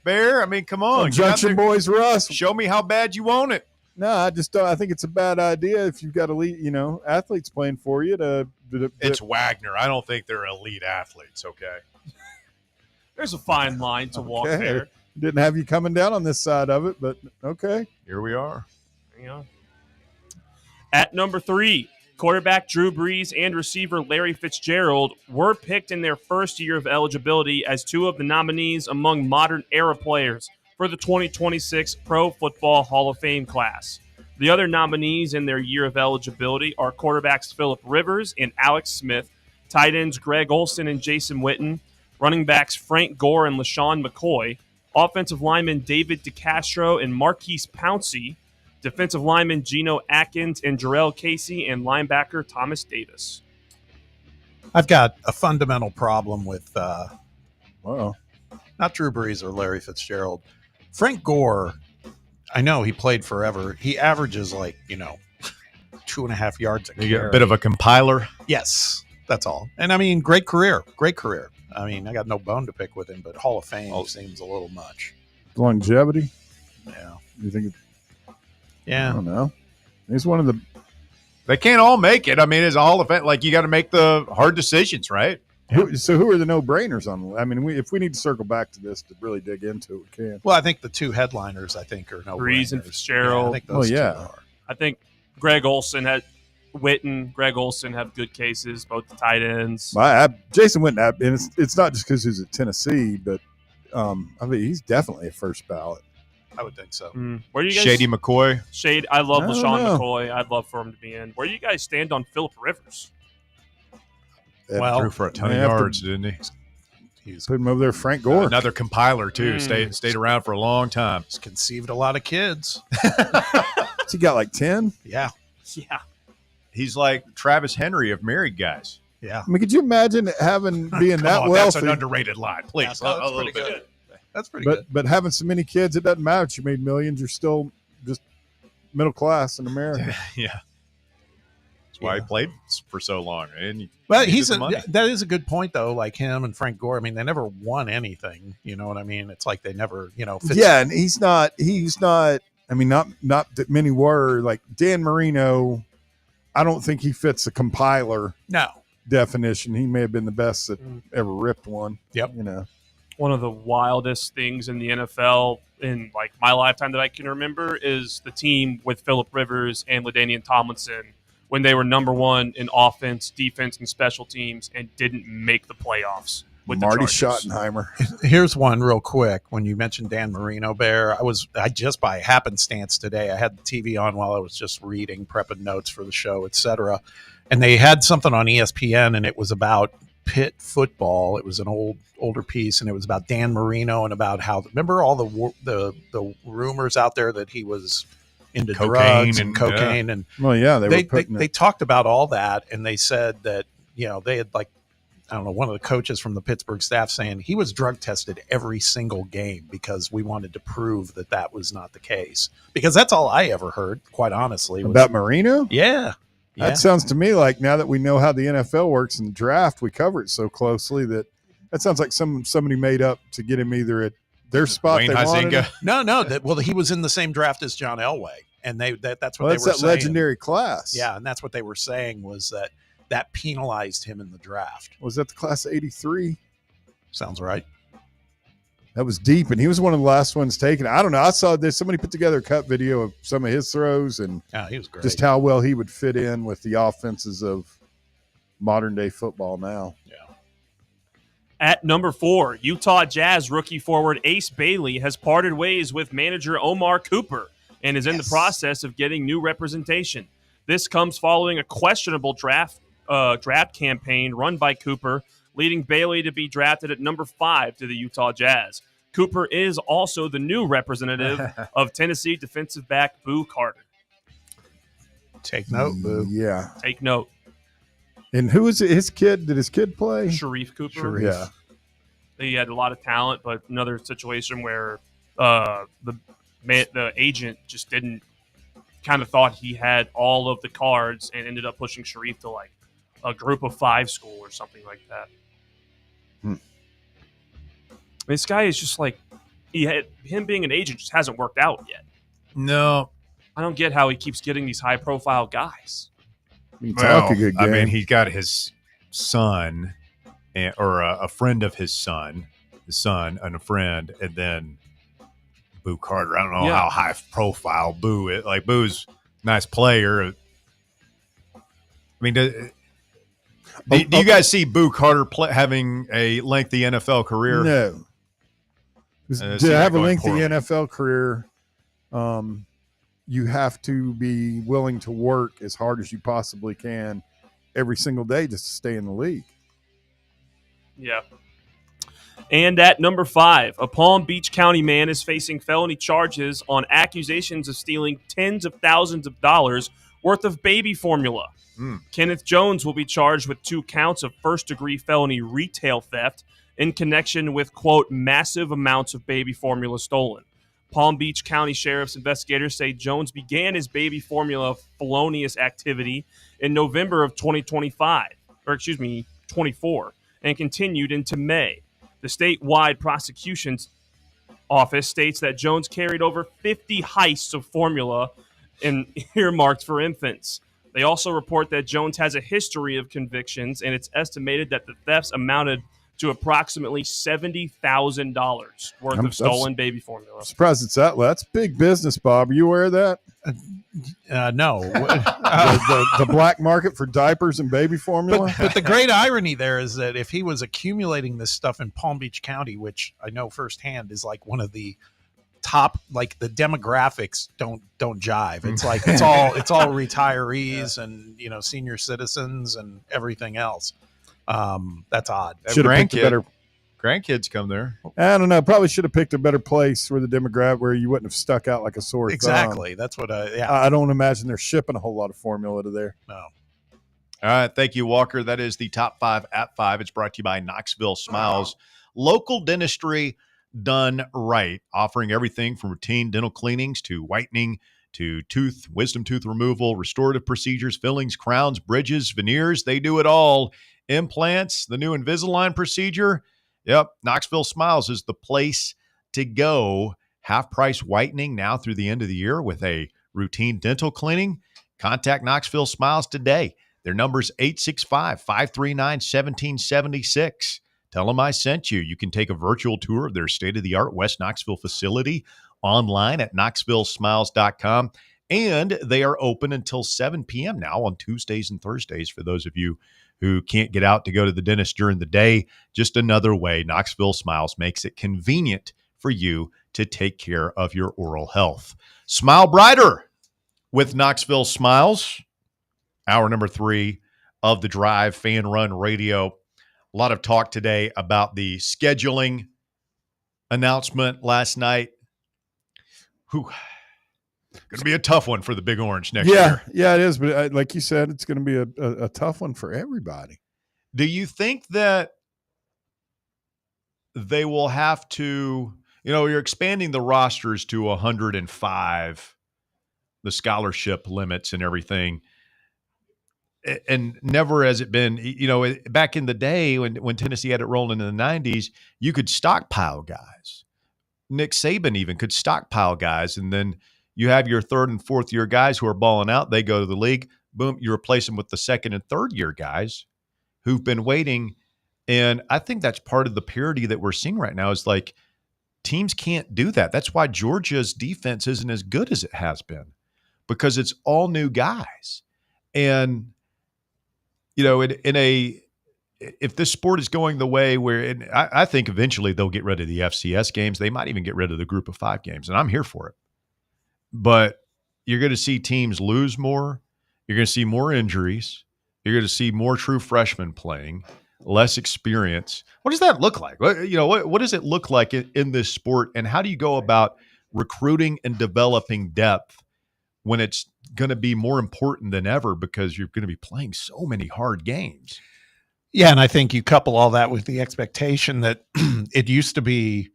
Bear. I mean, come on, get out Junction there. Boys Russ. Show me how bad you want it. No, I just don't. I think it's a bad idea if you've got elite, athletes playing for you to It's Wagner. I don't think they're elite athletes. Okay. There's a fine line to walk Okay. there. Didn't have you coming down on this side of it, but okay. Here we are. Hang on. At number 3, quarterback Drew Brees and receiver Larry Fitzgerald were picked in their first year of eligibility as 2 of the nominees among modern era players for the 2026 Pro Football Hall of Fame class. The other nominees in their year of eligibility are quarterbacks Phillip Rivers and Alex Smith, tight ends Greg Olson and Jason Witten, running backs Frank Gore and LaShawn McCoy, offensive lineman David DeCastro and Marquise Pouncey, defensive lineman Geno Atkins and Jarrell Casey, and linebacker Thomas Davis. I've got a fundamental problem with not Drew Brees or Larry Fitzgerald. Frank Gore, I know he played forever. He averages 2.5 yards a carry. You get a bit of a compiler. Yes, that's all. And I mean, great career. I mean, I got no bone to pick with him, but Hall of Fame seems a little much. Longevity? Yeah. You think? Yeah. I don't know. He's one of the. They can't all make it. I mean, it's a Hall of Fame. Like, you got to make the hard decisions, right? So who are the no-brainers on? I mean, if we need to circle back to this to really dig into it, we can. Well, I think the two headliners, are no Brees and Fitzgerald. Yeah, I think those two are. I think Greg Olson had Witten. Greg Olson have good cases, both the tight ends. Jason Witten, and it's not just because he's at Tennessee, but I mean, he's definitely a first ballot. I would think so. Where do you guys? Shady McCoy. I love I don't LaShawn know. McCoy. I'd love for him to be in. Where do you guys stand on Phillip Rivers? Threw for a ton of yards, didn't he? Put him over there, Frank Gore. Another compiler, too. Stayed around for a long time. He's conceived a lot of kids. He got like 10? Yeah. Yeah. He's like Travis Henry of married guys. Yeah. I mean, could you imagine being Come that on, wealthy? That's an underrated line. Please, Yeah, a little bit. That's pretty good. But having so many kids, it doesn't matter if you made millions. You're still just middle class in America. Yeah. That's why he played for so long. And Well, he did the money. that is a good point, though. Like him and Frank Gore, I mean, they never won anything. You know what I mean? It's like they never, Yeah, and he's not. I mean, not that many were like Dan Marino. I don't think he fits the compiler definition. He may have been the best that ever ripped one. Yep. One of the wildest things in the NFL in like my lifetime that I can remember is the team with Phillip Rivers and LaDainian Tomlinson when they were number one in offense, defense, and special teams and didn't make the playoffs with Marty the Chargers. Schottenheimer. Here's one real quick. When you mentioned Dan Marino, Bear, I just by happenstance today, I had the TV on while I was just reading, prepping notes for the show, etc. And they had something on ESPN, and it was about Pitt football. It was an older piece, and it was about Dan Marino and about how, remember all the rumors out there that he was into drugs and cocaine, and well, yeah, they talked about all that, and they said that they had one of the coaches from the Pittsburgh staff saying he was drug tested every single game because we wanted to prove that was not the case, because that's all I ever heard, quite honestly, About Marino? Yeah. That sounds to me like, now that we know how the NFL works in the draft, we cover it so closely that sounds like somebody made up to get him either at their spot. Wayne they wanted him. No. He was in the same draft as John Elway, and that's what they were that saying. legendary class. Yeah, and that's what they were saying was that penalized him in the draft. Was that the class of 83? Sounds right. That was deep, and he was one of the last ones taken. I don't know. I saw somebody put together a cut video of some of his throws, and he was great. Just how well he would fit in with the offenses of modern day football now. Yeah. At number 4, Utah Jazz rookie forward Ace Bailey has parted ways with manager Omar Cooper and is in the process of getting new representation. This comes following a questionable draft campaign run by Cooper, leading Bailey to be drafted at number 5 to the Utah Jazz. Cooper is also the new representative of Tennessee defensive back Boo Carter. Take note, Boo. Yeah. Take note. And who is it? His kid? Did his kid play? Sharif Cooper. Sharif. Yeah. He had a lot of talent, but another situation where the agent just didn't kind of thought he had all of the cards and ended up pushing Sharif to like a group of 5 school or something like that. This guy is just like, him being an agent just hasn't worked out yet. No. I don't get how he keeps getting these high profile guys. Talk a good game. I mean, he's got his son or a friend of his son and a friend, and then Boo Carter. I don't know how high profile Boo is. Like, Boo's a nice player. I mean, do you guys see Boo Carter having a lengthy NFL career? No. To have a lengthy NFL career, you have to be willing to work as hard as you possibly can every single day just to stay in the league. Yeah. And at number 5, a Palm Beach County man is facing felony charges on accusations of stealing tens of thousands of dollars worth of baby formula. Kenneth Jones will be charged with 2 counts of first-degree felony retail theft in connection with, quote, massive amounts of baby formula stolen. Palm Beach County Sheriff's investigators say Jones began his baby formula felonious activity in November of 24, and continued into May. The statewide prosecution's office states that Jones carried over 50 heists of formula and earmarked for infants. They also report that Jones has a history of convictions, and it's estimated that the thefts amounted to approximately $70,000 worth of stolen baby formula. I'm surprised it's that low. That's big business, Bob. Are you aware of that? No. the black market for diapers and baby formula. But the great irony there is that if he was accumulating this stuff in Palm Beach County, which I know firsthand is like one of the top, like the demographics don't jive. It's like it's all retirees and senior citizens and everything else. That's odd. Should have picked a better. Grandkids come there. I don't know. Probably should have picked a better place where the demographic where you wouldn't have stuck out like a sore thumb. Exactly. That's what I don't imagine they're shipping a whole lot of formula to there. No. All right. Thank you, Walker. That is the top 5 at 5. It's brought to you by Knoxville Smiles. Local dentistry done right, offering everything from routine dental cleanings to whitening to wisdom tooth removal, restorative procedures, fillings, crowns, bridges, veneers. They do it all. Implants, the new Invisalign procedure. Yep, Knoxville Smiles is the place to go. Half-price whitening now through the end of the year with a routine dental cleaning. Contact Knoxville Smiles today. Their number's 865-539-1776. Tell them I sent you. You can take a virtual tour of their state-of-the-art West Knoxville facility online at knoxvillesmiles.com. And they are open until 7 p.m. now on Tuesdays and Thursdays for those of you who can't get out to go to the dentist during the day. Just another way Knoxville Smiles makes it convenient for you to take care of your oral health. Smile brighter with Knoxville Smiles. Hour number 3 of the Drive Fan Run Radio. A lot of talk today about the scheduling announcement last night. Going to be a tough one for the Big Orange next year. Yeah, it is. But like you said, it's going to be a tough one for everybody. Do you think that they will have to, you're expanding the rosters to 105, the scholarship limits and everything. And never has it been, back in the day when Tennessee had it rolling in the 90s, you could stockpile guys. Nick Saban even could stockpile guys, and then you have your 3rd and 4th year guys who are balling out. They go to the league. Boom, you replace them with the 2nd and 3rd year guys who've been waiting. And I think that's part of the parity that we're seeing right now is like teams can't do that. That's why Georgia's defense isn't as good as it has been, because it's all new guys. And, if this sport is going the way where I think eventually they'll get rid of the FCS games, they might even get rid of the Group of 5 games, and I'm here for it. But you're going to see teams lose more. You're going to see more injuries. You're going to see more true freshmen playing, less experience. What does that look like? What does it look like in this sport, and how do you go about recruiting and developing depth when it's going to be more important than ever because you're going to be playing so many hard games? Yeah, and I think you couple all that with the expectation that it used to be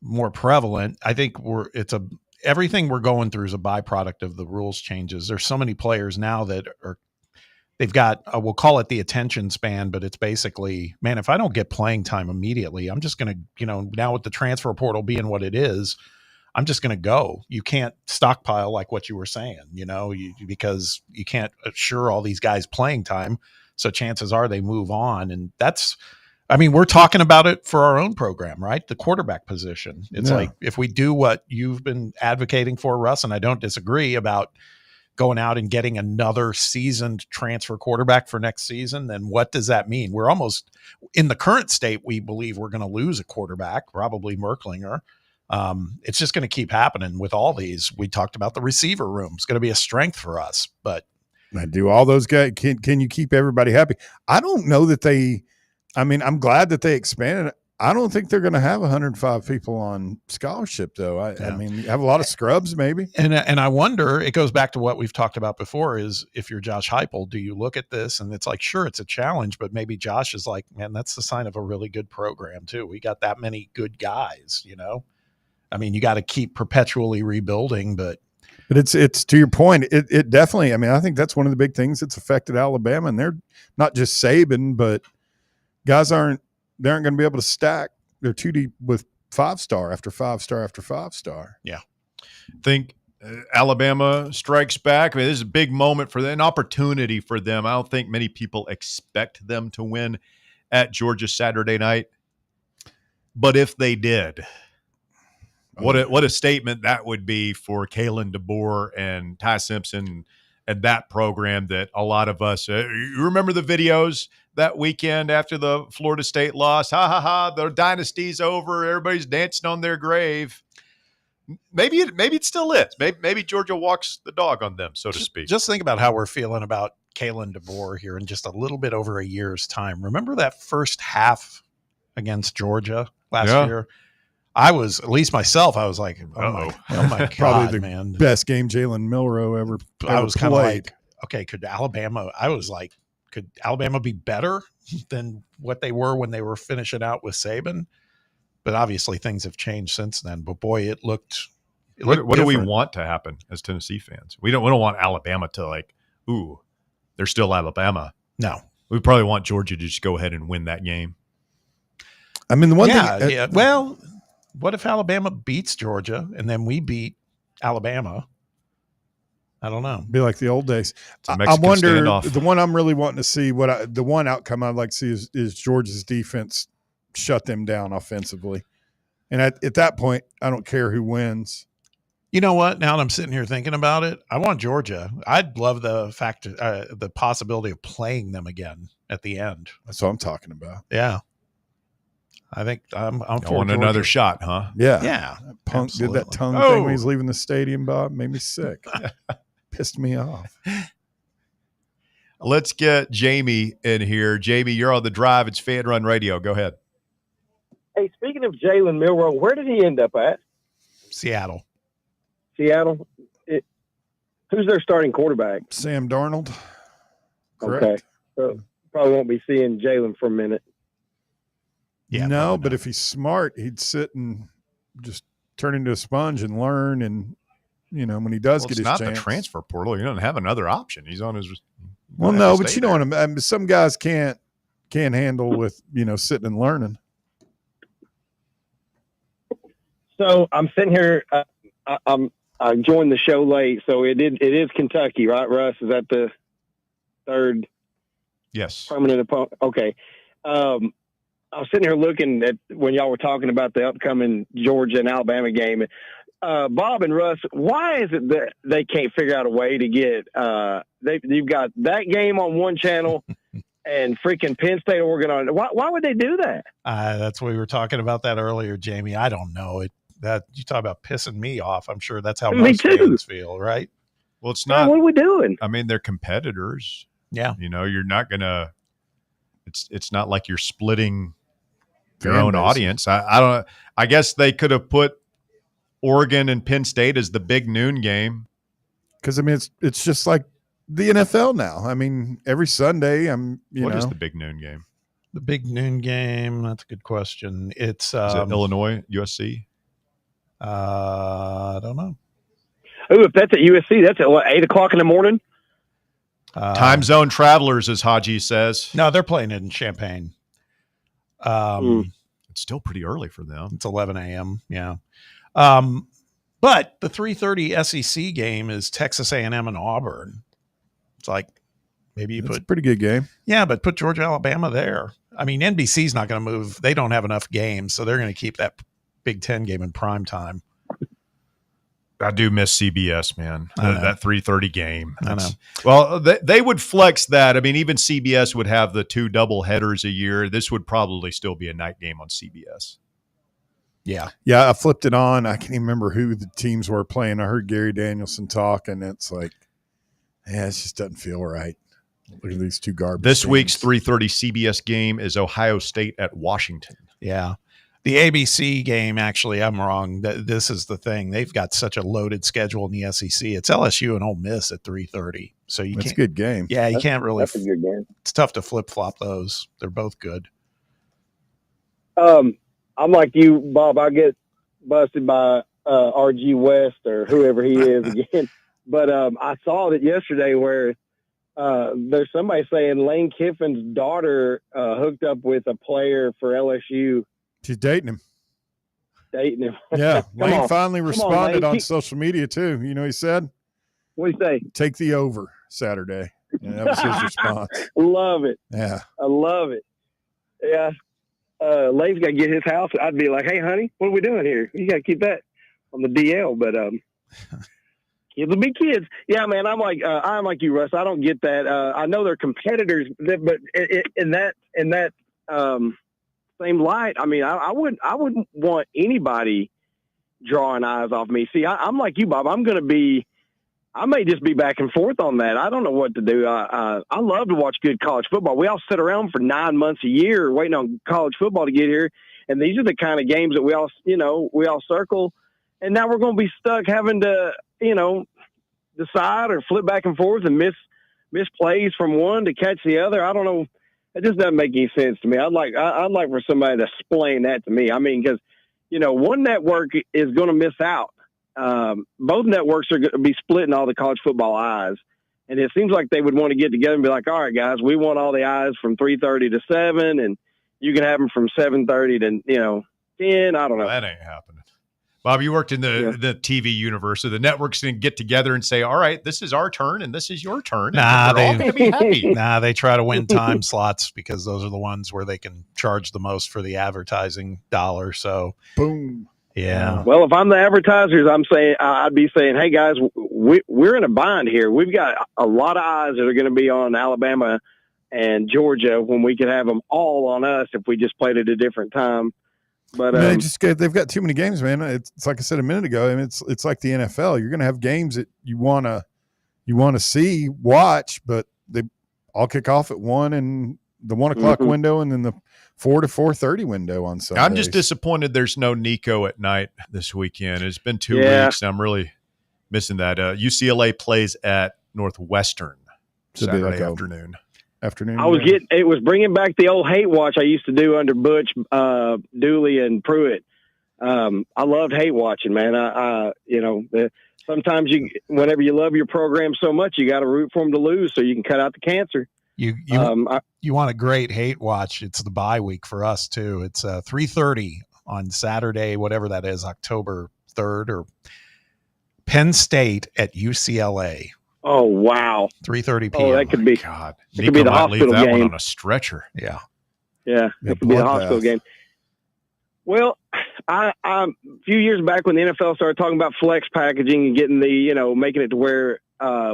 more prevalent. I think everything we're going through is a byproduct of the rules changes. There's so many players now that they've got, we'll call it the attention span, but it's basically, man, if I don't get playing time immediately, I'm just going to, now with the transfer portal being what it is, I'm just going to go. You can't stockpile like what you were saying, because you can't assure all these guys playing time. So chances are they move on. And we're talking about it for our own program, right? The quarterback position. It's like, if we do what you've been advocating for, Russ, and I don't disagree about going out and getting another seasoned transfer quarterback for next season, then what does that mean? We're almost in the current state. We believe we're going to lose a quarterback, probably Merklinger. It's just going to keep happening with all these. We talked about the receiver room. It's going to be a strength for us, but do all those guys, can you keep everybody happy? I don't know that I'm glad that they expanded. I don't think they're going to have 105 people on scholarship, though. I mean, you have a lot of scrubs, maybe. And I wonder, it goes back to what we've talked about before, is if you're Josh Heupel, do you look at this and it's like, sure, it's a challenge, but maybe Josh is like, man, that's the sign of a really good program too. We got that many good guys, you know? I mean, you got to keep perpetually rebuilding, but it's to your point. It definitely, I mean, I think that's one of the big things that's affected Alabama, and they're not just Saban, but guys aren't going to be able to stack. They're too deep with 5-star after 5-star after 5-star. Yeah. Think Alabama strikes back. I mean, this is a big moment for them, an opportunity for them. I don't think many people expect them to win at Georgia Saturday night. But if they did, what a statement that would be for Kalen DeBoer and Ty Simpson and that program that a lot of us you remember the videos that weekend after the Florida State loss. Ha, ha, ha, their dynasty's over. Everybody's dancing on their grave. Maybe it still is. Maybe Georgia walks the dog on them, so to speak. Just think about how we're feeling about Kalen DeBoer here in just a little bit over a year's time. Remember that first half against Georgia last year? I was, at least myself, I was like, oh my God, Probably the man. best game Jalen Milroe ever I was kind of played. like, okay, could Alabama be better than what they were when they were finishing out with Saban? But obviously things have changed since then. But boy, it looked what do we different. want to happen as Tennessee fans? We don't want Alabama to like, ooh, they're still Alabama. No. We probably want Georgia to just go ahead and win that game. I mean, the one thing. thing. Well, what if Alabama beats Georgia and then we beat Alabama? I don't know. Be like the old days. I Mexican wonder. standoff. The one I'm really wanting to see, the one outcome I'd like to see is Georgia's defense shut them down offensively. And at that point, I don't care who wins. You know what? Now that I'm sitting here thinking about it, I want Georgia. I'd love the possibility of playing them again at the end. That's what I'm talking about. Yeah. I think I'm for want Georgia. another shot, huh? Yeah. Yeah. Punk absolutely. did that tongue thing when he was leaving the stadium, Bob. Made me sick. Pissed me off. Let's get Jamie in here. Jamie, you're on the drive. It's Fan Run Radio. Go ahead. Hey, speaking of Jalen Milroe, where did he end up at? Seattle. Seattle? Who's their starting quarterback? Sam Darnold. Correct. Okay. So probably won't be seeing Jalen for a minute. Yeah, no, but if he's smart, he'd sit and just turn into a sponge and learn. And, you know, when he does get It's his not chance. the transfer portal. You don't have another option. He's on his. Well, no, but you know what I mean. Some guys can't handle with, sitting and learning. So I'm sitting here. I joined the show late, so it is Kentucky, right, Russ? Is that the third? Yes. Permanent opponent. Okay. I was sitting here looking at when y'all were talking about the upcoming Georgia and Alabama game. Bob and Russ, why is it that they can't figure out a way to get you've got that game on one channel and freaking Penn State, Oregon on? Why would they do that? That's what we were talking about that earlier, Jamie. I don't know. That you talk about pissing me off. I'm sure that's how Me most too. fans feel, right? Well, it's not. What are we doing? I mean, they're competitors. Yeah. You're not gonna. It's not like you're splitting your Fan own bases. audience. I don't. I guess they could have put Oregon and Penn State as the big noon game. Because, I mean, it's just like the NFL now. I mean, every Sunday What is the big noon game? The big noon game. That's a good question. It's Is it Illinois, USC? I don't know. Oh, if that's at USC, that's at 8 o'clock in the morning? Time zone travelers, as Haji says. No, they're playing it in Champaign. It's still pretty early for them. It's 11 a.m. Yeah. But the 3:30 SEC game is Texas A&M and Auburn. It's like maybe you It's a put pretty good game. Yeah, but put Georgia, Alabama there. I mean, NBC's not going to move. They don't have enough games, so they're going to keep that Big Ten game in prime time. I do miss CBS, man. I know. That 3:30 game. I know. Well, they would flex that. I mean, even CBS would have the 2 double headers a year. This would probably still be a night game on CBS. Yeah. Yeah, I flipped it on. I can't even remember who the teams were playing. I heard Gary Danielson talk, and it's like, it just doesn't feel right. Look at these two garbage This teams. week's 3:30 CBS game is Ohio State at Washington. Yeah. The ABC game, actually, I'm wrong. This is the thing. They've got such a loaded schedule in the SEC. It's LSU and Ole Miss at 3:30. So you That's can't. a good game. Yeah, you can't really. That's a good game. It's tough to flip flop those. They're both good. I'm like you, Bob. I get busted by RG West or whoever he is again. But I saw it yesterday where there's somebody saying Lane Kiffin's daughter hooked up with a player for LSU. She's dating him. Dating him. Yeah, Come Lane on. finally Come on, responded Lane. on social media too. You know, he said, What do you say? "Take the over Saturday." And that was his response. Love it. Yeah. I love it. Yeah. Lane's got to get his house. I'd be like, hey, honey, what are we doing here? You got to keep that on the DL. But kids will be kids. Yeah, man, I'm like you, Russ. I don't get that. I know they're competitors, but in that same light, I mean, I wouldn't want anybody drawing eyes off me. See, I'm like you, Bob. I may just be back and forth on that. I don't know what to do. I love to watch good college football. We all sit around for 9 months a year waiting on college football to get here. And these are the kind of games that we all circle. And now we're going to be stuck having to, decide or flip back and forth and miss plays from one to catch the other. I don't know. It just doesn't make any sense to me. I'd like for somebody to explain that to me. I mean, because, one network is going to miss out. Both networks are going to be splitting all the college football eyes. And it seems like they would want to get together and be like, all right, guys, we want all the eyes from 3:30 to 7, and you can have them from 7:30 to, 10. I don't know. That ain't happening. Bob, you worked in the TV universe, so the networks didn't get together and say, all right, this is our turn and this is your turn. Nah, and we're all going to be happy. Nah, they try to win time slots because those are the ones where they can charge the most for the advertising dollar. So, boom. Yeah. Well, if I'm the advertisers, I'd be saying, hey guys, we're in a bind here. We've got a lot of eyes that are going to be on Alabama and Georgia when we could have them all on us if we just played at a different time. But they've got too many games, man. It's like I said a minute ago. I mean, it's like the NFL. You're going to have games that you want to watch, but they all kick off at 1 and the 1 o'clock window, and then the 4 to 4:30 window on Sunday. I'm just disappointed there's no Nico at night this weekend. It's been 2 weeks, and I'm really missing that. UCLA plays at Northwestern Saturday afternoon. It was bringing back the old hate watch I used to do under Butch, Dooley, and Pruitt. I loved hate watching, man. Sometimes whenever you love your program so much, you got to root for them to lose so you can cut out the cancer. You want a great hate watch. It's the bye week for us too. It's 3:30 on Saturday, whatever that is, October 3rd, or Penn State at UCLA. Oh, wow. 3:30 p.m. Oh, that could be, God. It could be the might leave hospital that one game. on a stretcher. Yeah. Yeah, it could be the hospital game. Well, I a few years back when the NFL started talking about flex packaging and getting making it to where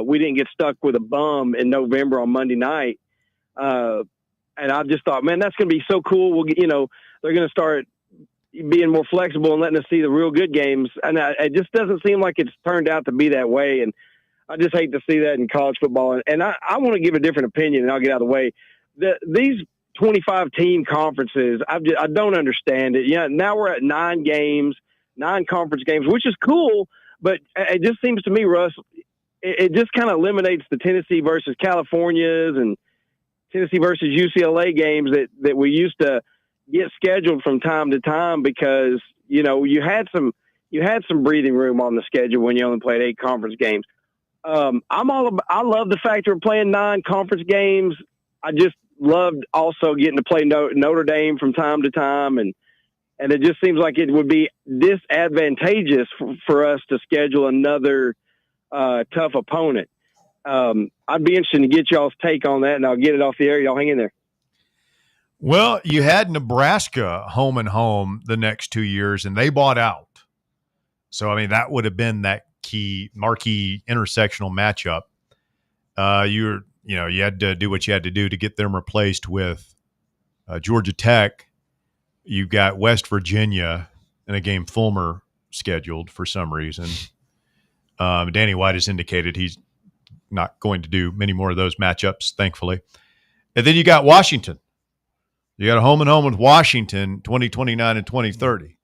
we didn't get stuck with a bum in November on Monday night. And I just thought, man, that's going to be so cool. We'll get, they're going to start being more flexible and letting us see the real good games. And it just doesn't seem like it's turned out to be that way. And I just hate to see that in college football. And I want to give a different opinion, and I'll get out of the way. These 25 team conferences, I don't understand it. Yeah. Now we're at 9 conference games, which is cool, but it just seems to me, Russ, it just kind of eliminates the Tennessee versus Californias and Tennessee versus UCLA games that we used to get scheduled from time to time because, you had some breathing room on the schedule when you only played 8 conference games. I love the fact we're playing 9 conference games. I just loved also getting to play Notre Dame from time to time. And it just seems like it would be disadvantageous for us to schedule another tough opponent. I'd be interested to get y'all's take on that, and I'll get it off the air. Y'all hang in there. Well, you had Nebraska home and home the next 2 years, and they bought out. So, I mean, that would have been that marquee intersectional matchup. You had to do what you had to do to get them replaced with Georgia Tech. You got West Virginia in a game Fulmer scheduled for some reason. Danny White has indicated he's not going to do many more of those matchups, thankfully. And then you got Washington You got a home and home with Washington 2029 and 2030,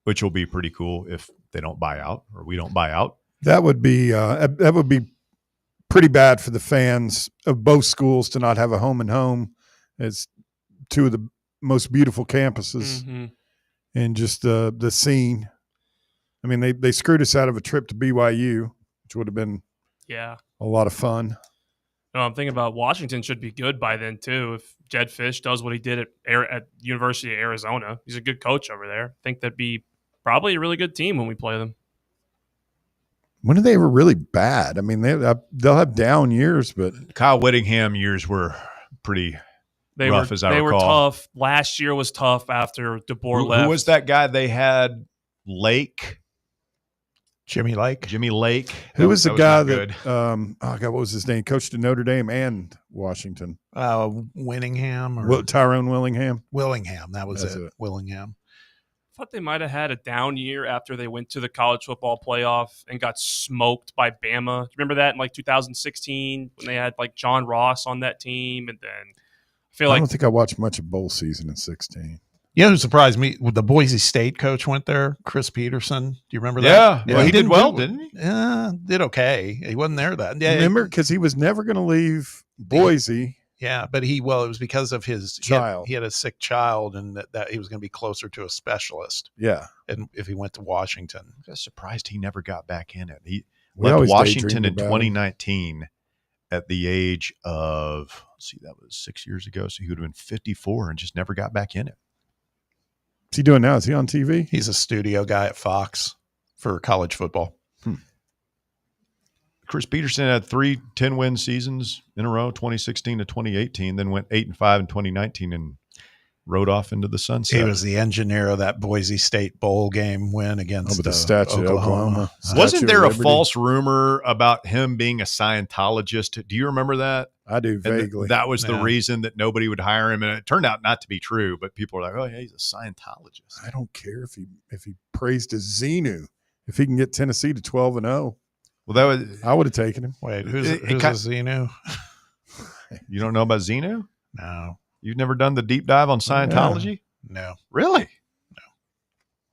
which will be pretty cool if they don't buy out or we don't buy out. That would be pretty bad for the fans of both schools to not have a home and home. It's two of the most beautiful campuses and just the scene. I mean, they screwed us out of a trip to BYU, which would have been a lot of fun. No, I'm thinking about Washington should be good by then too. If Jed Fish does what he did at University of Arizona, he's a good coach over there. I think that'd be probably a really good team when we play them. When are they ever really bad? I mean, they'll have down years, but Kyle Whittingham years were pretty rough, as I recall. They were tough. Last year was tough after DeBoer left. Who was that guy they had? Lake? Jimmy Lake. Who was the guy that oh God, what was his name? Coached in Notre Dame and Washington. Willingham or Tyrone Willingham. That was it. Willingham. I thought they might have had a down year after they went to the college football playoff and got smoked by Bama. Do you remember that in like 2016 when they had like John Ross on that team? And then I don't think I watched much of bowl season in 16. You know who surprised me? The Boise State coach went there, Chris Peterson. Do you remember that? Yeah. Well, he did well, didn't he? Yeah, did okay. He wasn't there that. Yeah, remember, because he was never going to leave Boise. Yeah, but it was because of his child. He had a sick child, and that he was going to be closer to a specialist. Yeah, and if he went to Washington, I was surprised he never got back in it. He left Washington in 2019 at the age of that was 6 years ago, so he would have been 54 and just never got back in it. What's he doing now? Is he on TV? He's a studio guy at Fox for college football. Chris Peterson had 3 10-win seasons in a row, 2016 to 2018, then went 8-5 in 2019 and rode off into the sunset. He was the engineer of that Boise State bowl game win against the statue Oklahoma. Wasn't there a false rumor about him being a Scientologist? Do you remember that? I do vaguely. That was the reason that nobody would hire him, and it turned out not to be true. But people were like, "Oh yeah, he's a Scientologist." I don't care if he praised his Xenu. If he can get Tennessee to 12-0, well, I would have taken him. Wait, who's a Xenu? You don't know about Xenu? No. You've never done the deep dive on Scientology? No. Really? No.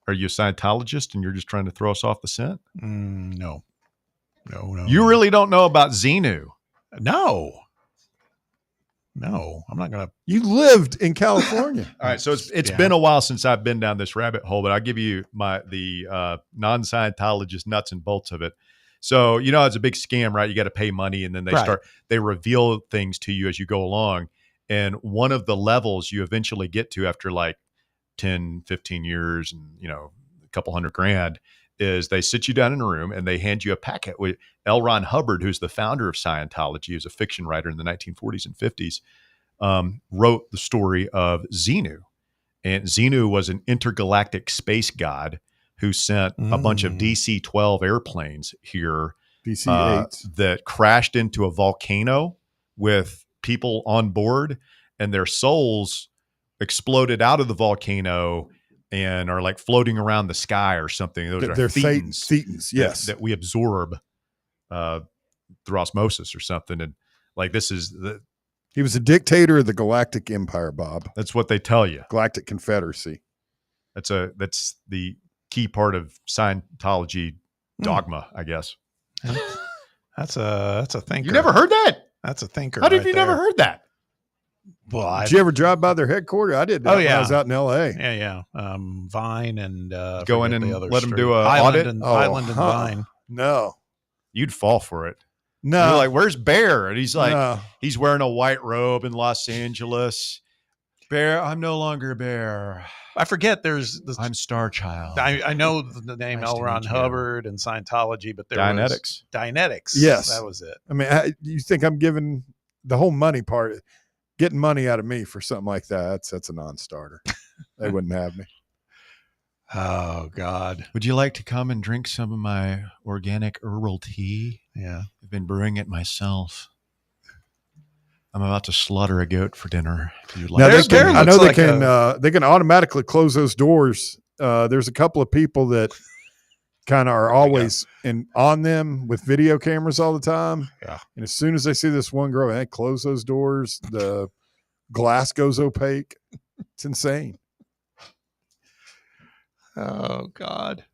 Are you a Scientologist and you're just trying to throw us off the scent? No. You really don't know about Xenu? No, I'm not going to. You lived in California. All right, so it's been a while since I've been down this rabbit hole, but I'll give you the non-Scientologist nuts and bolts of it. So, it's a big scam, right? You got to pay money, and then they reveal things to you as you go along. And one of the levels you eventually get to after like 10, 15 years and, a couple $100,000 is they sit you down in a room and they hand you a packet with L. Ron Hubbard, who's the founder of Scientology, who's a fiction writer in the 1940s and 50s, wrote the story of Xenu. And Xenu was an intergalactic space god who sent a bunch of DC-12 airplanes here DC-8 that crashed into a volcano with people on board, and their souls exploded out of the volcano and are like floating around the sky or something. Those are thetans. Thetans, yes. That we absorb through osmosis or something. And like he was a dictator of the Galactic Empire, Bob. That's what they tell you. Galactic Confederacy. That's the key part of Scientology dogma, I guess. That's a thinker. You never heard that? That's a thinker. How did you never heard that? Well, did you ever drive by their headquarters? I did. When I was out in L.A. Yeah. Vine and go in and the let them do a Island audit. Island and Vine. No, you'd fall for it. No, you're like, where's Bear? And he's like, he's wearing a white robe in Los Angeles. Bear, I'm no longer Bear. I forget. I'm Star Child. I know the name L. Ron Hubbard and Scientology, but there Dianetics. was Dianetics. Yes, that was it. I mean, you think I'm giving the whole money part, getting money out of me for something like that? That's a non-starter. They wouldn't have me. Oh God! Would you like to come and drink some of my organic herbal tea? Yeah, I've been brewing it myself. I'm about to slaughter a goat for dinner. Now I know they can automatically close those doors. There's a couple of people that kind of are always on them with video cameras all the time. Yeah. And as soon as they see this one girl, they close those doors. The Glass goes opaque. It's insane. Oh God.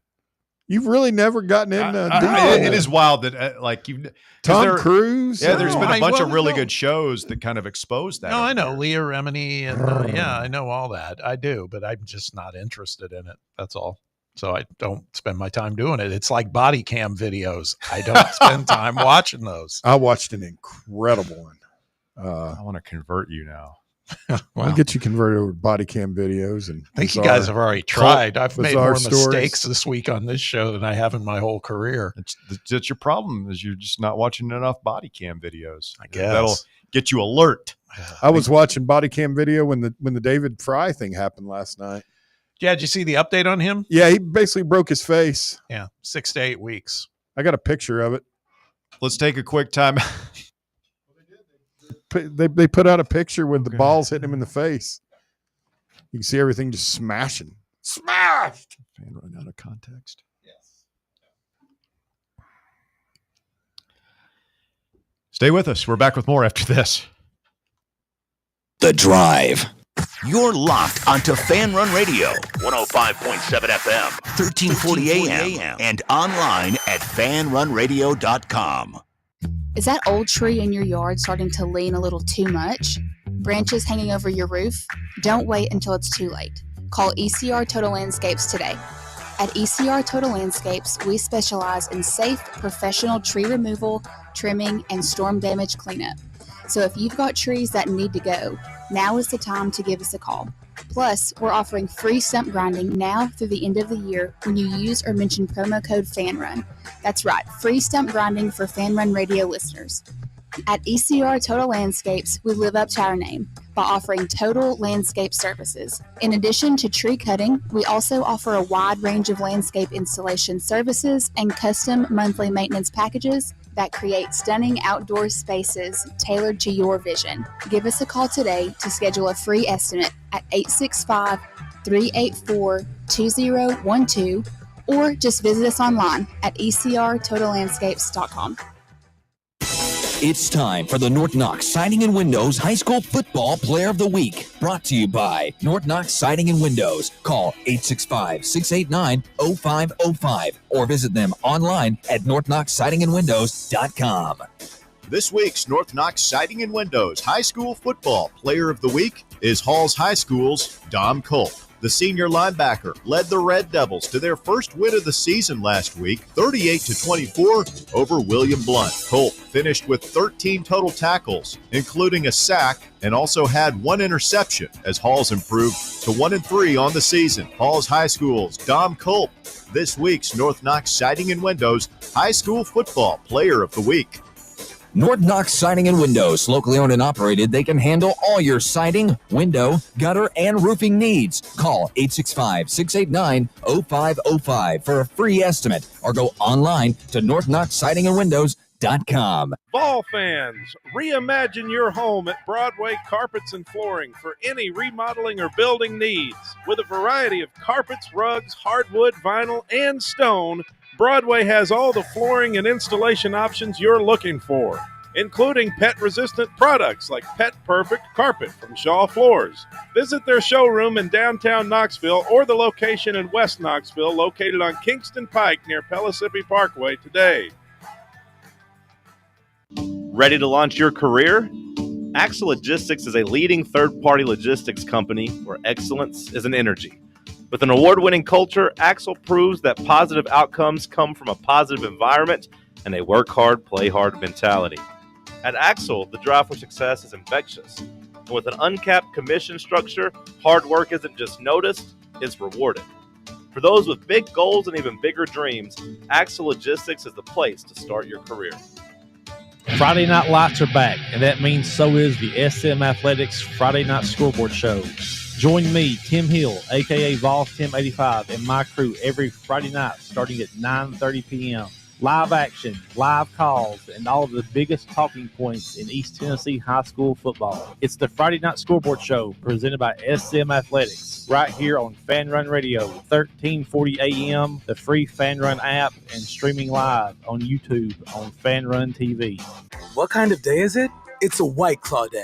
You've really never gotten into it is wild that like you've Tom Cruise. Yeah, there's No, been a bunch of really no. good shows that kind of expose that. No, over I know there. Leah Remini, and yeah, I know all that. I do, but I'm just not interested in it. That's all. So I don't spend my time doing it. It's like body cam videos. I don't spend time watching those. I watched an incredible one. I want to convert you now. I'll get you converted over to body cam videos. And I think you guys have already tried. I've made more mistakes this week on this show than I have in my whole career. That's your problem, is you're just not watching enough body cam videos. I guess that'll get you alert. I was watching body cam video when the David Fry thing happened last night. Yeah, did you see the update on him? Yeah, he basically broke his face. Yeah, 6 to 8 weeks. I got a picture of it. Let's take a quick time. They put out a picture with the balls hitting him in the face. You can see everything just smashing. Smashed! Fan run out of context. Stay with us. We're back with more after this. The Drive. You're locked onto Fan Run Radio, 105.7 FM, 1340 AM, and online at fanrunradio.com. Is that old tree in your yard starting to lean a little too much? Branches hanging over your roof? Don't wait until it's too late. Call ECR Total Landscapes today. At ECR Total Landscapes, we specialize in safe, professional tree removal, trimming, and storm damage cleanup. So if you've got trees that need to go, now is the time to give us a call. Plus, we're offering free stump grinding now through the end of the year when you use or mention promo code FANRUN. That's right, free stump grinding for Fan Run Radio listeners. At ECR Total Landscapes, we live up to our name by offering total landscape services. In addition to tree cutting, we also offer a wide range of landscape installation services and custom monthly maintenance packages that create stunning outdoor spaces tailored to your vision. Give us a call today to schedule a free estimate at 865-384-2012 or just visit us online at ecrtotallandscapes.com. It's time for the North Knox Siding and Windows High School Football Player of the Week. Brought to you by North Knox Siding and Windows. Call 865-689-0505 or visit them online at northknoxsidingandwindows.com. This week's North Knox Siding and Windows High School Football Player of the Week is Halls High School's Dom Culp. The senior linebacker led the Red Devils to their first win of the season last week, 38-24 over William Blunt. Culp finished with 13 total tackles, including a sack, and also had one interception as Halls improved to 1-3 on the season. Halls High School's Dom Culp, this week's North Knox Siding and Windows High School Football Player of the Week. North Knox Siding and Windows, locally owned and operated. They can handle all your siding, window, gutter, and roofing needs. Call 865-689-0505 for a free estimate or go online to northknoxsidingandwindows.com. Fall fans, reimagine your home at Broadway Carpets and Flooring for any remodeling or building needs. With a variety of carpets, rugs, hardwood, vinyl, and stone, Broadway has all the flooring and installation options you're looking for, including pet-resistant products like Pet Perfect Carpet from Shaw Floors. Visit their showroom in downtown Knoxville or the location in West Knoxville located on Kingston Pike near Pellissippi Parkway today. Ready to launch your career? Axle Logistics is a leading third-party logistics company where excellence is an energy. With an award-winning culture, Axle proves that positive outcomes come from a positive environment and a work hard, play hard mentality. At Axle, the drive for success is infectious. And with an uncapped commission structure, hard work isn't just noticed, it's rewarded. For those with big goals and even bigger dreams, Axle Logistics is the place to start your career. Friday Night Lights are back, and that means so is the SM Athletics Friday Night Scoreboard Show. Join me, Tim Hill, a.k.a. Vols Tim 85, and my crew every Friday night starting at 9:30 p.m. Live action, live calls, and all of the biggest talking points in East Tennessee high school football. It's the Friday Night Scoreboard Show presented by SM Athletics right here on Fan Run Radio, 1340 a.m., the free Fan Run app, and streaming live on YouTube on Fan Run TV. What kind of day is it? It's a White Claw day.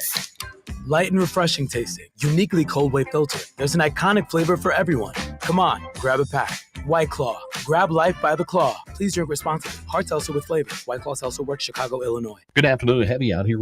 Light and refreshing tasting, uniquely cold wave filtered. There's an iconic flavor for everyone. Come on, grab a pack. White Claw. Grab life by the claw. Please drink responsibly. Hard seltzer with flavor. White Claw Seltzer Works, Chicago, Illinois. Good afternoon, Heavy out here.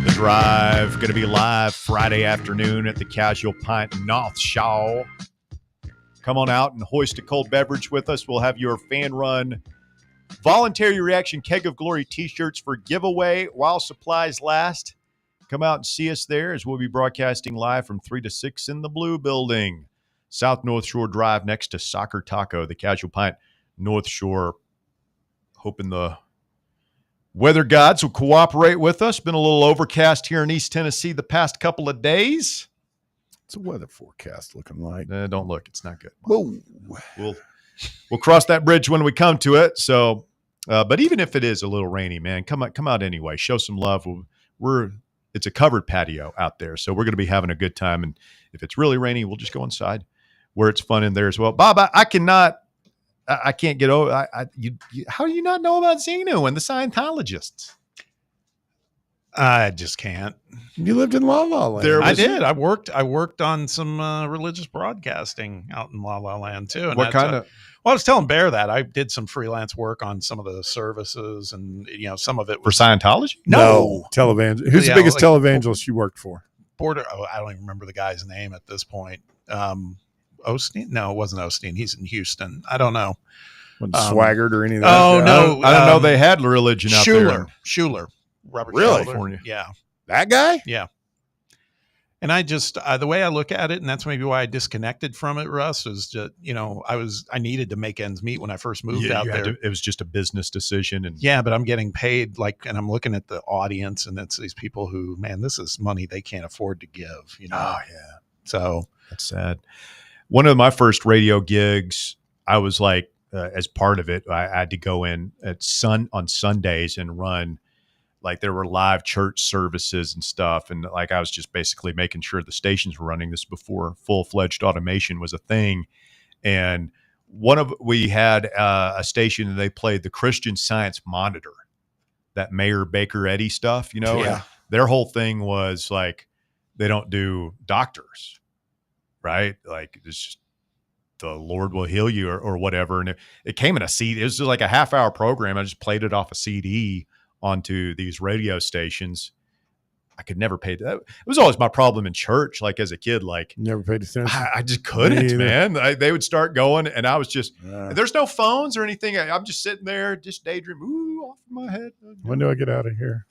Drive going to be live Friday afternoon at the Casual Pint North Shaw. Come on out and hoist a cold beverage with us. We'll have your Fan Run voluntary reaction Keg of Glory t-shirts for giveaway while supplies last. Come out and see us there as we'll be broadcasting live from 3 to 6 in the Blue Building, South North Shore Drive next to Soccer Taco, the Casual Pint North Shore. Hoping the weather gods will cooperate with us. Been a little overcast here in East Tennessee the past couple of days. What's the weather forecast looking like? Don't look. It's not good. Whoa. We'll cross that bridge when we come to it. So, but even if it is a little rainy, man, come out anyway. Show some love. It's a covered patio out there, so we're going to be having a good time. And if it's really rainy, we'll just go inside where it's fun in there as well. Bob, I can't get over. How do you not know about Xenu and the Scientologists? I just can't. You lived in La La Land. I did. I worked on some religious broadcasting out in La La Land too. And what kind of? Well, I was telling Bear that I did some freelance work on some of the services, and some of it was for Scientology. No, televangelist. Who's the biggest televangelist you worked for? I don't even remember the guy's name at this point. Osteen? No, it wasn't Osteen. He's in Houston. I don't know. Swaggart or any of that? Oh, no. I don't know they had religion out there. Schuler. Robert Really? Schuler. Yeah. That guy? Yeah. And I just, the way I look at it, and that's maybe why I disconnected from it, Russ, is just, I needed to make ends meet when I first moved out there. It was just a business decision. And yeah, but I'm getting paid and I'm looking at the audience, and it's these people who, man, this is money they can't afford to give, Oh, yeah. So that's sad. One of my first radio gigs, I was like, as part of it, I had to go in on Sundays and run, like there were live church services and stuff. And like, I was just basically making sure the stations were running. This before full-fledged automation was a thing. And we had a station and they played the Christian Science Monitor, that Mayor Baker Eddy stuff, Yeah. Their whole thing was like, they don't do doctors. Right? Like it's just the Lord will heal you or whatever. And it came in a CD. It was just like a half-hour program. I just played it off a CD onto these radio stations. I could never pay that. It was always my problem in church. Like as a kid, like never paid attention. I just couldn't, man. They would start going and I was just, there's no phones or anything. I'm just sitting there, just daydreaming, off in my head. When do I get out of here?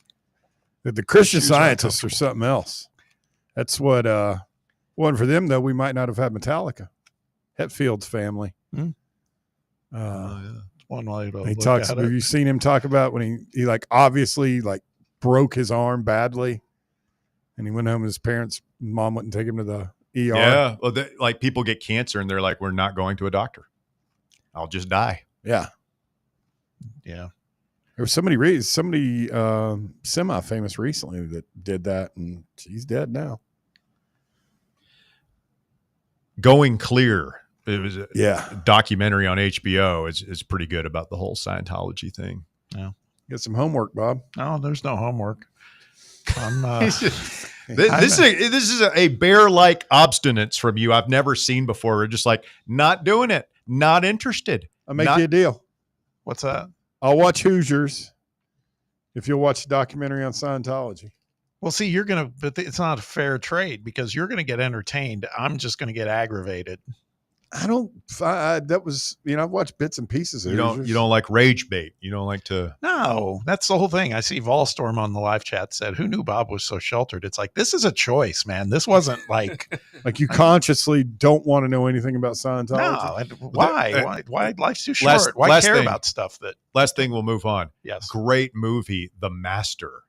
The Christian Scientists or something else. That's what, one for them, though, we might not have had Metallica. Hetfield's family. One way to He look talks. at it. Have you seen him talk about when he like obviously like broke his arm badly, and he went home. His mom wouldn't take him to the ER. Yeah, well, like people get cancer and they're like, we're not going to a doctor. I'll just die. Yeah. Yeah. There was somebody semi-famous recently that did that, and she's dead now. Going Clear. It was a Yeah. documentary on HBO. Is pretty good about the whole Scientology thing. Yeah. Get some homework, Bob. No, there's no homework. I'm, This is a bear-like obstinance from you I've never seen before. We're just like, not doing it, not interested. I'll make you a deal. What's that? I'll watch Hoosiers if you'll watch the documentary on Scientology. Well, see, but it's not a fair trade because you're going to get entertained. I'm just going to get aggravated. That was, I've watched bits and pieces of it. You don't like rage bait. You don't like to. No, that's the whole thing. I see Volstorm on the live chat said, "Who knew Bob was so sheltered?" It's like, this is a choice, man. This wasn't like like you consciously don't want to know anything about Scientology. No, why life's too short? Why care about stuff that? Last thing, we'll move on. Yes, great movie, The Master,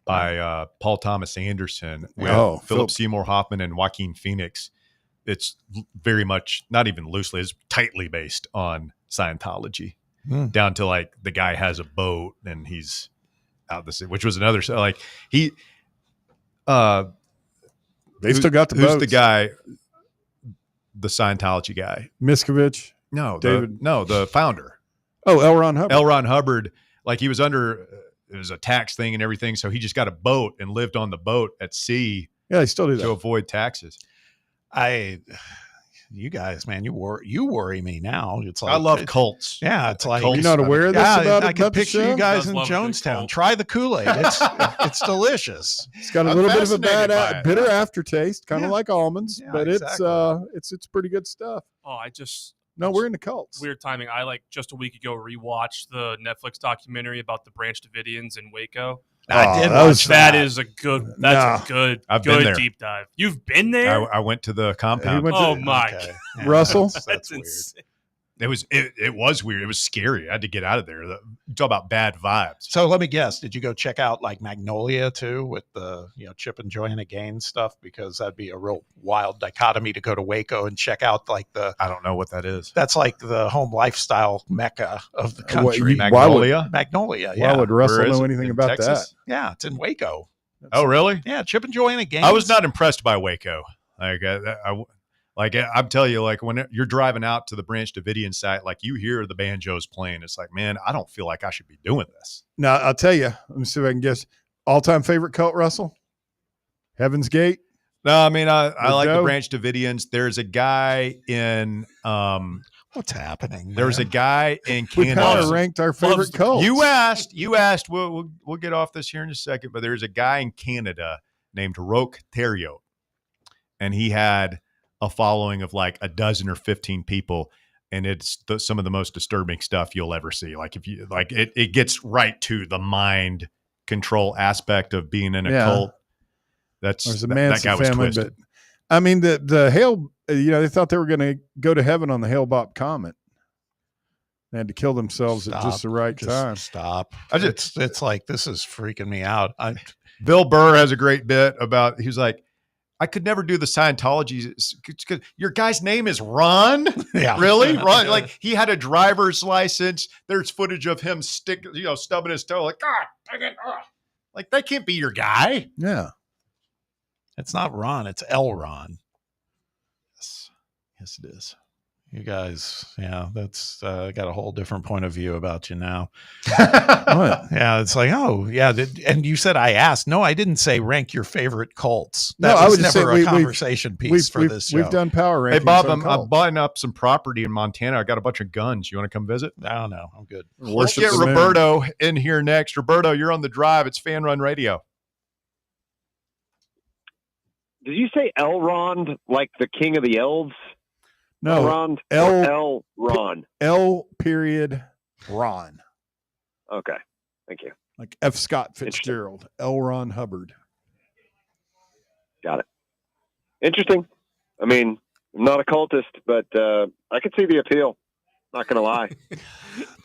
by Paul Thomas Anderson with Philip Seymour Hoffman and Joaquin Phoenix. It's very much, not even loosely, it's tightly based on Scientology, down to like the guy has a boat and he's out the city, which was another, like he, they still got the who's boats. the guy, the Scientology guy? Miscavige? No, David. the founder. Oh, L. Ron Hubbard. L. Ron Hubbard, like he was under, it was a tax thing and everything. So he just got a boat and lived on the boat at sea. Yeah, they still do that to avoid taxes. You guys, man, you worry me now. It's like I love cults. Yeah, it's like you're not aware of this about I it, can about the picture show? you guys in Jonestown. Try the Kool-Aid. It's delicious. It's got a little bit of a bitter aftertaste, kind of like almonds, but it's pretty good stuff. Oh, No, we're into cults. Weird timing. I just a week ago rewatched the Netflix documentary about the Branch Davidians in Waco. I did watch that. Is a good. That's a good. I've been there. Deep dive. You've been there. I went to the compound. Oh my! Okay. Russell, that's weird. insane. It was weird. It was scary. I had to get out of there. You talk about bad vibes. So let me guess. Did you go check out like Magnolia too, with the Chip and Joanna Gaines stuff? Because that'd be a real wild dichotomy to go to Waco and check out like the. I don't know what that is. That's like the home lifestyle mecca of the country. Magnolia. Magnolia. Yeah. Why would Russell Where is know it? anything In about Texas? that? Yeah, it's in Waco. Oh, really? Yeah, Chip and Joanna Gaines. I was not impressed by Waco. I'm telling you, like when you're driving out to the Branch Davidian site, like you hear the banjos playing, it's like, man, I don't feel like I should be doing this. Now, I'll tell you. Let me see if I can guess. All-time favorite cult, Russell? Heaven's Gate? No, I mean, I like Joe? the Branch Davidians. There's a guy in what's happening? There's a guy in We Canada. kind of ranked our favorite cults. You asked. We'll get off this here in a second, but there's a guy in Canada named Roque Theriault, and he had a following of like a dozen or 15 people, and it's some of the most disturbing stuff you'll ever see. Like if you like it gets right to the mind control aspect of being in a cult. There's a that Manson guy was family, twisted. but I mean the Hale, they thought they were going to go to heaven on the Hale-Bopp comet. They had to kill themselves at just the right time. Stop. It's like, this is freaking me out. Bill Burr has a great bit about, he's like, I could never do the Scientology because your guy's name is Ron. Yeah. Really? Ron? Like he had a driver's license. There's footage of him stubbing his toe. Like, God, dang it. Like that can't be your guy. Yeah. It's not Ron. It's L. Ron. Yes, it is. You guys, that's got a whole different point of view about you now. What? Yeah, it's like, oh, yeah. And you said I asked. No, I didn't say rank your favorite cults. That I was would just never say a conversation piece for this show. We've done power rankings. Hey, Bob, on I'm cults. buying up some property in Montana. I got a bunch of guns. You want to come visit? No, I'm good. Let's Worship get the moon. Roberto in here next. Roberto, you're on the drive. It's Fan Run Radio. Did you say Elrond, like the king of the elves? No, Elrond? Elrond. L period Ron. Okay. Thank you. Like F. Scott Fitzgerald. L. Ron Hubbard. Got it. Interesting. I mean, I'm not a cultist, but I could see the appeal. Not going to lie.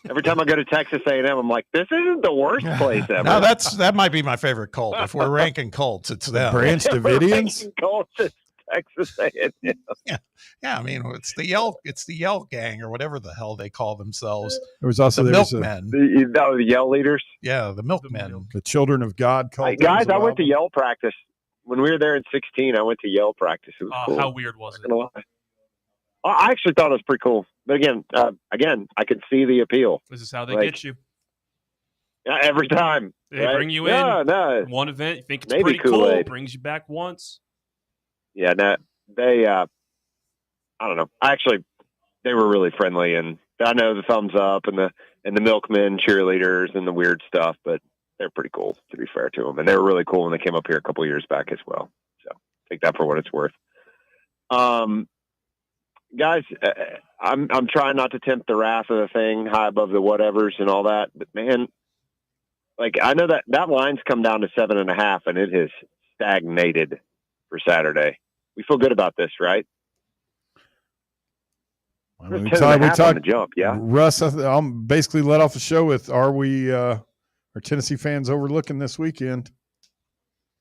Every time I go to Texas A&M, I'm like, this isn't the worst place ever. No, that might be my favorite cult. If we're ranking cults, it's them. Branch Davidians? Cults is Texas A&M. Yeah. I mean, it's the Yell gang or whatever the hell they call themselves. There was also the there was Milkmen. The Yell leaders. Yeah, the Milkmen. The Children of God cult. Hey, guys, I went to Yell practice. When we were there in 16, I went to Yell practice. It was cool. How weird was it? I actually thought it was pretty cool. But again, I could see the appeal. This is how they Like, get you. Yeah, every time. They right? bring you in. No. One event, you think it's Maybe pretty cool, Kool-Aid. brings you back once. Yeah, no, they, I don't know. Actually, they were really friendly, and I know the thumbs up and the milkmen cheerleaders and the weird stuff, but they're pretty cool, to be fair to them. And they were really cool when they came up here a couple of years back as well. So take that for what it's worth. guys, I'm trying not to tempt the wrath of the thing high above the whatevers and all that, but man, like I know that line's come down to 7.5, and it has stagnated for Saturday. We feel good about this, right? We talked on the jump, yeah. Russ, I'll basically let off the show with: are Tennessee fans overlooking this weekend?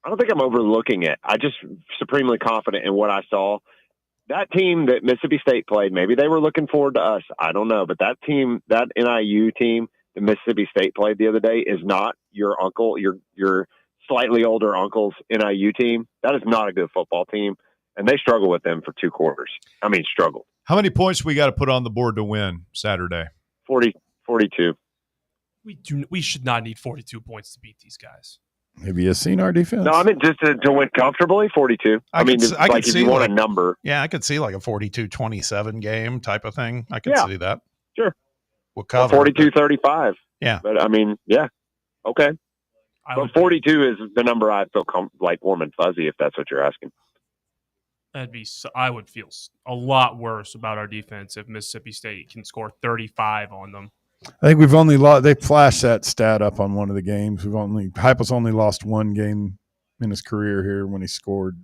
I don't think I'm overlooking it. I just supremely confident in what I saw. That team that Mississippi State played, maybe they were looking forward to us. I don't know, but that team, that NIU team that Mississippi State played the other day, is not your uncle, your slightly older uncle's NIU team. That is not a good football team, and they struggled with them for 2 quarters. I mean, struggled. How many points we got to put on the board to win Saturday? 42. We should not need 42 points to beat these guys. Have you seen our defense? No, I mean just to win comfortably, 42. I mean, if you want a number. Yeah, I could see like a 42-27 game type of thing. I could see that. Sure. We'll cover 42-35. Yeah. But I mean, yeah. Okay. But 42 is the number I feel like warm and fuzzy, if that's what you're asking. I would feel a lot worse about our defense if Mississippi State can score 35 on them. I think we've only lost. They flashed that stat up on one of the games. Heupel's only lost 1 game in his career here when he scored.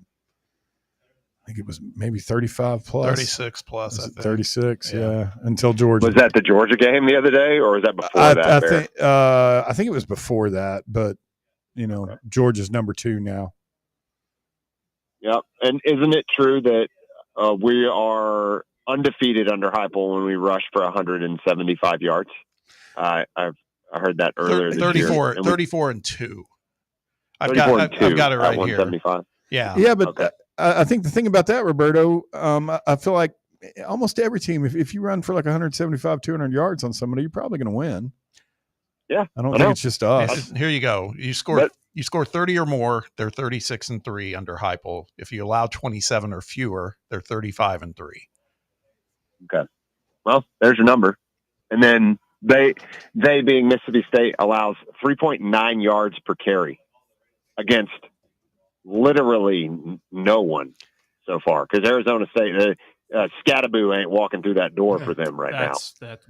I think it was maybe 35 plus, 36 plus. I think 36. Yeah. Until Georgia. Was that the Georgia game the other day, or was that before that? I think it was before that, but Georgia's number 2 now. Yep. And isn't it true that we are undefeated under Heupel when we rush for 175 yards? I heard that earlier. 34 and 2. I've got it right here. 175. Yeah, but okay. I think the thing about that, Roberto, I feel like almost every team, if you run for like 175, 200 yards on somebody, you're probably going to win. Yeah, I don't think it's just us. Here you go. You score 30 or more, they're 36-3 under Heupel. If you allow 27 or fewer, they're 35-3. Okay. Well, there's your number. And then they being Mississippi State allows 3.9 yards per carry against literally no one so far. Because Arizona State, Scattaboo ain't walking through that door for them right now.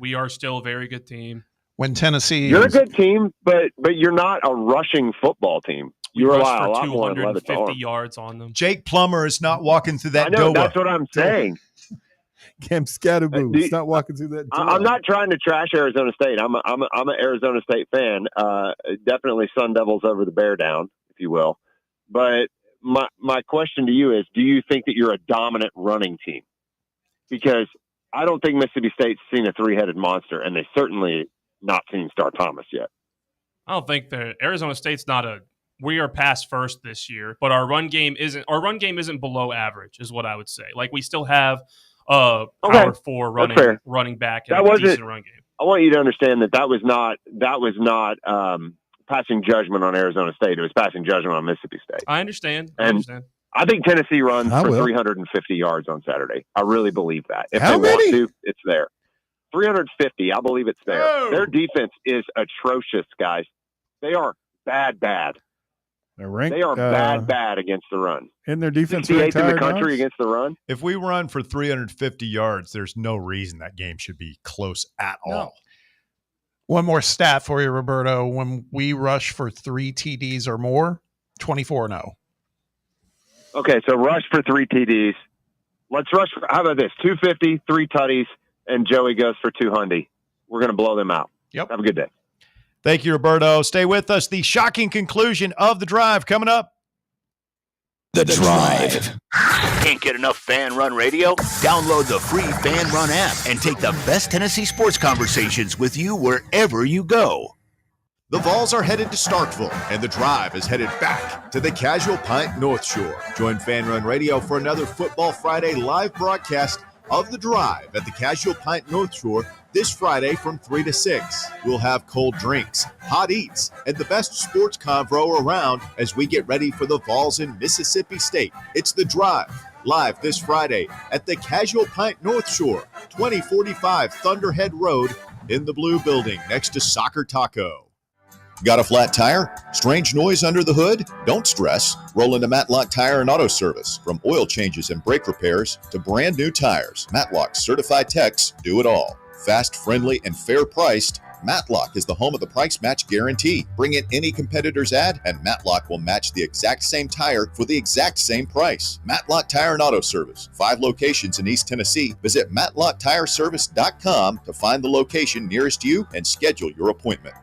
We are still a very good team. When Tennessee, you're a good team, but you're not a rushing football team. You rely a lot more on Levitt's arm. yards on them. Jake Plummer is not walking through that door. That's what I'm saying. Cam Scattaboo is not walking through that door. I'm not trying to trash Arizona State. I'm an Arizona State fan. Definitely Sun Devils over the Bear down, if you will. But my question to you is, do you think that you're a dominant running team? Because I don't think Mississippi State's seen a 3-headed monster, and they certainly not seen Star Thomas yet. I don't think that Arizona State's we are pass first this year, but our run game isn't below average, is what I would say. Like, we still have power 4 running back and a decent run game. I want you to understand that was not passing judgment on Arizona State. It was passing judgment on Mississippi State. I understand. I think Tennessee runs for 350 yards on Saturday. I really believe that. If they want to, it's there. 350. I believe it's there. Oh. Their defense is atrocious, guys. They are bad. They're ranked, they are bad against the run. And their defense 68th in the country against the run. If we run for 350 yards, there's no reason that game should be close at all. One more stat for you, Roberto. When we rush for 3 TDs or more, 24-0. Okay, so rush for 3 TDs. Let's rush for, how about this? 250, 3 tutties, and Joey goes for 200. We're going to blow them out. Yep. Have a good day. Thank you, Roberto. Stay with us. The shocking conclusion of the drive coming up. The Drive. Can't get enough Fan Run Radio? Download the free Fan Run app and take the best Tennessee sports conversations with you wherever you go. The Vols are headed to Starkville, and the Drive is headed back to the Casual Pint North Shore. Join Fan Run Radio for another Football Friday live broadcast of the Drive at the Casual Pint North Shore this Friday from 3 to 6. We'll have cold drinks, hot eats, and the best sports convo around as we get ready for the Vols in Mississippi State. It's the Drive, live this Friday at the Casual Pint North Shore, 2045 Thunderhead Road in the Blue Building next to Soccer Taco. Got a flat tire? Strange noise under the hood? Don't stress. Roll into Matlock Tire and Auto Service. From oil changes and brake repairs to brand new tires, Matlock's certified techs do it all. Fast, friendly, and fair priced, Matlock is the home of the price match guarantee. Bring in any competitor's ad and Matlock will match the exact same tire for the exact same price. Matlock Tire and Auto Service. 5 locations in East Tennessee. Visit MatlockTireService.com to find the location nearest you and schedule your appointment.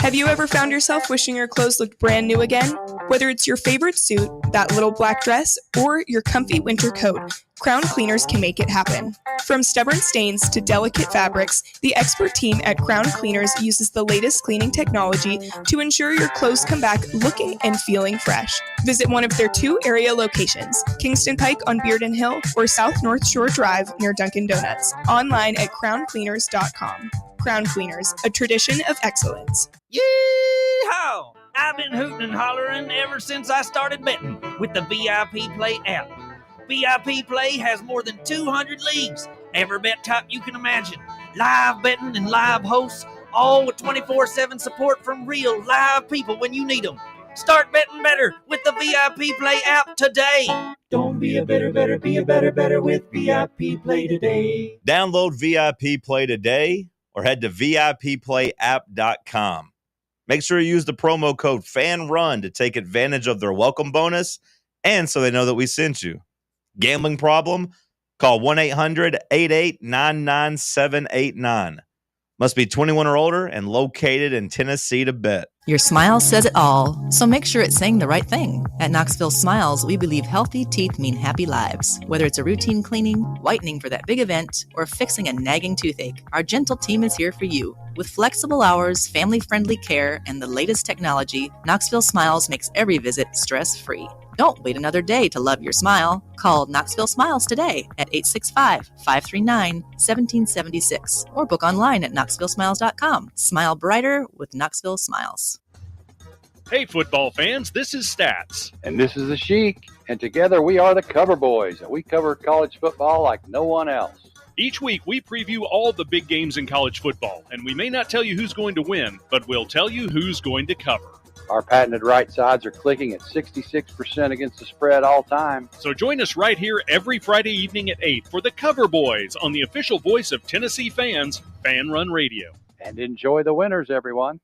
Have you ever found yourself wishing your clothes looked brand new again? Whether it's your favorite suit, that little black dress, or your comfy winter coat, Crown Cleaners can make it happen. From stubborn stains to delicate fabrics, the expert team at Crown Cleaners uses the latest cleaning technology to ensure your clothes come back looking and feeling fresh. Visit one of their 2 area locations, Kingston Pike on Bearden Hill or South North Shore Drive near Dunkin' Donuts. Online at crowncleaners.com. Crown Cleaners, a tradition of excellence. Yee-haw! I've been hooting and hollering ever since I started betting with the VIP Play app. VIP Play has more than 200 leagues, every bet type you can imagine, live betting and live hosts, all with 24/7 support from real live people when you need them. Start betting better with the VIP Play app today. Don't be a better, be a better with VIP Play today. Download VIP Play today or head to VIPPlayApp.com. Make sure you use the promo code FANRUN to take advantage of their welcome bonus and so they know that we sent you. Gambling problem? Call 1-800-8899-789. Must be 21 or older and located in Tennessee to bet. Your smile says it all, so make sure it's saying the right thing. At Knoxville Smiles, we believe healthy teeth mean happy lives. Whether it's a routine cleaning, whitening for that big event, or fixing a nagging toothache, our gentle team is here for you. With flexible hours, family-friendly care, and the latest technology, Knoxville Smiles makes every visit stress-free. Don't wait another day to love your smile. Call Knoxville Smiles today at 865-539-1776 or book online at knoxvillesmiles.com. Smile brighter with Knoxville Smiles. Hey, football fans, this is Stats. And this is the Sheik, and together we are the Cover Boys, and we cover college football like no one else. Each week, we preview all the big games in college football, and we may not tell you who's going to win, but we'll tell you who's going to cover. Our patented right sides are clicking at 66% against the spread all time. So join us right here every Friday evening at 8 for the Cover Boys on the official voice of Tennessee fans, Fan Run Radio. And enjoy the winners, everyone.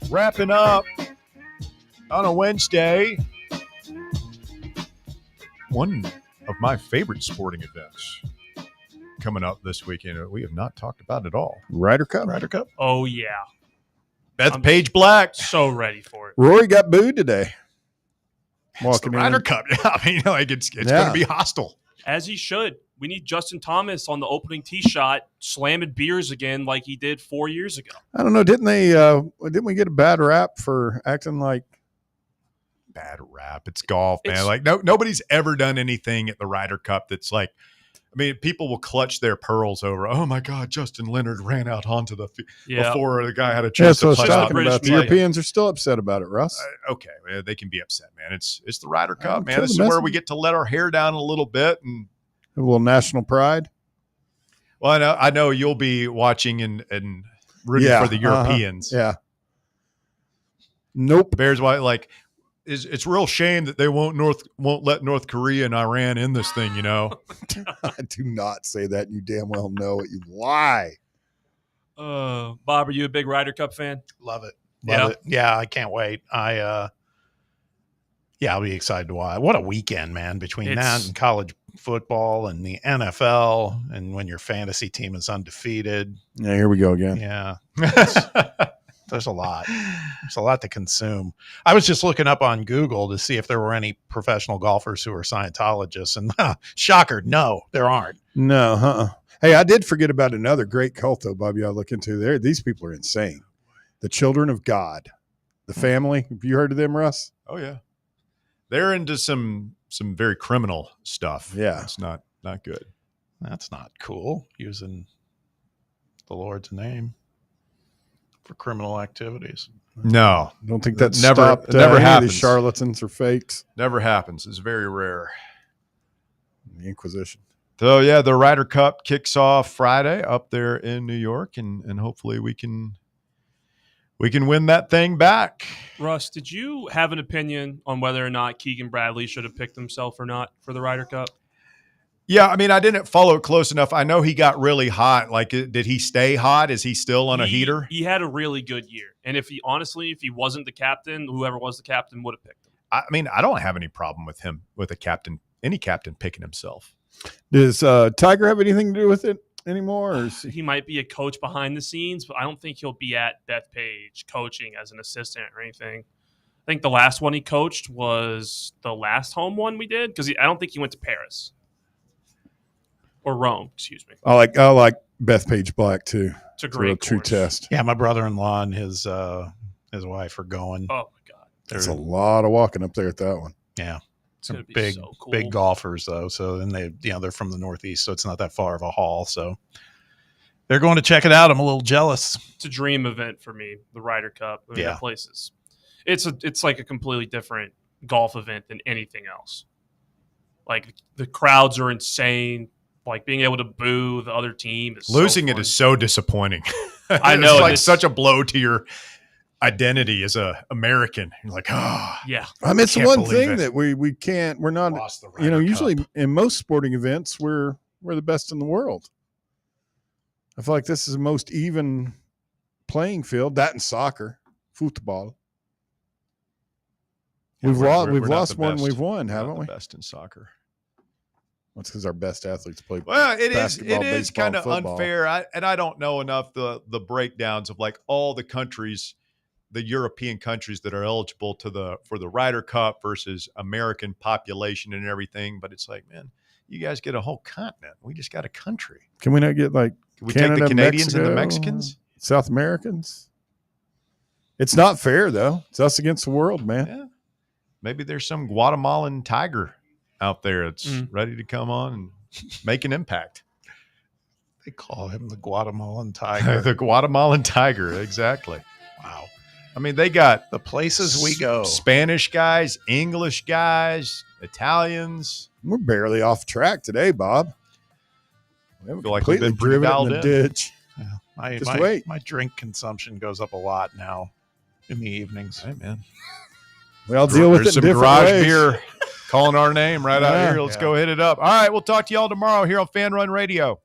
Wrapping up on a Wednesday. One of my favorite sporting events coming up this weekend. We have not talked about it all. Ryder Cup. Ryder Cup. Oh, yeah. Bethpage Black. So ready for it. Rory got booed today. It's the Ryder Cup. I mean, like it's going to be hostile. As he should. We need Justin Thomas on the opening tee shot, slamming beers again like he did 4 years ago. I don't know. Didn't we get a bad rap for acting like bad rap? It's golf, man. Like nobody's ever done anything at the Ryder Cup that's like, I mean, people will clutch their pearls over, oh my God, Justin Leonard ran out onto the before the guy had a chance to play. That's what I was talking about. The Europeans are still upset about it, Russ. Okay, they can be upset, man. It's the Ryder Cup, man. This is where we get to let our hair down a little bit and a little national pride. Well, I know you'll be watching and rooting for the Europeans. Yeah. Nope. Bears, like, it's a real shame that they won't let North Korea and Iran in this thing, you know. Do not say that. You damn well know it. You lie. Bob, are you a big Ryder Cup fan? Love it. Love it. Yeah, I can't wait. I'll be excited to watch. What a weekend, man, between that and college football and the NFL, and when your fantasy team is undefeated. Yeah, here we go again. Yeah. There's a lot. There's a lot to consume. I was just looking up on Google to see if there were any professional golfers who are Scientologists, and shocker, no, there aren't. No, Hey, I did forget about another great cult, though, Bob, you ought to look into there. These people are insane. The Children of God. The family. Have you heard of them, Russ? Oh, yeah. They're into some very criminal stuff. Yeah. It's not good. That's not cool, using the Lord's name. for criminal activities. No, Don't think that never stopped. never Any of happens. these charlatans or fakes. Never happens. It's very rare. The Inquisition. So yeah, the Ryder Cup kicks off Friday up there in New York, and hopefully we can win that thing back. Russ, did you have an opinion on whether or not Keegan Bradley should have picked himself or not for the Ryder Cup? Yeah, I mean, I didn't follow it close enough. I know he got really hot. Like, did he stay hot? Is he still on a heater? He had a really good year. And if he wasn't the captain, whoever was the captain would have picked him. I mean, I don't have any problem with him, with any captain picking himself. Does Tiger have anything to do with it anymore? Or is He might be a coach behind the scenes, but I don't think he'll be at Bethpage coaching as an assistant or anything. I think the last one he coached was the last home one we did, because I don't think he went to Paris. Or Rome, excuse me. I like Bethpage Black too. It's a great true course. test. Yeah, my brother-in-law and his wife are going. Oh my God, There's a lot of walking up there at that one. Yeah, it's gonna be big, so cool. big golfers though. So then they're from the Northeast, so it's not that far of a haul. So they're going to check it out. I'm a little jealous. It's a dream event for me, the Ryder Cup. I mean, Yeah. that place is, it's like a completely different golf event than anything else. Like the crowds are insane. Like being able to boo the other team is Losing so it fun. is so disappointing. I know, It's like it's- such a blow to your identity as a American. You're like, oh, yeah. I mean, it's can't one believe thing it. that we're not, Lost the Ryder usually Cup. in most sporting events, we're the best in the world. I feel like this is the most even playing field. That and soccer, football. We've We're not lost the one. best. We've won, We're not haven't the we? best in soccer. That's because our best athletes play. Well, it is basketball, baseball, kind of football. unfair. I don't know enough the breakdowns of like all the countries, the European countries that are eligible for the Ryder Cup versus American population and everything. But it's like, man, you guys get a whole continent. We just got a country. Can we not get like Can we Canada, take the Canadians and the Mexico, Mexicans? South Americans? It's not fair though. It's us against the world, man. Yeah. Maybe there's some Guatemalan tiger out there that's Mm. ready to come on and make an impact. They call him the Guatemalan tiger. The Guatemalan tiger, exactly. Wow. I mean, they got The places we go. Spanish guys, English guys, Italians. We're barely off track today, Bob. We haven't Feel like we've completely been pretty driven it in dialed the in. ditch. Just wait. My drink consumption goes up a lot now in the evenings. Hey, man. We all deal with There's it in some different garage ways. beer calling our name right out Yeah. here. Let's go hit it up. All right, we'll talk to y'all tomorrow here on Fan Run Radio.